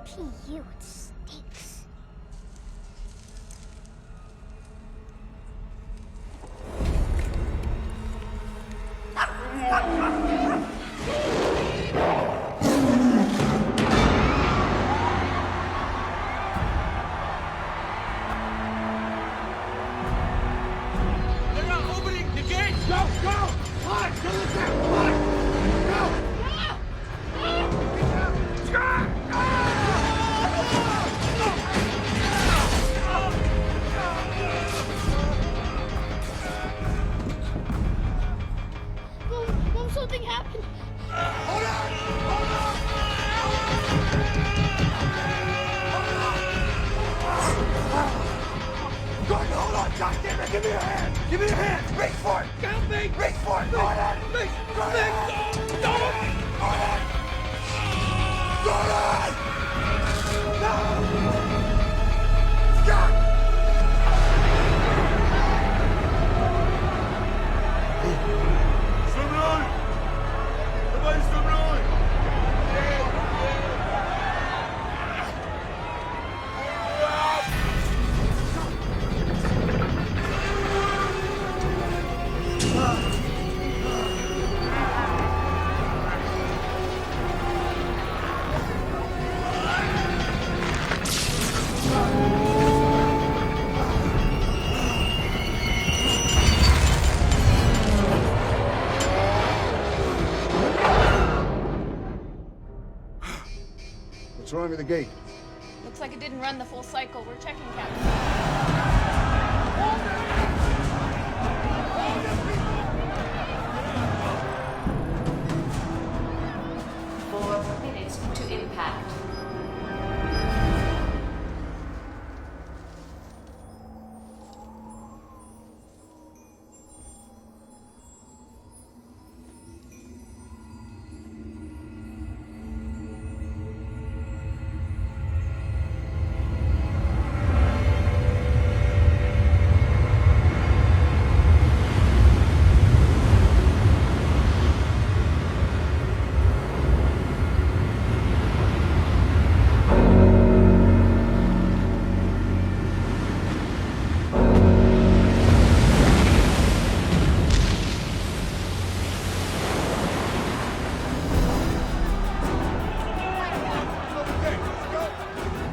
[SPEAKER 3] P.U., it stinks. Mom, something happened.
[SPEAKER 8] Gordon, hold on! God damn it! Give me your hand! Give me your hand! Reach for it! Help me! Reach for it! Gordon! Reach! Gordon! Gordon! Gordon! No! Scott!
[SPEAKER 22] Swimrun! Everybody swimrun!
[SPEAKER 10] What's wrong with the gate?
[SPEAKER 23] Looks like it didn't run the full cycle. We're checking, Captain.
[SPEAKER 16] Four minutes to impact.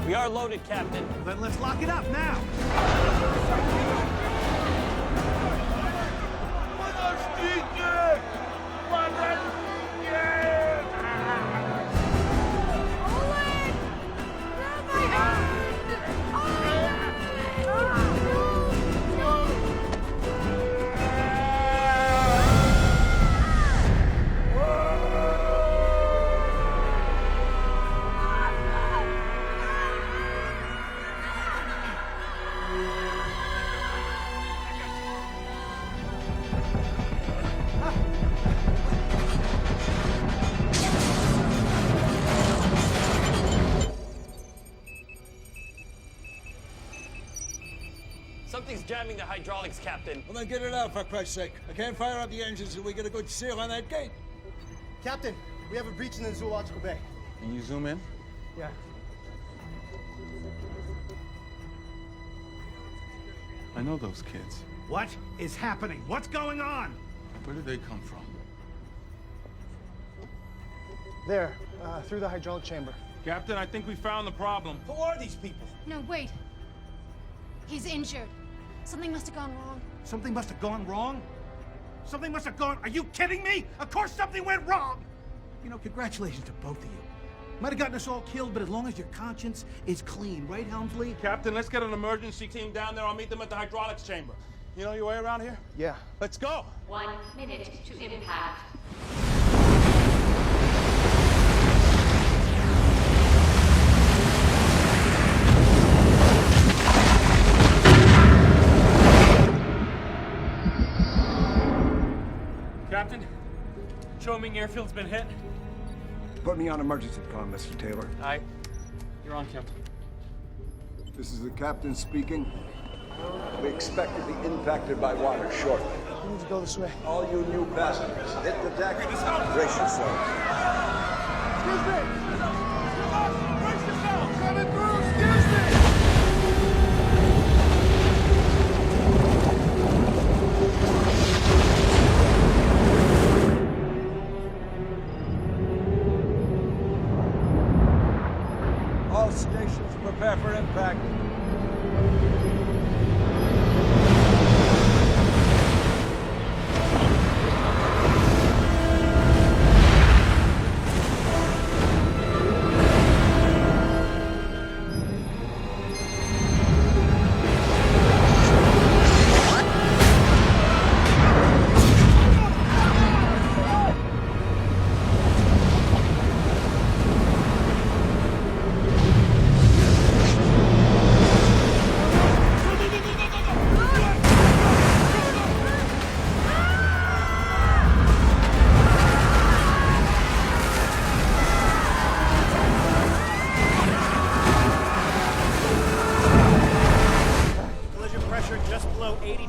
[SPEAKER 18] We are loaded, Captain.
[SPEAKER 11] Then let's lock it up now.
[SPEAKER 18] Something's jamming the hydraulics, Captain.
[SPEAKER 8] Well, then get it out, for Christ's sake. I can't fire up the engines until we get a good seal on that gate.
[SPEAKER 2] Captain, we have a breach in the zoological bay.
[SPEAKER 1] Can you zoom in?
[SPEAKER 2] Yeah.
[SPEAKER 1] I know those kids.
[SPEAKER 11] What is happening? What's going on?
[SPEAKER 1] Where did they come from?
[SPEAKER 2] There, through the hydraulic chamber.
[SPEAKER 7] Captain, I think we found the problem.
[SPEAKER 8] Who are these people?
[SPEAKER 23] No, wait. He's injured. Something must have gone wrong.
[SPEAKER 11] Something must have gone wrong? Something must have gone... Are you kidding me? Of course something went wrong! You know, congratulations to both of you. Might have gotten us all killed, but as long as your conscience is clean, right, Helmsley?
[SPEAKER 7] Captain, let's get an emergency team down there. I'll meet them at the hydraulics chamber. You know your way around here?
[SPEAKER 2] Yeah.
[SPEAKER 7] Let's go.
[SPEAKER 16] 1 minute to impact.
[SPEAKER 6] Captain, Choming Airfield's been hit.
[SPEAKER 17] Put me on emergency comm, Mr. Taylor.
[SPEAKER 6] Aye. You're on, Captain.
[SPEAKER 17] This is the captain speaking.
[SPEAKER 19] We expect to be impacted by water shortly.
[SPEAKER 2] We need to go this way.
[SPEAKER 19] All you new passengers, hit the deck. Brace yourselves.
[SPEAKER 8] Excuse me! Brace yourself! Coming through! Excuse me!
[SPEAKER 19] All stations prepare for impact.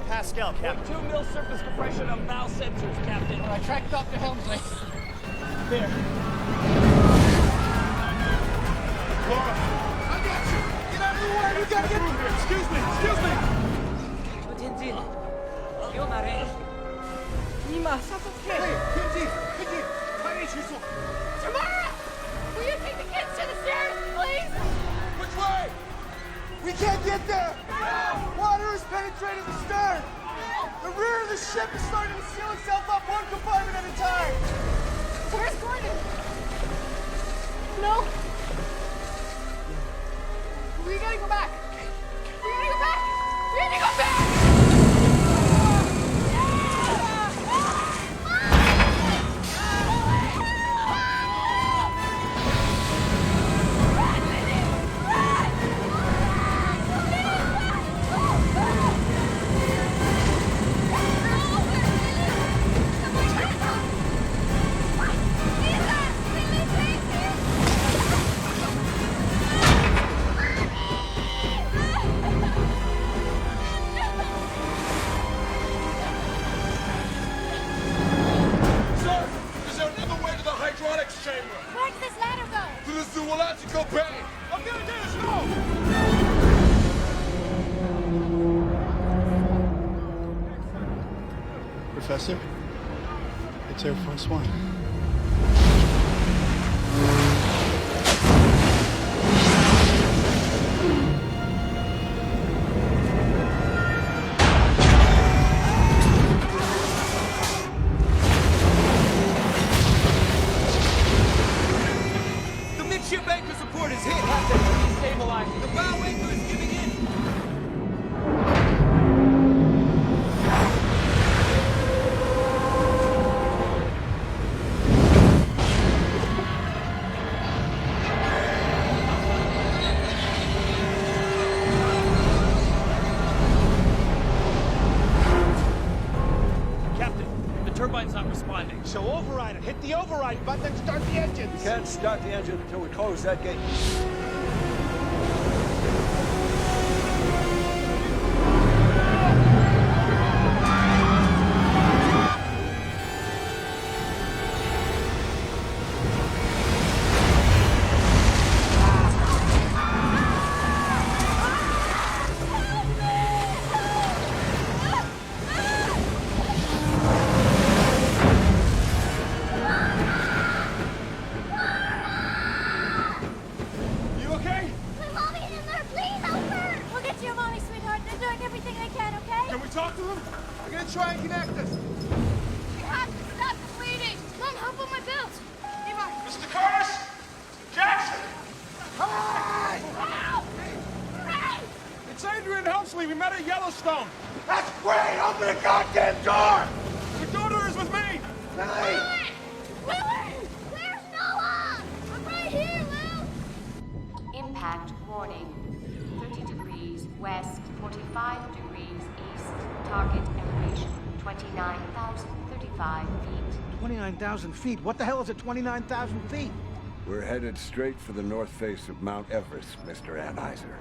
[SPEAKER 18] Pascal, Captain. 2 mil surface compression on bow sensors, Captain.
[SPEAKER 2] I tracked Dr. Helmsley. There.
[SPEAKER 8] Laura! I got you! Get out of the way! We gotta get through here! Excuse me! Excuse me!
[SPEAKER 2] Hey, Kenji! Kenji!
[SPEAKER 23] Tamara! Will you take the kids to the stairs, please?
[SPEAKER 8] Which way? We can't get there! Water has penetrated the stern! The rear of the ship is starting to seal itself up one compartment at a time!
[SPEAKER 23] Where's Gordon? No.
[SPEAKER 8] We gotta go back! We gotta go back! We gotta go back!
[SPEAKER 23] Where does this ladder go?
[SPEAKER 22] To the zoological bay! I'm gonna get us go!
[SPEAKER 2] Professor, it's Air Force One.
[SPEAKER 8] The midship anchor support is hit. Captain, destabilizing. The bow anchor is giving in.
[SPEAKER 18] Captain, the turbine's not responding.
[SPEAKER 8] So override it. Hit the override button and start the engines.
[SPEAKER 17] We can't start the engine until we close that gate.
[SPEAKER 8] You okay?
[SPEAKER 23] My mommy in there, please help her! We'll get to your mommy, sweetheart. They're doing everything they can, okay?
[SPEAKER 8] Can we talk to them? We're gonna try and connect us.
[SPEAKER 23] You have to stop the bleeding! Mom, help on my belt! Levi!
[SPEAKER 22] Mr. Curtis! Jackson!
[SPEAKER 8] Hi!
[SPEAKER 23] Help! Hey!
[SPEAKER 22] It's Adrian Helmsley. We met at Yellowstone.
[SPEAKER 8] That's great! Open the goddamn door!
[SPEAKER 22] Your daughter is with me.
[SPEAKER 8] Lily!
[SPEAKER 23] Lily! Where's Noah? I'm right here, Lil!
[SPEAKER 16] Impact warning. 30 degrees west, 45 degrees east. Target elevation 29,035 feet.
[SPEAKER 11] 29,000 feet? What the hell is at 29,000 feet?
[SPEAKER 17] We're headed straight for the north face of Mount Everest, Mr. Anheuser.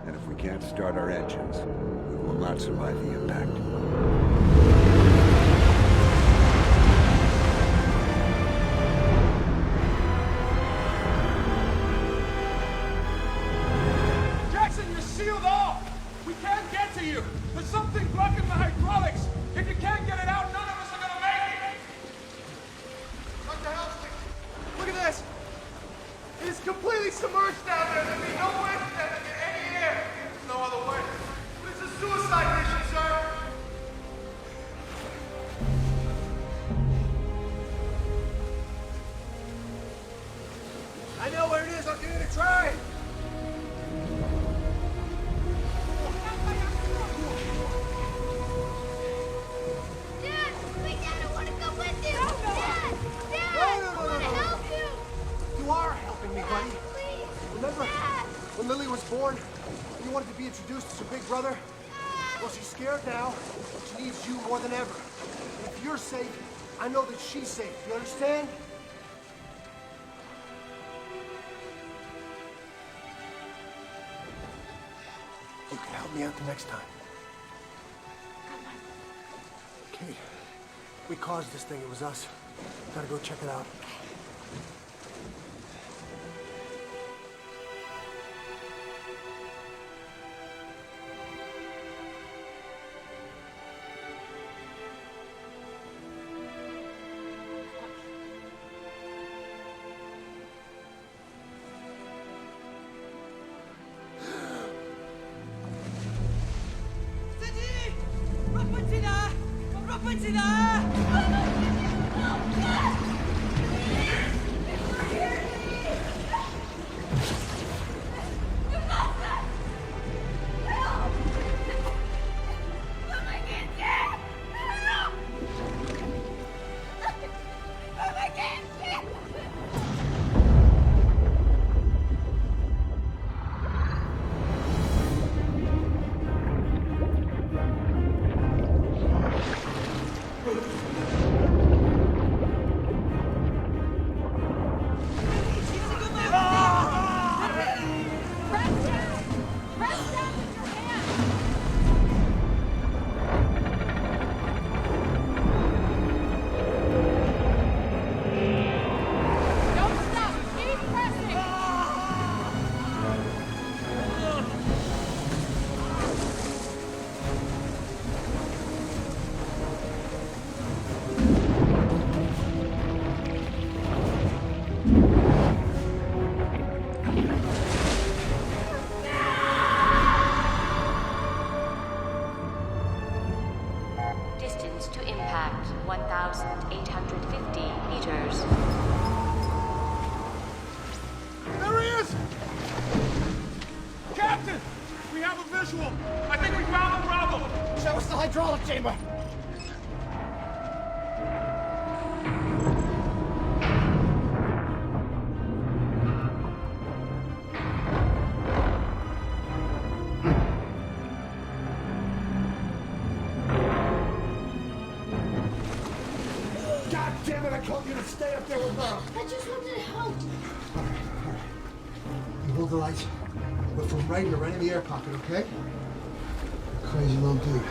[SPEAKER 17] And if we can't start our engines, we will not survive the impact.
[SPEAKER 22] Jackson, you're sealed off. We can't get to you. There's something blocking the hydraulics. If you can't get it out, none of us are gonna make it.
[SPEAKER 8] Dr. Helmsley, look at this. It is completely submerged down there. There'll be no way for them to get any air. There's no other way. It's a suicide mission, sir. I know where it is. I'll give it a try.
[SPEAKER 23] Dad! Wait, Dad, I want to come with you! Dad! Dad! I want to help you!
[SPEAKER 2] You are helping me, buddy.
[SPEAKER 23] Please!
[SPEAKER 2] Remember
[SPEAKER 23] Dad!
[SPEAKER 2] when Lily was born, you wanted to be introduced as her big brother? Well, she's scared now. She needs you more than ever. And if you're safe, I know that she's safe. You understand? You can help me out the next time. Kate, we caused this thing. It was us. Gotta go check it out.
[SPEAKER 16] impact 1,850 meters.
[SPEAKER 8] There he is! Captain! We have a visual! I think we found the problem!
[SPEAKER 2] Show us the hydraulic chamber!
[SPEAKER 8] God damn it, I told you to stay up there with her!
[SPEAKER 23] I just wanted to help.
[SPEAKER 2] You hold the lights. But from right here, right in the air pocket, okay? You're a crazy little dude.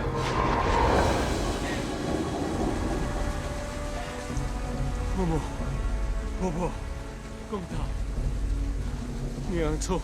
[SPEAKER 8] Bobo, come down. AÇÃO.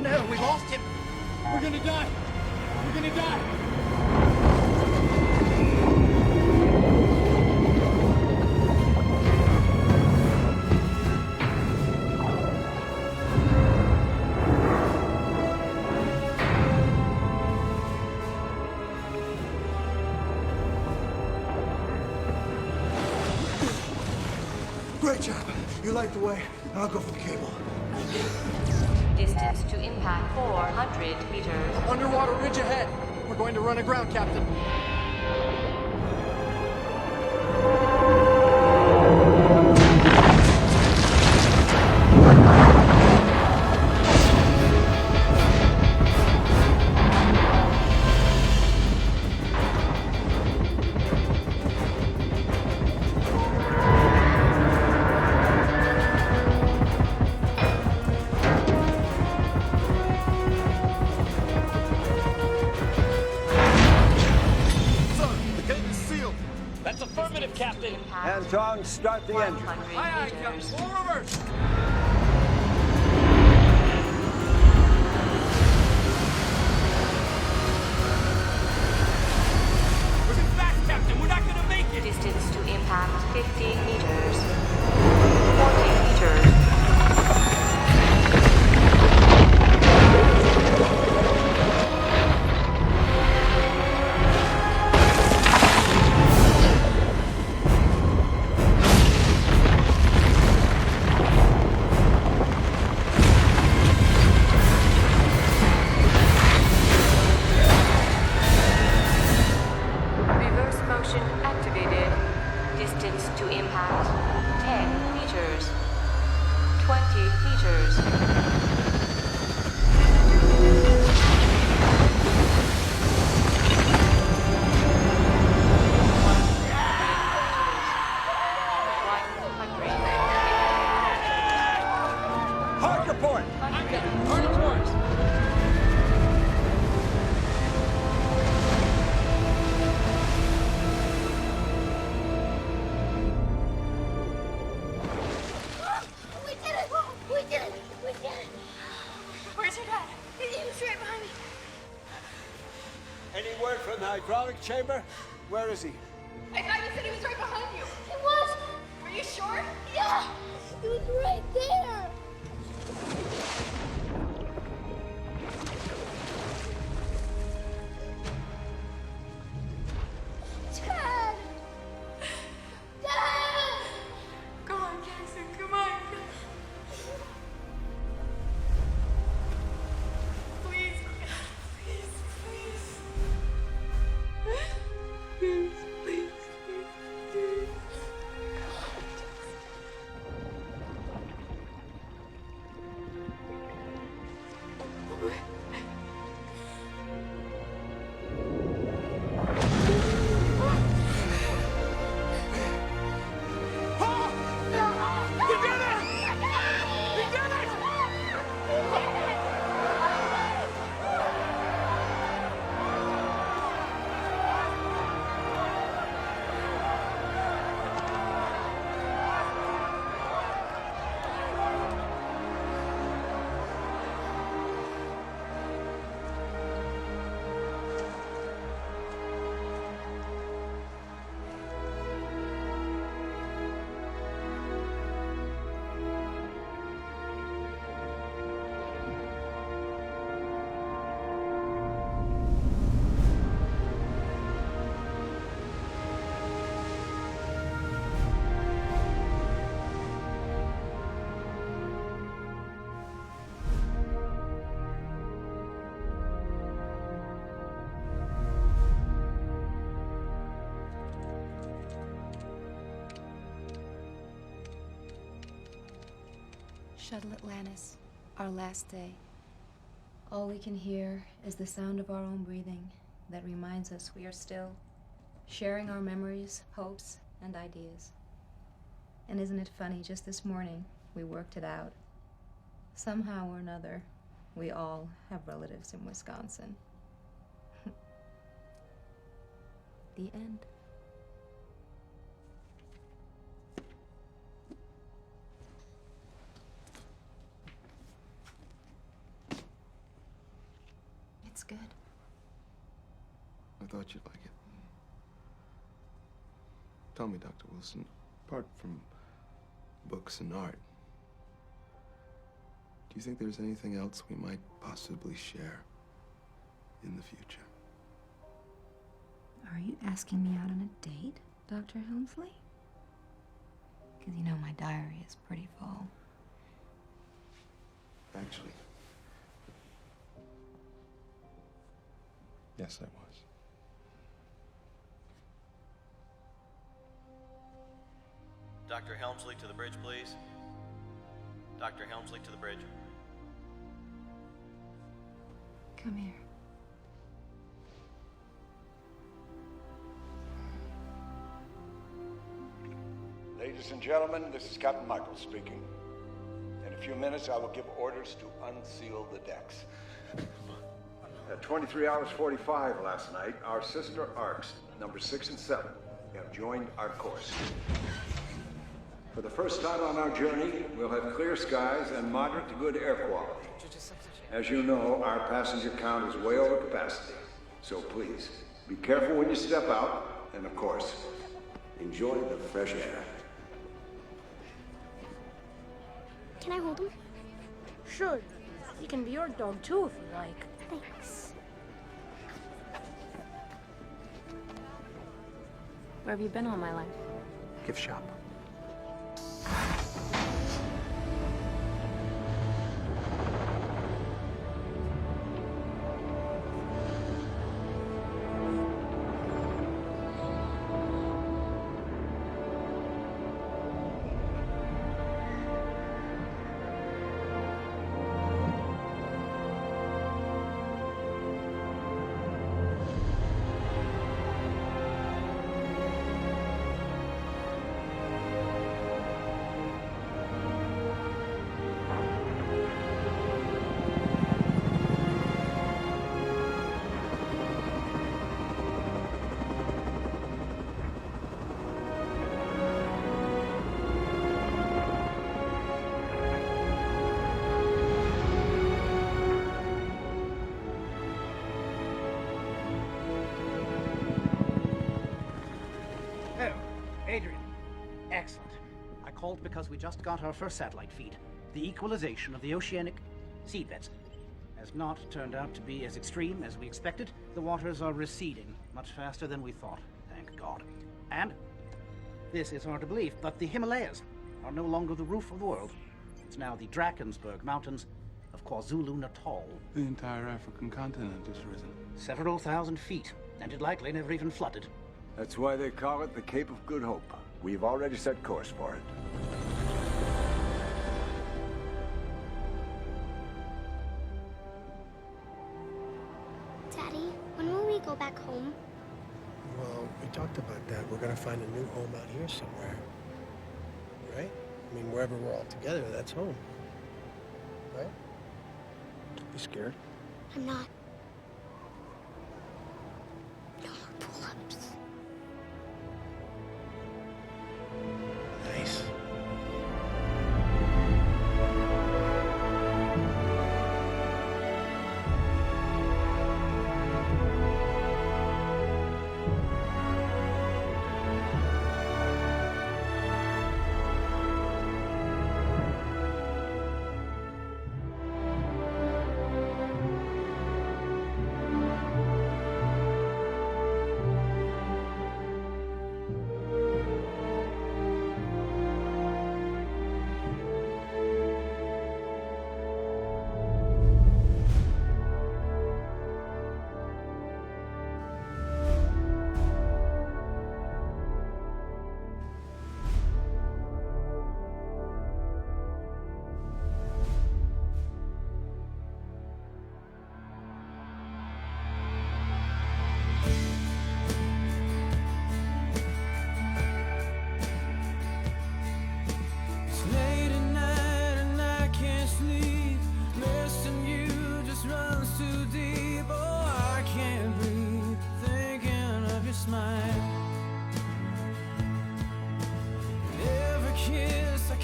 [SPEAKER 2] No, we lost him. We're gonna die. We're gonna die. Great job. You light the way, and I'll go for the cable.
[SPEAKER 16] Distance to impact 400 meters.
[SPEAKER 8] Underwater ridge ahead. We're going to run aground, Captain.
[SPEAKER 18] That's affirmative, Captain.
[SPEAKER 17] AÇÃO, start the engine.
[SPEAKER 8] Aye, Captain. Full reverse.
[SPEAKER 18] Pushing fast, Captain. We're not gonna make it.
[SPEAKER 16] Distance to impact 50 meters. 40 meters. Reverse motion activated. Distance to impact 10 meters. 20 meters.
[SPEAKER 17] Hard report!
[SPEAKER 18] Hard report.
[SPEAKER 23] We did it! We did it! We did it!
[SPEAKER 9] Where's your dad?
[SPEAKER 23] He was right behind me.
[SPEAKER 17] Any word from the hydraulic chamber? Where is he?
[SPEAKER 9] I thought you said he was right behind you.
[SPEAKER 23] He was.
[SPEAKER 9] Are you sure?
[SPEAKER 23] Yeah. He was right there. Dad. Dad.
[SPEAKER 9] Come on, Jackson. Come on. Please. Please. Please. Please. Please. Please.
[SPEAKER 15] Shuttle Atlantis, our last day. All we can hear is the sound of our own breathing that reminds us we are still sharing our memories, hopes, and ideas. And isn't it funny, just this morning, we worked it out. Somehow or another, we all have relatives in Wisconsin. The end. It's good.
[SPEAKER 1] I thought you'd like it. Tell me, Dr. Wilson, apart from books and art, do you think there's anything else we might possibly share in the future?
[SPEAKER 15] Are you asking me out on a date, Dr. Helmsley? Because you know my diary is pretty full.
[SPEAKER 1] Actually, yes, I was.
[SPEAKER 20] Dr. Helmsley to the bridge, please. Dr. Helmsley to the bridge.
[SPEAKER 15] Come here.
[SPEAKER 17] Ladies and gentlemen, this is Captain Michael speaking. In a few minutes, I will give orders to unseal the decks. At 23 hours 45 last night, our sister arcs, number 6 and 7, have joined our course. For the first time on our journey, we'll have clear skies and moderate to good air quality. As you know, our passenger count is way over capacity. So please, be careful when you step out, and of course, enjoy the fresh air.
[SPEAKER 3] Can I hold him?
[SPEAKER 21] Sure. He can be your dog too if you like.
[SPEAKER 3] Thanks.
[SPEAKER 15] Where have you been all my life?
[SPEAKER 11] Gift shop.
[SPEAKER 12] Adrian, excellent. I called because we just got our first satellite feed. The equalization of the oceanic seabeds has not turned out to be as extreme as we expected. The waters are receding much faster than we thought, thank God. And this is hard to believe, but the Himalayas are no longer the roof of the world. It's now the Drakensberg Mountains of KwaZulu-Natal.
[SPEAKER 1] The entire African continent has risen.
[SPEAKER 12] Several thousand feet, and it likely never even flooded.
[SPEAKER 17] That's why they call it the Cape of Good Hope. We've already set course for it.
[SPEAKER 3] Daddy, when will we go back home?
[SPEAKER 2] Well, we talked about that. We're gonna find a new home out here somewhere. Right? I mean, wherever we're all together, that's home. Right? Don't be scared.
[SPEAKER 3] I'm not. No more pull-ups.
[SPEAKER 2] Nice.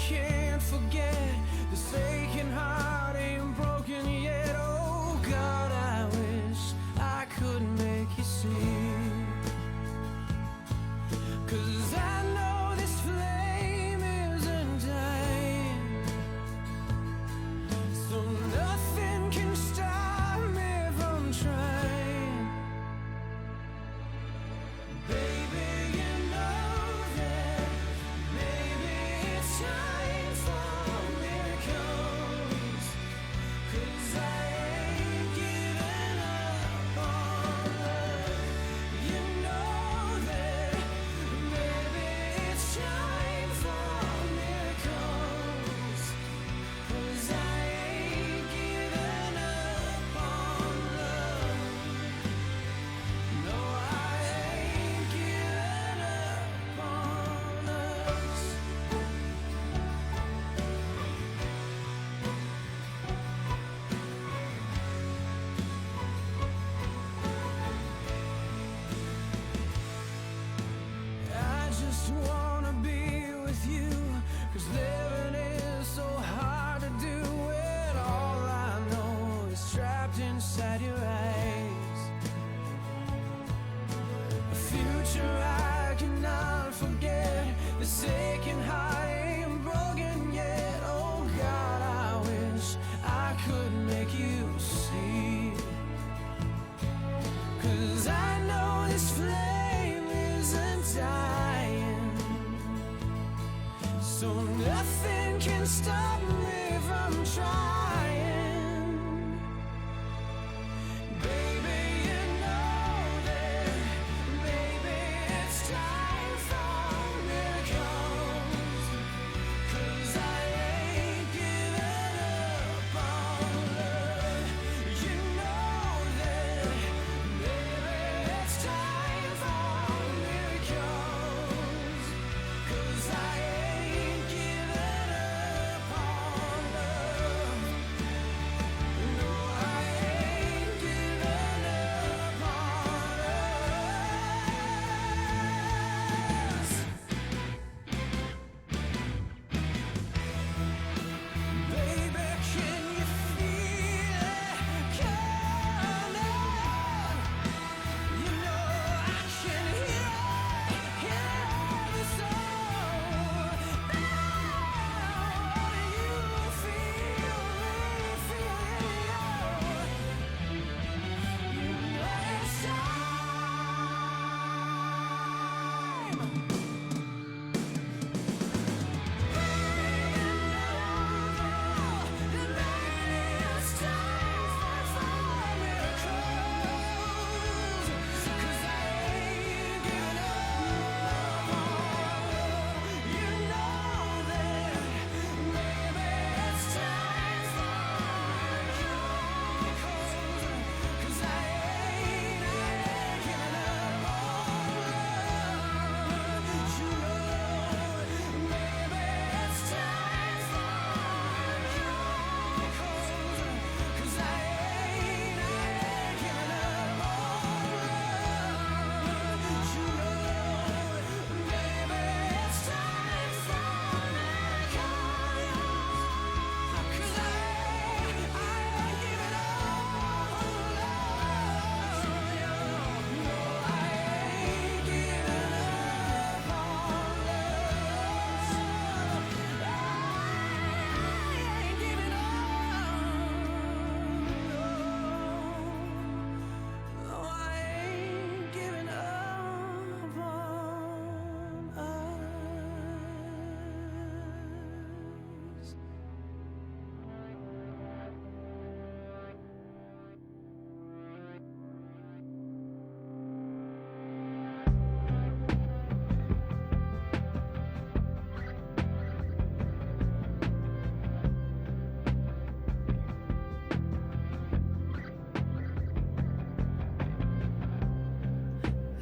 [SPEAKER 4] can't forget this aching heart ain't broken yet. Oh God, I wish I could make you see. 'Cause I know this flame isn't dying, so nothing can stop me from trying. Baby, you know that maybe it's time for miracles. 'Cause I ain't giving up on love. You know that maybe it's time for miracles. 'Cause I ain't giving up on love. No, I ain't giving up on us. I just wanna be with you, 'cause living is so hard to do when all I know is trapped inside your eyes. A future I cannot forget, this aching heart ain't broken yet. Oh God, I wish I could make you see. 'Cause I know this flame isn't dying, so nothing can stop me from trying. Baby, you know that maybe it's time for miracles. 'Cause I ain't giving up on love. You know that maybe it's time for miracles. 'Cause I ain't giving up on love. No, I ain't giving up on us. Baby, can you feel it coming? You know I can hear the soul. Now you feel you know it's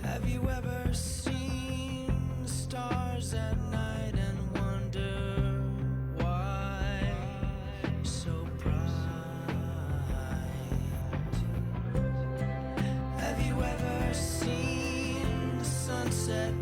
[SPEAKER 4] Have you ever seen the stars at night and wonder why so bright? Have you ever seen the sunset